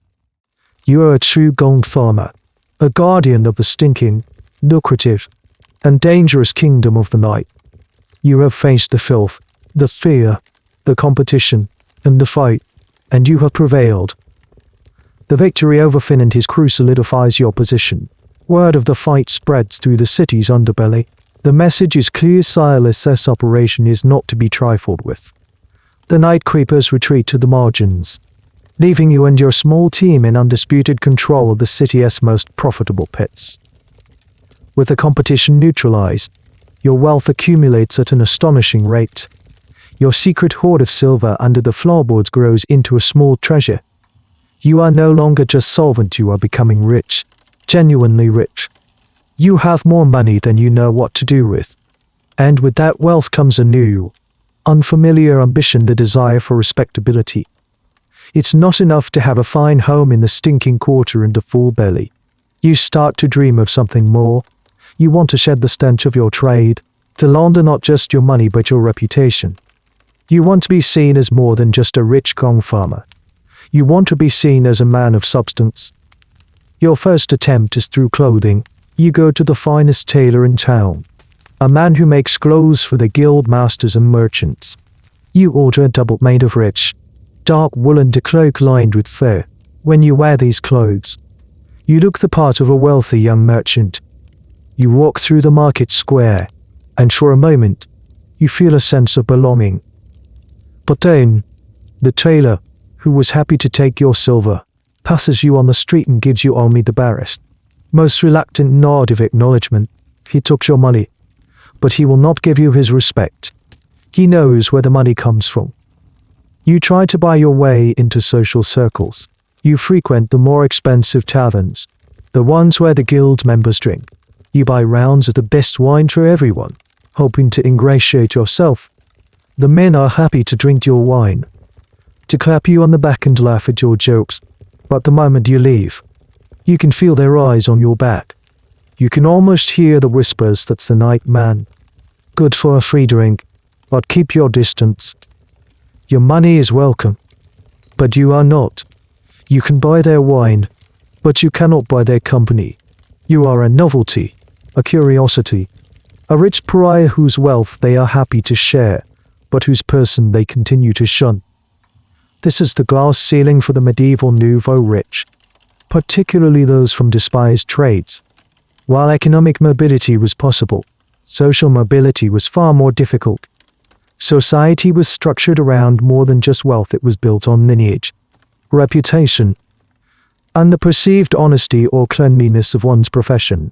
You are a true Gong Farmer, a guardian of the stinking, lucrative, and dangerous kingdom of the night. You have faced the filth, the fear, the competition, and the fight, and you have prevailed. The victory over Finn and his crew solidifies your position. Word of the fight spreads through the city's underbelly. The message is clear: Silas's operation is not to be trifled with. The night creepers retreat to the margins, leaving you and your small team in undisputed control of the city's most profitable pits. With the competition neutralized, your wealth accumulates at an astonishing rate. Your secret hoard of silver under the floorboards grows into a small treasure. You are no longer just solvent, you are becoming rich, genuinely rich. You have more money than you know what to do with. And with that wealth comes a new, unfamiliar ambition, the desire for respectability. It's not enough to have a fine home in the stinking quarter and a full belly. You start to dream of something more. You want to shed the stench of your trade, to launder not just your money but your reputation. You want to be seen as more than just a rich Gong Farmer. You want to be seen as a man of substance. Your first attempt is through clothing. You go to the finest tailor in town, a man who makes clothes for the guild masters and merchants. You order a double made of rich, dark woolen cloak lined with fur. When you wear these clothes, you look the part of a wealthy young merchant. You walk through the market square, and for a moment, you feel a sense of belonging. But then, the tailor, who was happy to take your silver, passes you on the street and gives you only the barest, most reluctant nod of acknowledgement. He took your money, but he will not give you his respect. He knows where the money comes from. You try to buy your way into social circles. You frequent the more expensive taverns, the ones where the guild members drink. You buy rounds of the best wine for everyone, hoping to ingratiate yourself. The men are happy to drink your wine, to clap you on the back and laugh at your jokes, but the moment you leave, you can feel their eyes on your back. You can almost hear the whispers, "That's the night man. Good for a free drink, but keep your distance." Your money is welcome, but you are not. You can buy their wine, but you cannot buy their company. You are a novelty, a curiosity, a rich pariah whose wealth they are happy to share, but whose person they continue to shun. This is the glass ceiling for the medieval nouveau rich, particularly those from despised trades. While economic mobility was possible, social mobility was far more difficult. Society was structured around more than just wealth. It was built on lineage, reputation, and the perceived honesty or cleanliness of one's profession.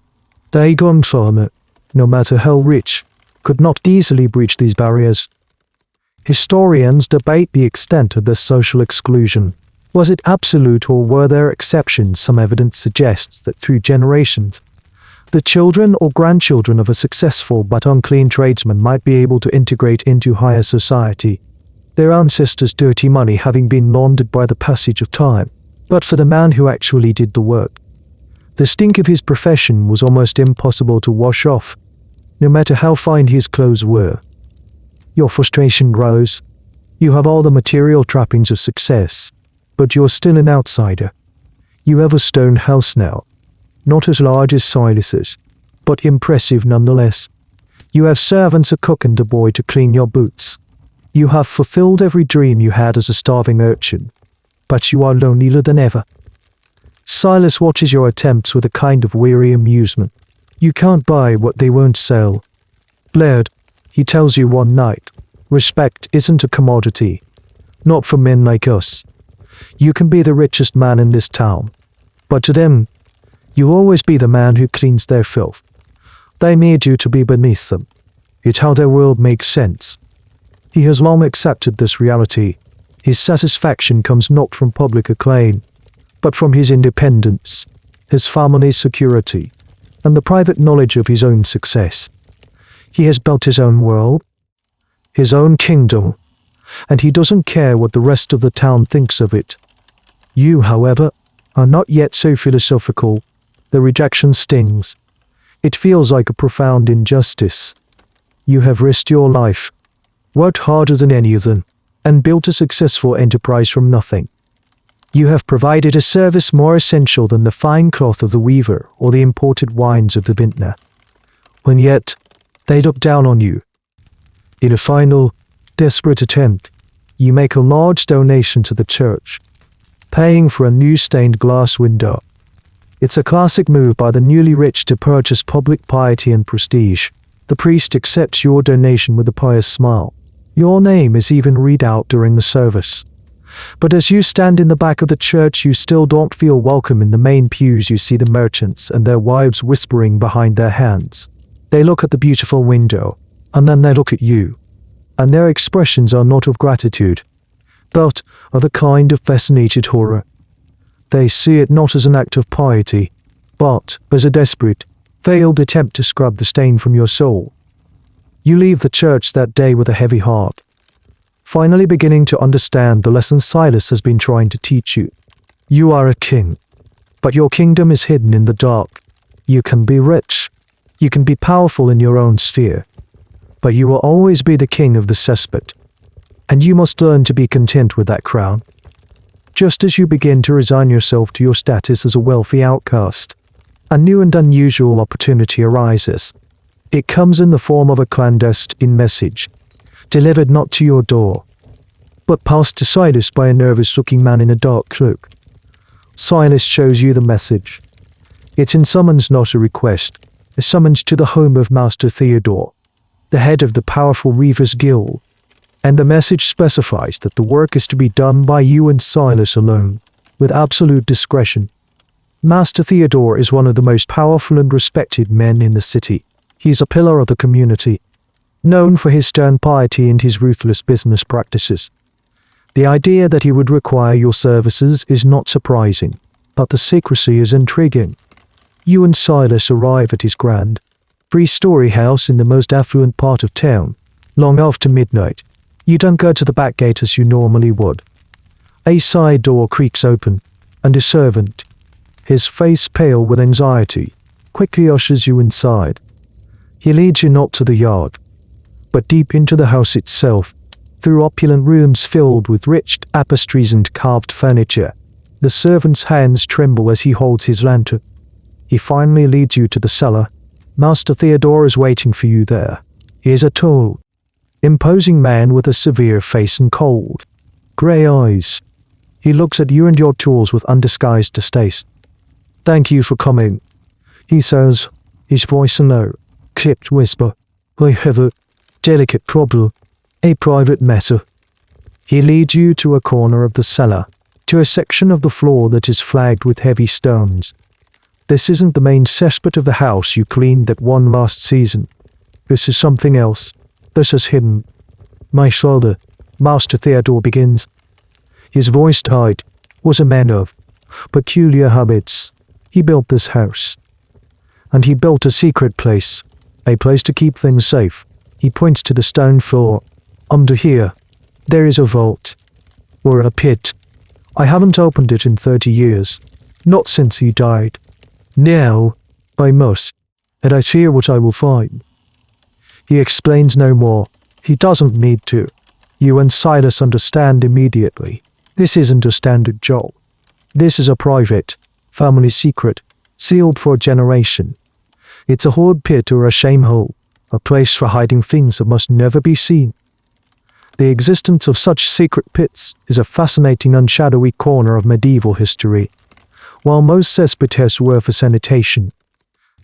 The Gong Farmer, no matter how rich, could not easily breach these barriers. Historians debate the extent of this social exclusion. Was it absolute or were there exceptions? Some evidence suggests that through generations, the children or grandchildren of a successful but unclean tradesman might be able to integrate into higher society, their ancestors' dirty money having been laundered by the passage of time. But for the man who actually did the work, the stink of his profession was almost impossible to wash off, no matter how fine his clothes were. Your frustration grows. You have all the material trappings of success, but you're still an outsider. You have a stone house now, not as large as Silas's, but impressive nonetheless. You have servants, a cook and a boy to clean your boots. You have fulfilled every dream you had as a starving urchin, but you are lonelier than ever. Silas watches your attempts with a kind of weary amusement. You can't buy what they won't sell. Laird, he tells you one night, respect isn't a commodity. Not for men like us. You can be the richest man in this town, but to them, you'll always be the man who cleans their filth. They made you to be beneath them. It's how their world makes sense. He has long accepted this reality. His satisfaction comes not from public acclaim, but from his independence, his family's security, and the private knowledge of his own success. He has built his own world, his own kingdom, and he doesn't care what the rest of the town thinks of it. You, however, are not yet so philosophical. The rejection stings. It feels like a profound injustice. You have risked your life, worked harder than any of them, and built a successful enterprise from nothing. You have provided a service more essential than the fine cloth of the weaver or the imported wines of the vintner. And yet, they look down on you. In a final, desperate attempt, you make a large donation to the church, paying for a new stained glass window. It's a classic move by the newly rich to purchase public piety and prestige. The priest accepts your donation with a pious smile. Your name is even read out during the service. But as you stand in the back of the church, you still don't feel welcome. In the main pews, you see the merchants and their wives whispering behind their hands. They look at the beautiful window, and then they look at you, and their expressions are not of gratitude, but of a kind of fascinated horror. They see it not as an act of piety, but as a desperate, failed attempt to scrub the stain from your soul. You leave the church that day with a heavy heart, finally beginning to understand the lesson Silas has been trying to teach you. You are a king, but your kingdom is hidden in the dark. You can be rich, you can be powerful in your own sphere, but you will always be the king of the cesspit, and you must learn to be content with that crown. Just as you begin to resign yourself to your status as a wealthy outcast, a new and unusual opportunity arises. It comes in the form of a clandestine message, delivered not to your door, but passed to Silas by a nervous-looking man in a dark cloak. Silas shows you the message. It's in summons, not a request, a summons to the home of Master Theodore, the head of the powerful Reavers Guild, and the message specifies that the work is to be done by you and Silas alone, with absolute discretion. Master Theodore is one of the most powerful and respected men in the city. He's a pillar of the community, known for his stern piety and his ruthless business practices. The idea that he would require your services is not surprising, but the secrecy is intriguing. You and Silas arrive at his grand, three-story house in the most affluent part of town, long after midnight. You don't go to the back gate as you normally would. A side door creaks open, and a servant, his face pale with anxiety, quickly ushers you inside. He leads you not to the yard, but deep into the house itself, through opulent rooms filled with rich tapestries and carved furniture. The servant's hands tremble as he holds his lantern. He finally leads you to the cellar. Master Theodore is waiting for you there. He is a tall, imposing man with a severe face and cold, grey eyes. He looks at you and your tools with undisguised distaste. "Thank you for coming," he says, his voice a low, clipped whisper. "I have a delicate problem, a private matter." He leads you to a corner of the cellar, to a section of the floor that is flagged with heavy stones. This isn't the main cesspit of the house you cleaned that one last season. This is something else. This is hidden. "My father," Master Theodore begins. His voice tight, was a man of peculiar habits. He built this house. And he built a secret place, a place to keep things safe. He points to the stone floor. "Under here, there is a vault, or a pit. I haven't opened it in 30 years, not since he died. Now, I must, and I fear what I will find." He explains no more. He doesn't need to. You and Silas understand immediately. This isn't a standard job. This is a private, family secret. sealed for a generation. It's a hoard pit or a shame hole, a place for hiding things that must never be seen. The existence of such secret pits is a fascinating unshadowy corner of medieval history. While most cesspits were for sanitation,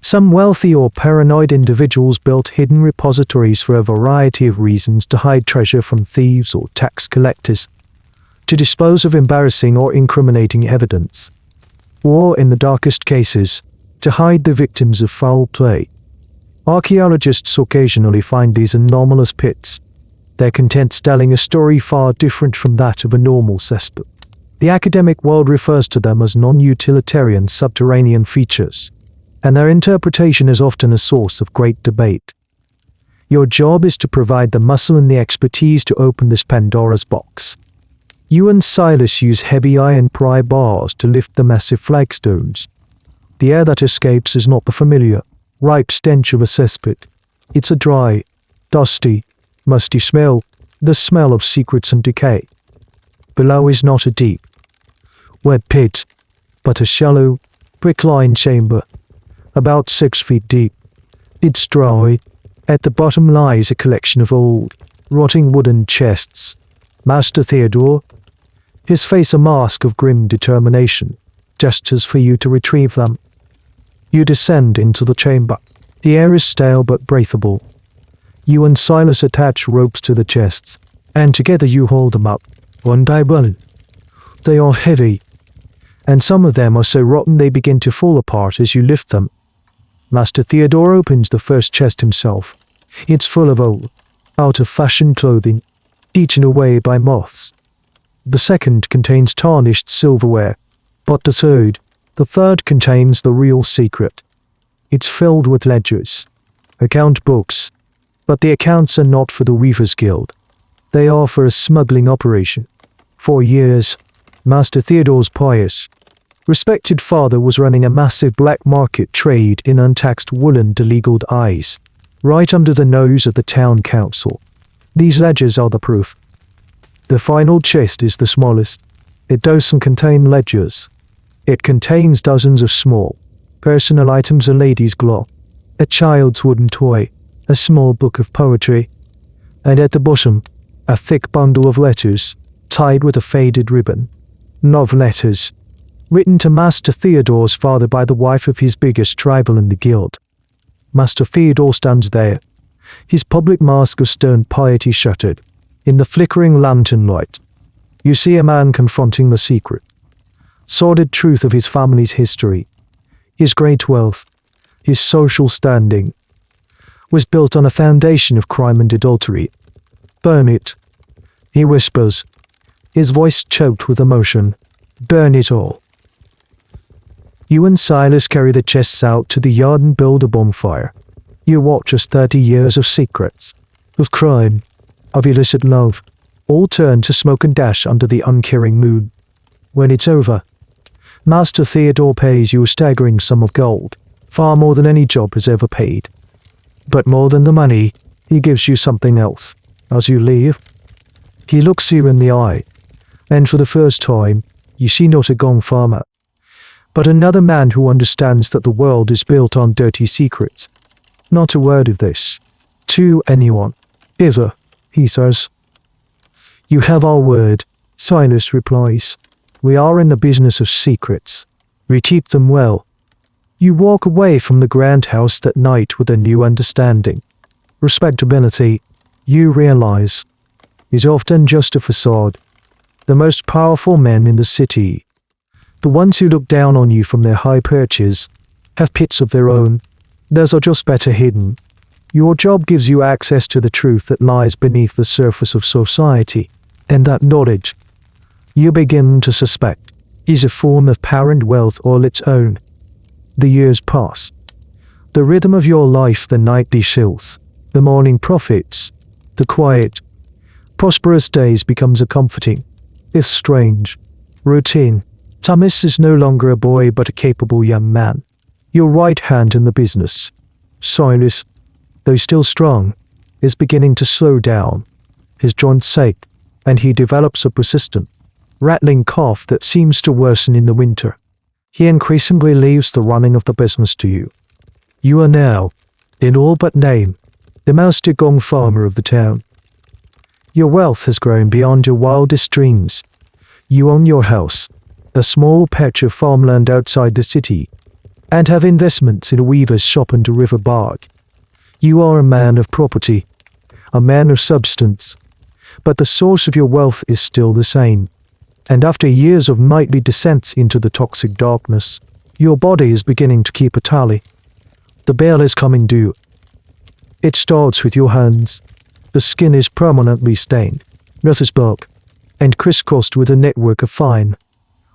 some wealthy or paranoid individuals built hidden repositories for a variety of reasons: to hide treasure from thieves or tax collectors, to dispose of embarrassing or incriminating evidence, or, in the darkest cases, to hide the victims of foul play. Archaeologists occasionally find these anomalous pits, their contents telling a story far different from that of a normal cesspit. The academic world refers to them as non-utilitarian subterranean features, and their interpretation is often a source of great debate. Your job is to provide the muscle and the expertise to open this Pandora's box. You and Silas use heavy iron pry bars to lift the massive flagstones. The air that escapes is not the familiar, ripe stench of a cesspit. It's a dry, dusty, musty smell, the smell of secrets and decay. Below is not a deep, wet pit, but a shallow, brick-lined chamber, about 6 feet deep. It's dry. At the bottom lies a collection of old, rotting wooden chests. Master Theodore, his face a mask of grim determination, gestures for you to retrieve them. You descend into the chamber. The air is stale but breathable. You and Silas attach ropes to the chests, and together you hold them up, one by one. They are heavy, and some of them are so rotten they begin to fall apart as you lift them. Master Theodore opens the first chest himself. It's full of old, out-of-fashion clothing, eaten away by moths. The second contains tarnished silverware, but the third contains the real secret. It's filled with ledgers, account books, but the accounts are not for the Weavers' Guild. They are for a smuggling operation. For years, Master Theodore's pious, respected father was running a massive black market trade in untaxed woolen delegaled eyes, right under the nose of the town council. These ledgers are the proof. The final chest is the smallest. It doesn't contain ledgers. It contains dozens of small, personal items: a lady's glove, a child's wooden toy, a small book of poetry, and at the bottom, a thick bundle of letters, tied with a faded ribbon. Love letters, written to Master Theodore's father by the wife of his biggest rival in the guild. Master Theodore stands there, his public mask of stern piety shuttered. In the flickering lantern light, you see a man confronting the secret, sordid truth of his family's history. His great wealth, his social standing, was built on a foundation of crime and adultery. Burn it, he whispers, his voice choked with emotion. Burn it all. You and Silas carry the chests out to the yard and build a bonfire. You watch as 30 years of secrets, of crime, of illicit love, all turn to smoke and dash under the uncaring moon. When it's over, Master Theodore pays you a staggering sum of gold, far more than any job has ever paid. But more than the money, he gives you something else. As you leave, he looks you in the eye, and for the first time, you see not a Gong Farmer, but another man who understands that the world is built on dirty secrets. Not a word of this to anyone, ever, he says. You have our word, Silas replies. We are in the business of secrets. We keep them well. You walk away from the grand house that night with a new understanding. Respectability, you realize, is often just a facade. The most powerful men in the city, the ones who look down on you from their high perches, have pits of their own. Theirs are just better hidden. Your job gives you access to the truth that lies beneath the surface of society, and that knowledge, you begin to suspect, is a form of power and wealth all its own. The years pass. The rhythm of your life, the nightly shills, the morning profits, the quiet, prosperous days becomes a comforting, if strange, routine. Thomas is no longer a boy but a capable young man, your right hand in the business. Silas, though still strong, is beginning to slow down. His joints ache, and he develops a persistent, rattling cough that seems to worsen in the winter. He increasingly leaves the running of the business to you. You are now, in all but name, the master Gong Farmer of the town. Your wealth has grown beyond your wildest dreams. You own your house, a small patch of farmland outside the city, and have investments in a weaver's shop and a river barge. You are a man of property, a man of substance, but the source of your wealth is still the same. And after years of nightly descents into the toxic darkness, your body is beginning to keep a tally. The bill is coming due. It starts with your hands. The skin is permanently stained, rough as bark, and crisscrossed with a network of fine,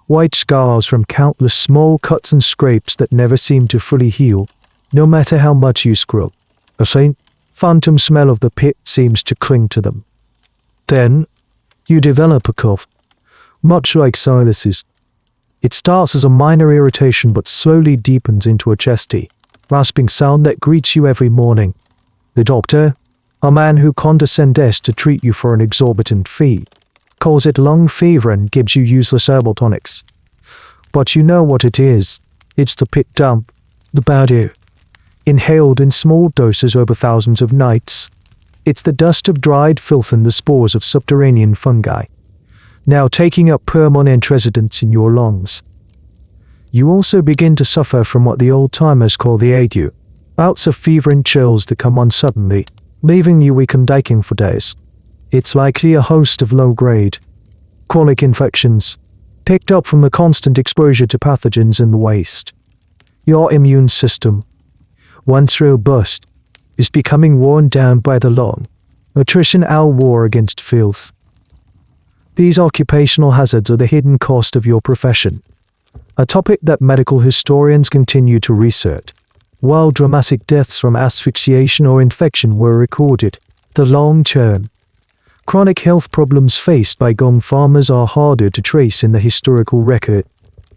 white scars from countless small cuts and scrapes that never seem to fully heal, no matter how much you scrub. A faint, phantom smell of the pit seems to cling to them. Then, you develop a cough, much like Silas's. It starts as a minor irritation but slowly deepens into a chesty, rasping sound that greets you every morning. The doctor, a man who condescends to treat you for an exorbitant fee, calls it lung fever and gives you useless herbal tonics. But you know what it is. It's the pit dump, the bad air, inhaled in small doses over thousands of nights. It's the dust of dried filth and the spores of subterranean fungi, now taking up permanent residence in your lungs. You also begin to suffer from what the old-timers call the ague, bouts of fever and chills that come on suddenly, leaving you weak and aching for days. It's likely a host of low-grade, chronic infections, picked up from the constant exposure to pathogens in the waste. Your immune system, once robust, is becoming worn down by the long, attrition-hour war against filth. These occupational hazards are the hidden cost of your profession, a topic that medical historians continue to research. While dramatic deaths from asphyxiation or infection were recorded, the long-term, chronic health problems faced by Gong farmers are harder to trace in the historical record.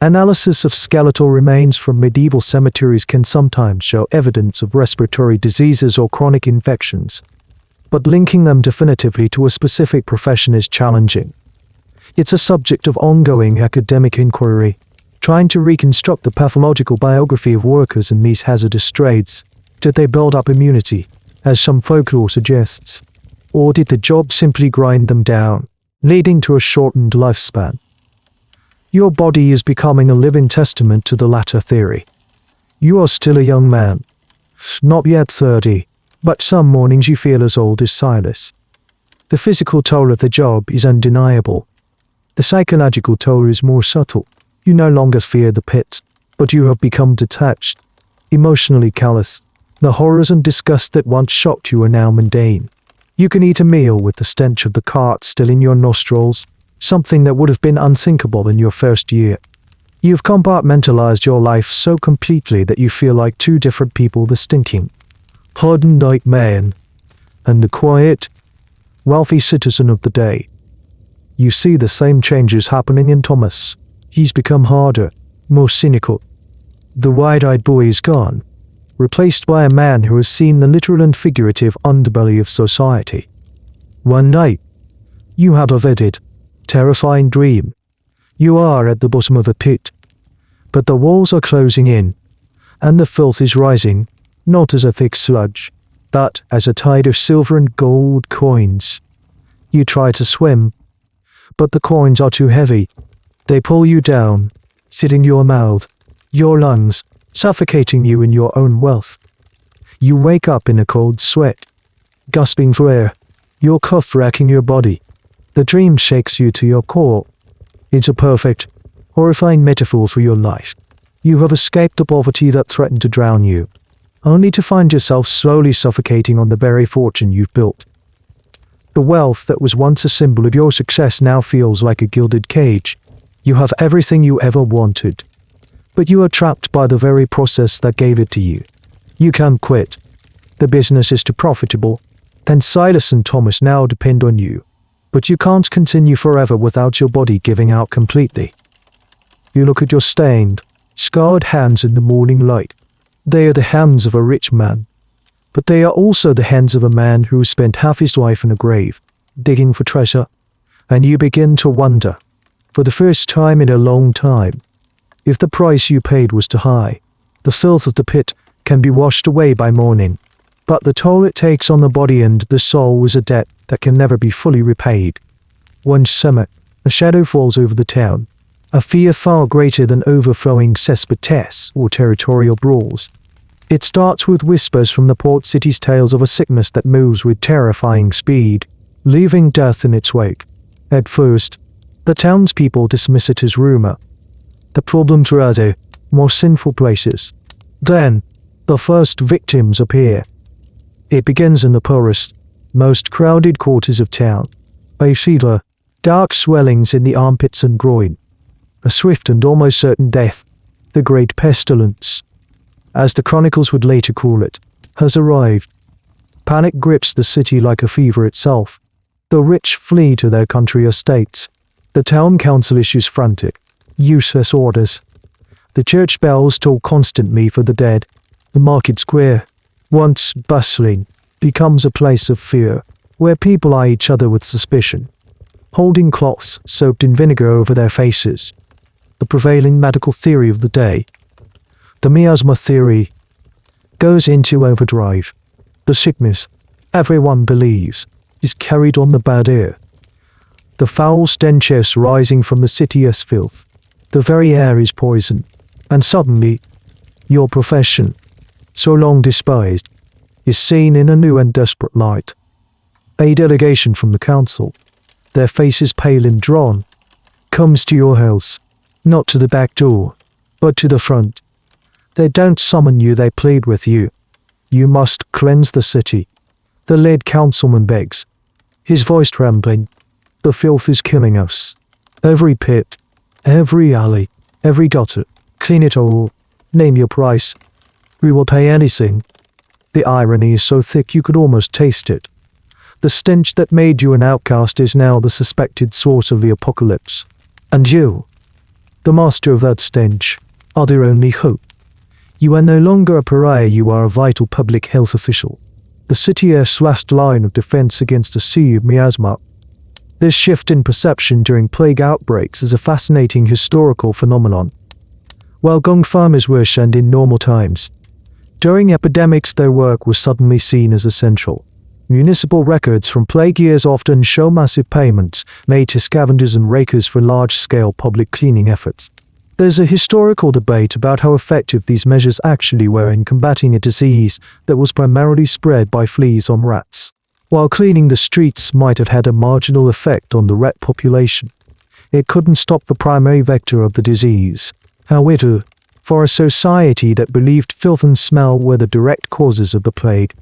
Analysis of skeletal remains from medieval cemeteries can sometimes show evidence of respiratory diseases or chronic infections, but linking them definitively to a specific profession is challenging. It's a subject of ongoing academic inquiry, trying to reconstruct the pathological biography of workers in these hazardous trades. Did they build up immunity, as some folklore suggests? Or did the job simply grind them down, leading to a shortened lifespan? Your body is becoming a living testament to the latter theory. You are still a young man, not yet 30, but some mornings you feel as old as Silas. The physical toll of the job is undeniable. The psychological toll is more subtle. You no longer fear the pit, but you have become detached, emotionally callous. The horrors and disgust that once shocked you are now mundane. You can eat a meal with the stench of the cart still in your nostrils, something that would have been unthinkable in your first year. You've compartmentalized your life so completely that you feel like two different people: the stinking, hardened night man, and the quiet, wealthy citizen of the day. You see the same changes happening in Thomas. He's become harder, more cynical. The wide-eyed boy is gone, replaced by a man who has seen the literal and figurative underbelly of society. One night, you have a vivid, terrifying dream. You are at the bottom of a pit, but the walls are closing in, and the filth is rising, not as a thick sludge, but as a tide of silver and gold coins. You try to swim, but the coins are too heavy. They pull you down, filling your mouth, your lungs, suffocating you in your own wealth. You wake up in a cold sweat, gasping for air, your cough racking your body. The dream shakes you to your core. It's a perfect, horrifying metaphor for your life. You have escaped the poverty that threatened to drown you, only to find yourself slowly suffocating on the very fortune you've built. The wealth that was once a symbol of your success now feels like a gilded cage. You have everything you ever wanted, but you are trapped by the very process that gave it to you. You can't quit. The business is too profitable, and Silas and Thomas now depend on you, but you can't continue forever without your body giving out completely. You look at your stained, scarred hands in the morning light. They are the hands of a rich man, but they are also the hands of a man who spent half his life in a grave, digging for treasure, and you begin to wonder, for the first time in a long time, If the price you paid was too high, the filth of the pit can be washed away by morning. But the toll it takes on the body and the soul is a debt that can never be fully repaid. One summer, a shadow falls over the town, a fear far greater than overflowing cesspits or territorial brawls. It starts with whispers from the port city's tales of a sickness that moves with terrifying speed, leaving death in its wake. At first, the townspeople dismiss it as rumor. The problems were other, more sinful places. Then, the first victims appear. It begins in the poorest, most crowded quarters of town. A fever, dark swellings in the armpits and groin. A swift and almost certain death, the great pestilence, as the chronicles would later call it, has arrived. Panic grips the city like a fever itself. The rich flee to their country estates. The town council issues frantic, useless orders. The church bells toll constantly for the dead. The market square, once bustling, becomes a place of fear, where people eye each other with suspicion, holding cloths soaked in vinegar over their faces. The prevailing medical theory of the day, the miasma theory, goes into overdrive. The sickness, everyone believes, is carried on the bad air. The foul stenches rising from the city as filth. The very air is poison. And suddenly, your profession, so long despised, is seen in a new and desperate light. A delegation from the council, their faces pale and drawn, comes to your house, not to the back door, but to the front. They don't summon you, they plead with you. You must cleanse the city. The lead councilman begs, his voice trembling. The filth is killing us. Every pit, every alley, every gutter, clean it all. Name your price. We will pay anything. The irony is so thick you could almost taste it. The stench that made you an outcast is now the suspected source of the apocalypse. And you, the master of that stench, are their only hope. You are no longer a pariah, you are a vital public health official. The city's last line of defense against a sea of miasma. This shift in perception during plague outbreaks is a fascinating historical phenomenon. While Gong Farmers were shunned in normal times, during epidemics their work was suddenly seen as essential. Municipal records from plague years often show massive payments made to scavengers and rakers for large-scale public cleaning efforts. There's a historical debate about how effective these measures actually were in combating a disease that was primarily spread by fleas on rats. While cleaning the streets might have had a marginal effect on the rat population, it couldn't stop the primary vector of the disease. However, for a society that believed filth and smell were the direct causes of the plague,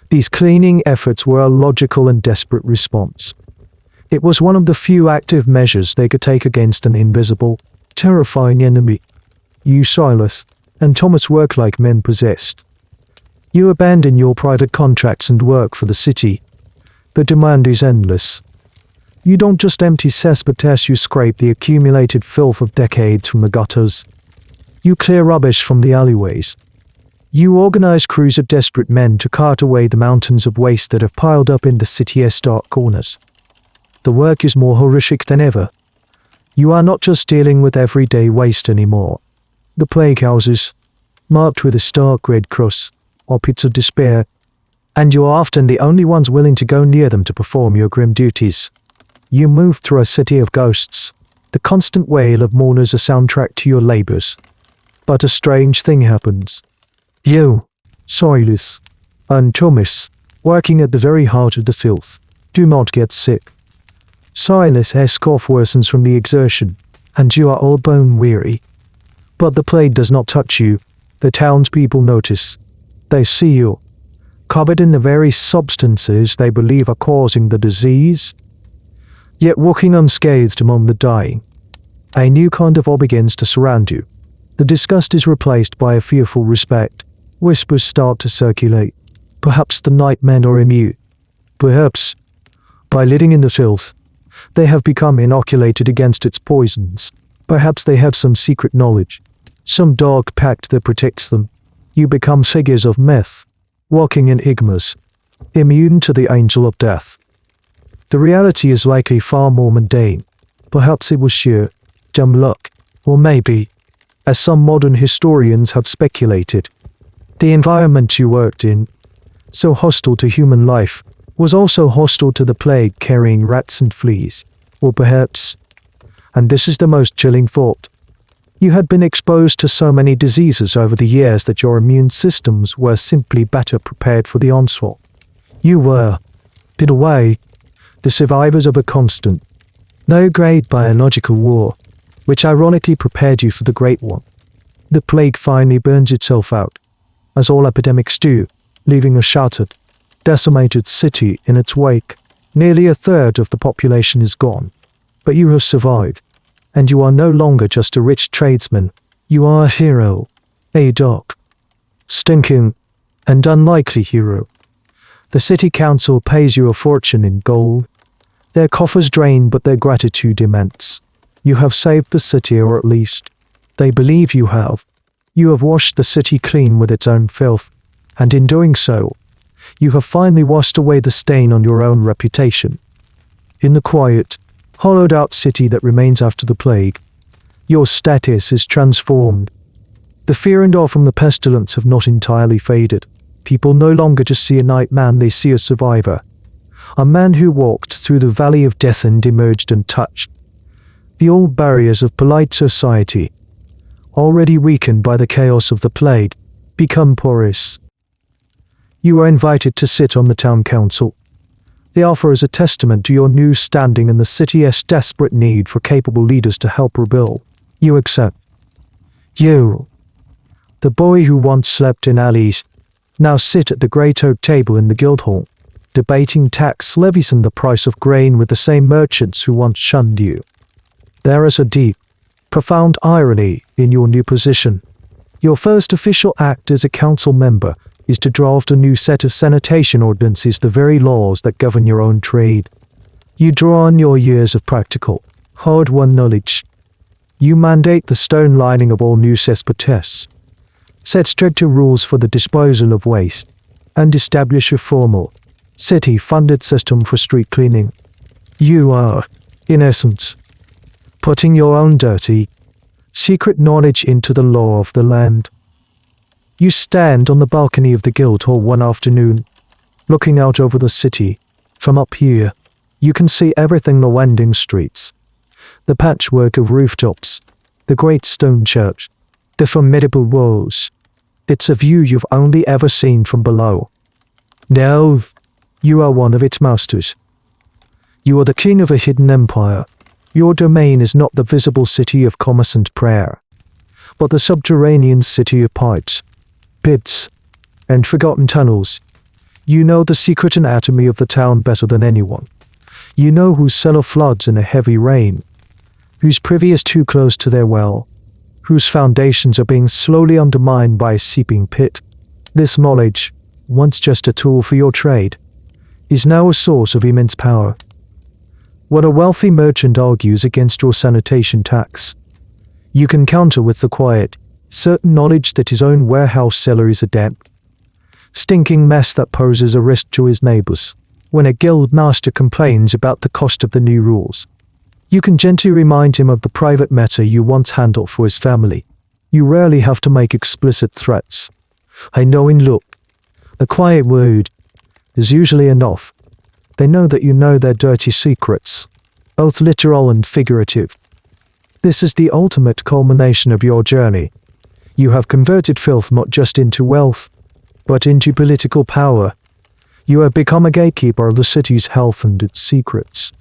these cleaning efforts were a logical and desperate response. It was one of the few active measures they could take against an invisible, terrifying enemy. You, Silas, and Thomas work like men possessed. You abandon your private contracts and work for the city. The demand is endless. You don't just empty cesspits, you scrape the accumulated filth of decades from the gutters. You clear rubbish from the alleyways. You organize crews of desperate men to cart away the mountains of waste that have piled up in the city's dark corners. The work is more horrific than ever. You are not just dealing with everyday waste anymore. The plague houses, marked with a stark red cross, are pits of despair, and you are often the only ones willing to go near them to perform your grim duties. You move through a city of ghosts. The constant wail of mourners a soundtrack to your labors. But a strange thing happens. You, Silas, and Thomas, working at the very heart of the filth, do not get sick. Silas's cough worsens from the exertion, and you are all bone weary. But the plague does not touch you. The townspeople notice. They see you, covered in the very substances they believe are causing the disease, yet walking unscathed among the dying. A new kind of awe begins to surround you. The disgust is replaced by a fearful respect. Whispers start to circulate. Perhaps the nightmen are immune. Perhaps, by living in the filth, they have become inoculated against its poisons. Perhaps they have some secret knowledge, some dark pact that protects them. You become figures of myth, walking enigmas, immune to the angel of death. The reality is likely far more mundane. Perhaps it was sheer dumb luck, or maybe as some modern historians have speculated. The environment you worked in, so hostile to human life, was also hostile to the plague carrying rats and fleas. Or perhaps, and this is the most chilling thought, you had been exposed to so many diseases over the years that your immune systems were simply better prepared for the onslaught. You were, in a way, the survivors of a constant, low-grade biological war, which ironically prepared you for the Great One. The plague finally burns itself out, as all epidemics do, leaving a shattered, decimated city in its wake. Nearly a third of the population is gone, but you have survived, and you are no longer just a rich tradesman. You are a hero, a dark, stinking, and unlikely hero. The city council pays you a fortune in gold. Their coffers drain, but their gratitude immense. You have saved the city, or at least, they believe you have. You have washed the city clean with its own filth, and in doing so, you have finally washed away the stain on your own reputation. In the quiet, hollowed-out city that remains after the plague, your status is transformed. The fear and awe from the pestilence have not entirely faded. People no longer just see a nightman, they see a survivor. A man who walked through the valley of death and emerged untouched. The old barriers of polite society, already weakened by the chaos of the plague, become porous. You are invited to sit on the town council. The offer is a testament to your new standing and the city's desperate need for capable leaders to help rebuild. You accept. You, the boy who once slept in alleys, now sit at the great oak table in the Guildhall, debating tax levies and the price of grain with the same merchants who once shunned you. There is a deep, profound irony in your new position. Your first official act as a council member is to draft a new set of sanitation ordinances, the very laws that govern your own trade. You draw on your years of practical, hard-won knowledge. You mandate the stone lining of all new cesspits, set stricter rules for the disposal of waste, and establish a formal, city-funded system for street cleaning. You are, in essence, putting your own dirty, secret knowledge into the law of the land. You stand on the balcony of the Guildhall one afternoon, looking out over the city. From up here, you can see everything: the winding streets, the patchwork of rooftops, the great stone church, the formidable walls. It's a view you've only ever seen from below. Now, you are one of its masters. You are the king of a hidden empire. Your domain is not the visible city of commerce and prayer, but the subterranean city of pipes, pits, and forgotten tunnels. You know the secret anatomy of the town better than anyone. You know whose cellar floods in a heavy rain, whose privy is too close to their well, whose foundations are being slowly undermined by a seeping pit. This knowledge, once just a tool for your trade, is now a source of immense power. When a wealthy merchant argues against your sanitation tax, you can counter with the quiet, certain knowledge that his own warehouse cellar is a damp, stinking mess that poses a risk to his neighbors. When a guild master complains about the cost of the new rules, you can gently remind him of the private matter you once handled for his family. You rarely have to make explicit threats. A knowing look, a quiet word, is usually enough. They know that you know their dirty secrets, both literal and figurative. This is the ultimate culmination of your journey. You have converted filth not just into wealth, but into political power. You have become a gatekeeper of the city's health and its secrets.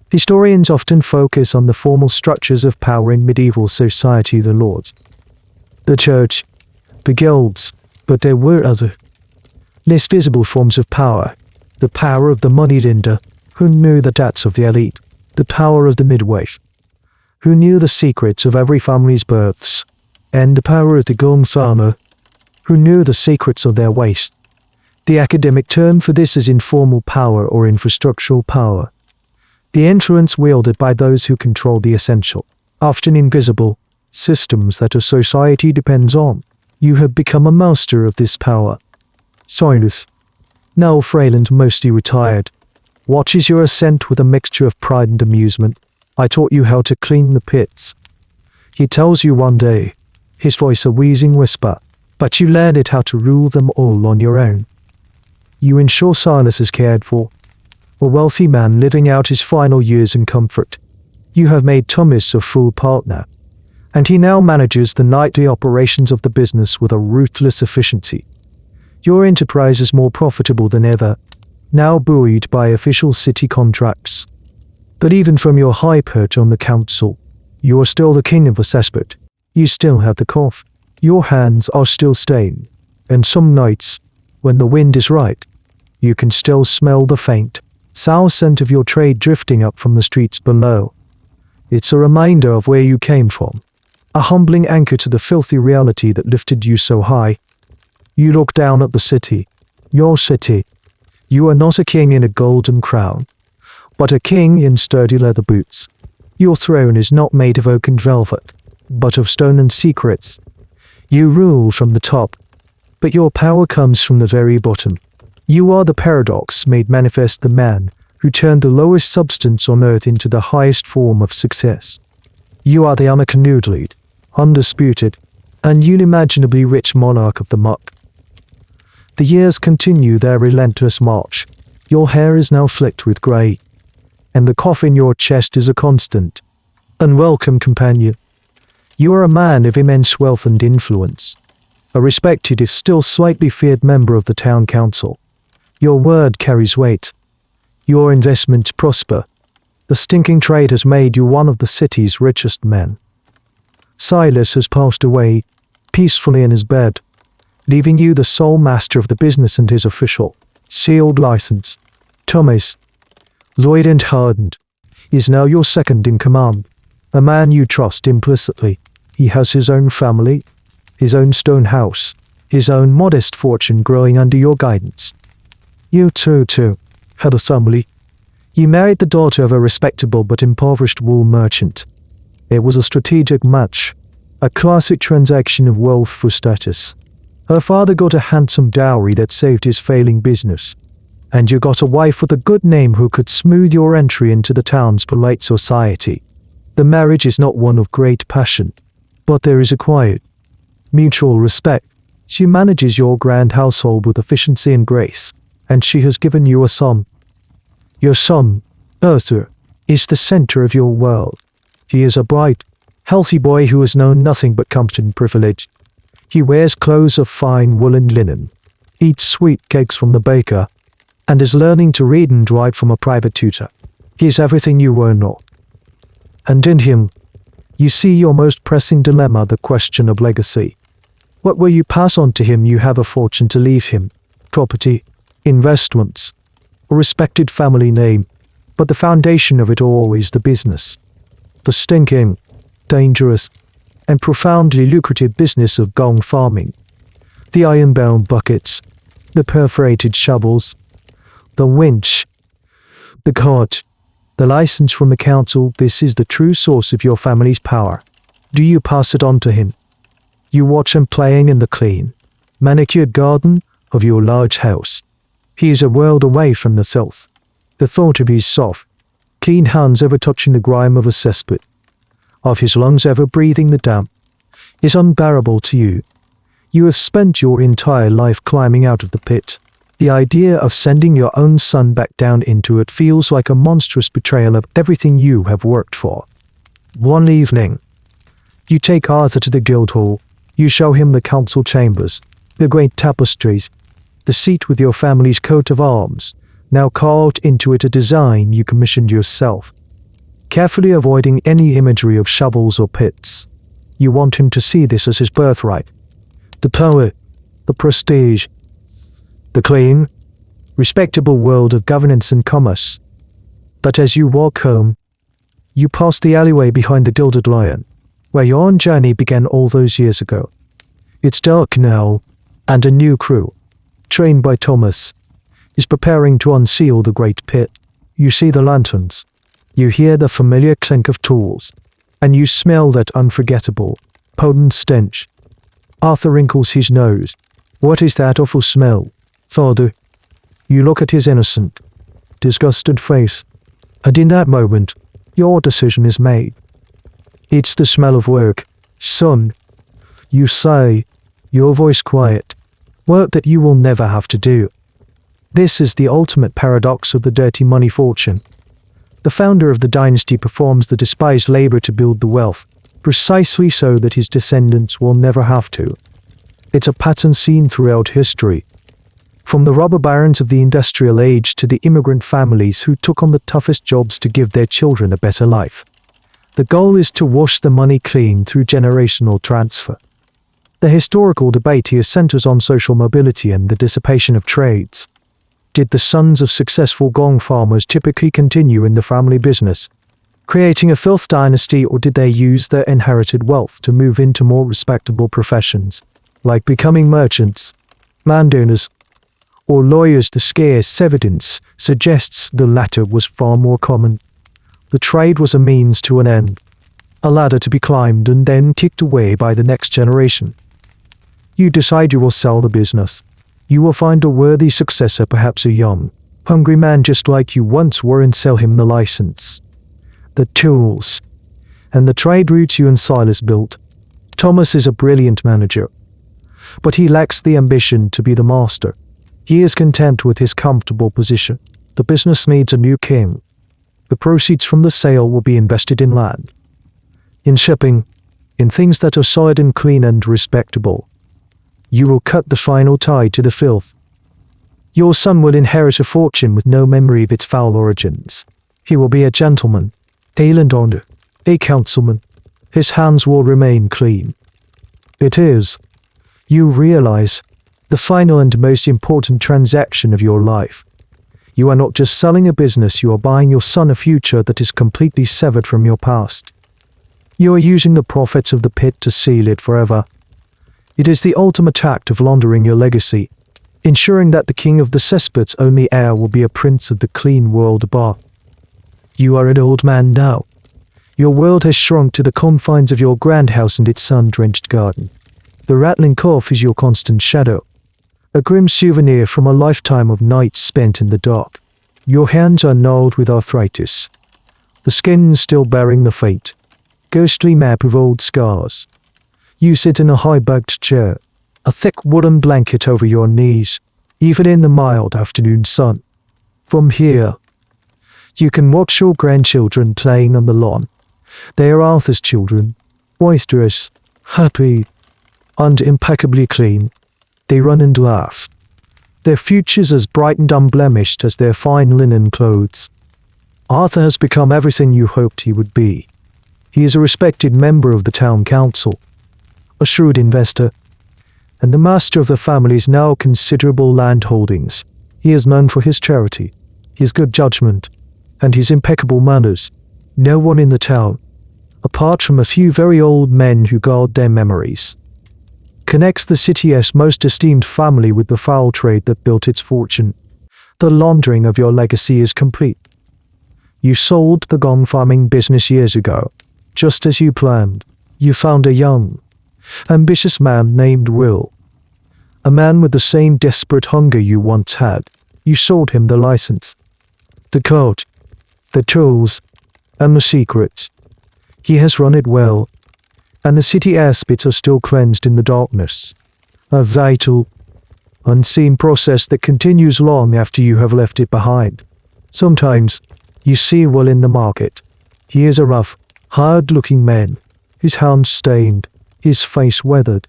Historians often focus on the formal structures of power in medieval society: the lords, the church, the guilds, but there were other, less visible forms of power. The power of the moneylender, who knew the debts of the elite. The power of the midwife, who knew the secrets of every family's births. And the power of the Gong Farmer, who knew the secrets of their waste. The academic term for this is informal power or infrastructural power. The influence wielded by those who control the essential, often invisible, systems that a society depends on. You have become a master of this power. Silas, now frail and mostly retired, watches your ascent with a mixture of pride and amusement. I taught you how to clean the pits. He tells you one day, his voice a wheezing whisper, but you learned it how to rule them all on your own. You ensure Silas is cared for, a wealthy man living out his final years in comfort. You have made Thomas a full partner, and he now manages the nightly operations of the business with a ruthless efficiency. Your enterprise is more profitable than ever, now buoyed by official city contracts. But even from your high perch on the council, you are still the king of the cesspit. You still have the cough. Your hands are still stained, and some nights, when the wind is right, you can still smell the faint, sour scent of your trade drifting up from the streets below. It's a reminder of where you came from, a humbling anchor to the filthy reality that lifted you so high. You look down at the city, your city. You are not a king in a golden crown, but a king in sturdy leather boots. Your throne is not made of oak and velvet, but of stone and secrets. You rule from the top, but your power comes from the very bottom. You are the paradox made manifest, the man who turned the lowest substance on earth into the highest form of success. You are the unaccounted, undisputed, and unimaginably rich monarch of the muck. The years continue their relentless march. Your hair is now flicked with grey, and the cough in your chest is a constant, unwelcome companion. You are a man of immense wealth and influence, a respected if still slightly feared member of the town council. Your word carries weight. Your investments prosper. The stinking trade has made you one of the city's richest men. Silas has passed away, peacefully in his bed, leaving you the sole master of the business and his official, sealed license. Thomas, loyal and hardened, is now your second in command, a man you trust implicitly. He has his own family, his own stone house, his own modest fortune growing under your guidance. You too, had a family. You married the daughter of a respectable but impoverished wool merchant. It was a strategic match, a classic transaction of wealth for status. Her father got a handsome dowry that saved his failing business, and you got a wife with a good name who could smooth your entry into the town's polite society. The marriage is not one of great passion, but there is a quiet, mutual respect. She manages your grand household with efficiency and grace, and she has given you a son. Your son, Arthur, is the center of your world. He is a bright, healthy boy who has known nothing but comfort and privilege. He wears clothes of fine wool and linen, eats sweet cakes from the baker, and is learning to read and write from a private tutor. He is everything you were not. And in him, you see your most pressing dilemma, the question of legacy. What will you pass on to him? You have a fortune to leave him, property, investments, a respected family name, but the foundation of it all is the business. The stinking, dangerous, and profoundly lucrative business of gong farming. The iron-bound buckets, the perforated shovels, the winch, the cart, the license from the council. This is the true source of your family's power. Do you pass it on to him? You watch him playing in the clean, manicured garden of your large house. He is a world away from the filth. The thought of his soft, clean hands ever touching the grime of a cesspit, of his lungs ever breathing the damp, is unbearable to you. You have spent your entire life climbing out of the pit. The idea of sending your own son back down into it feels like a monstrous betrayal of everything you have worked for. One evening, you take Arthur to the Guildhall. You show him the council chambers, the great tapestries, the seat with your family's coat of arms, now carved into it, a design you commissioned yourself, carefully avoiding any imagery of shovels or pits. You want him to see this as his birthright. The power, the prestige, the clean, respectable world of governance and commerce. But as you walk home, you pass the alleyway behind the Gilded Lion, where your own journey began all those years ago. It's dark now, and a new crew, trained by Thomas, is preparing to unseal the great pit. You see the lanterns, you hear the familiar clink of tools, and you smell that unforgettable, potent stench. Arthur wrinkles his nose. What is that awful smell, father? You look at his innocent, disgusted face, and in that moment, your decision is made. It's the smell of work, son. You say, your voice quiet, work that you will never have to do. This is the ultimate paradox of the dirty money fortune. The founder of the dynasty performs the despised labor to build the wealth, precisely so that his descendants will never have to. It's a pattern seen throughout history. From the robber barons of the industrial age to the immigrant families who took on the toughest jobs to give their children a better life. The goal is to wash the money clean through generational transfer. The historical debate here centers on social mobility and the dissipation of trades. Did the sons of successful Gong farmers typically continue in the family business, creating a filth dynasty, or did they use their inherited wealth to move into more respectable professions, like becoming merchants, landowners, or lawyers? The scarce evidence suggests the latter was far more common. The trade was a means to an end, a ladder to be climbed and then kicked away by the next generation. You decide you will sell the business. You will find a worthy successor, perhaps a young, hungry man just like you once were, and sell him the license, the tools, and the trade routes you and Silas built. Thomas is a brilliant manager, but he lacks the ambition to be the master. He is content with his comfortable position. The business needs a new king. The proceeds from the sale will be invested in land, in shipping, in things that are solid and clean and respectable. You will cut the final tie to the filth. Your son will inherit a fortune with no memory of its foul origins. He will be a gentleman, a landowner, a councilman. His hands will remain clean. It is, you realize, the final and most important transaction of your life. You are not just selling a business, you are buying your son a future that is completely severed from your past. You are using the profits of the pit to seal it forever. It is the ultimate act of laundering your legacy, ensuring that the king of the cesspit's only heir will be a prince of the clean world above. You are an old man now. Your world has shrunk to the confines of your grand house and its sun-drenched garden. The rattling cough is your constant shadow, a grim souvenir from a lifetime of nights spent in the dark. Your hands are gnarled with arthritis, the skin still bearing the faint, ghostly map of old scars. You sit in a high-backed chair, a thick woolen blanket over your knees, even in the mild afternoon sun. From here, you can watch your grandchildren playing on the lawn. They are Arthur's children, boisterous, happy, and impeccably clean. They run and laugh. Their futures as bright and unblemished as their fine linen clothes. Arthur has become everything you hoped he would be. He is a respected member of the town council, a shrewd investor, and the master of the family's now considerable land holdings. He is known for his charity, his good judgment, and his impeccable manners. No one in the town, apart from a few very old men who guard their memories, connects the city's most esteemed family with the foul trade that built its fortune. The laundering of your legacy is complete. You sold the Gong farming business years ago, just as you planned. You found a young, ambitious man named Will, a man with the same desperate hunger you once had. You sold him the license, the code, the tools, and the secrets. He has run it well, and the city aspects are still cleansed in the darkness. A vital, unseen process that continues long after you have left it behind. Sometimes, you see Will in the market. He is a rough, hard-looking man, his hands stained, his face weathered.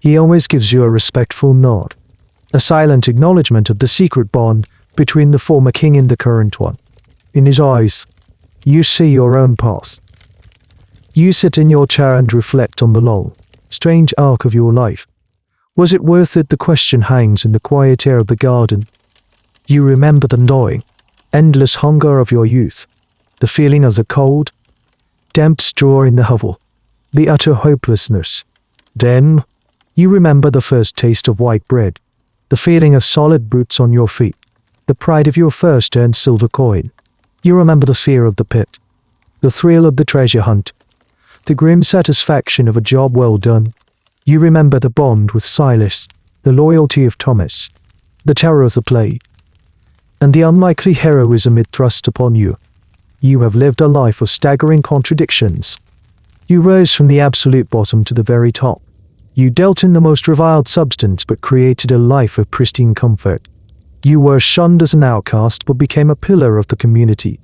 He always gives you a respectful nod, a silent acknowledgement of the secret bond between the former king and the current one. In his eyes, you see your own past. You sit in your chair and reflect on the long, strange arc of your life. Was it worth it? The question hangs in the quiet air of the garden. You remember the gnawing, endless hunger of your youth, the feeling of the cold, damp straw in the hovel, the utter hopelessness. Then, you remember the first taste of white bread, the feeling of solid boots on your feet, the pride of your first earned silver coin. You remember the fear of the pit, the thrill of the treasure hunt, the grim satisfaction of a job well done. You remember the bond with Silas, the loyalty of Thomas, the terror of the plague, and the unlikely heroism it thrust upon you. You have lived a life of staggering contradictions. You rose from the absolute bottom to the very top, You dealt in the most reviled substance but created a life of pristine comfort. You were shunned as an outcast but became a pillar of the community.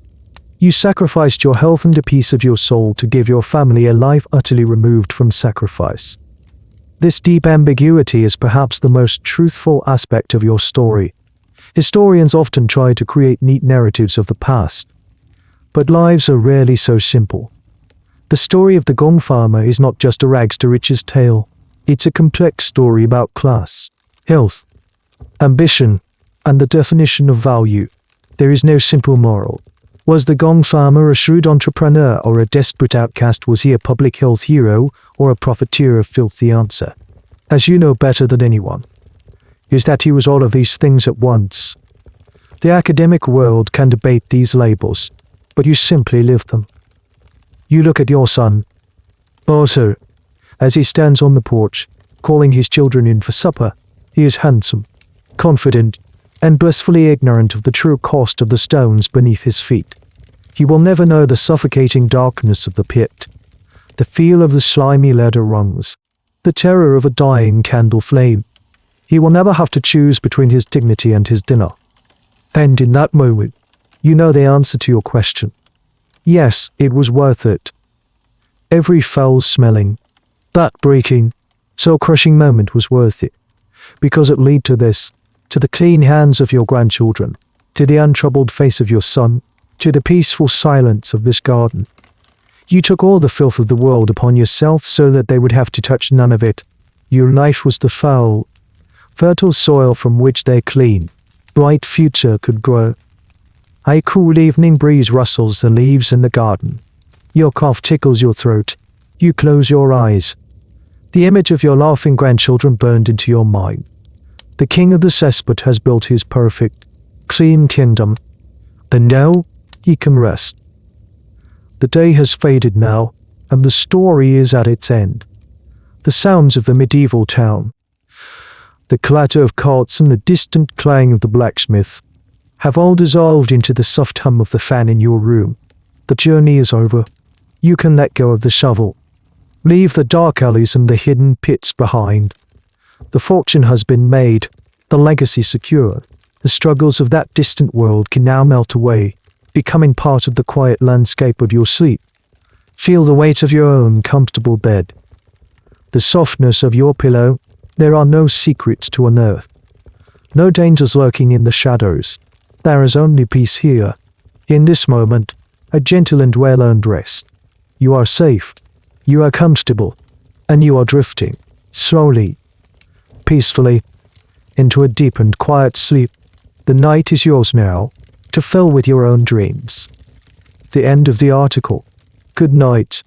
You sacrificed your health and a piece of your soul to give your family a life utterly removed from sacrifice. This deep ambiguity is perhaps the most truthful aspect of your story. Historians often try to create neat narratives of the past, but lives are rarely so simple. The story of the Gong Farmer is not just a rags to riches tale. It's a complex story about class, health, ambition, and the definition of value. There is no simple moral. Was the Gong Farmer a shrewd entrepreneur or a desperate outcast? Was he a public health hero or a profiteer of filth? The answer, as you know better than anyone, is that he was all of these things at once. The academic world can debate these labels, but you simply live them. You look at your son, Arthur, as he stands on the porch, calling his children in for supper. He is handsome, confident, and blissfully ignorant of the true cost of the stones beneath his feet. He will never know the suffocating darkness of the pit, the feel of the slimy ladder rungs, the terror of a dying candle flame. He will never have to choose between his dignity and his dinner. And in that moment, you know the answer to your question. Yes, it was worth it. Every foul-smelling, back-breaking, soul-crushing moment was worth it, because it led to this, to the clean hands of your grandchildren, to the untroubled face of your son, to the peaceful silence of this garden. You took all the filth of the world upon yourself so that they would have to touch none of it. Your life was the foul, fertile soil from which their clean, bright future could grow. A cool evening breeze rustles the leaves in the garden. Your cough tickles your throat. You close your eyes. The image of your laughing grandchildren burned into your mind. The king of the cesspit has built his perfect, clean kingdom, and now he can rest. The day has faded now, and the story is at its end. The sounds of the medieval town, the clatter of carts and the distant clang of the blacksmith, have all dissolved into the soft hum of the fan in your room. The journey is over. You can let go of the shovel. Leave the dark alleys and the hidden pits behind. The fortune has been made, the legacy secured. The struggles of that distant world can now melt away, becoming part of the quiet landscape of your sleep. Feel the weight of your own comfortable bed, the softness of your pillow. There are no secrets to unearth, no dangers lurking in the shadows. There is only peace here, in this moment, a gentle and well-earned rest. You are safe, you are comfortable, and you are drifting, slowly, peacefully, into a deep and quiet sleep. The night is yours now, to fill with your own dreams. The end of the article. Good night.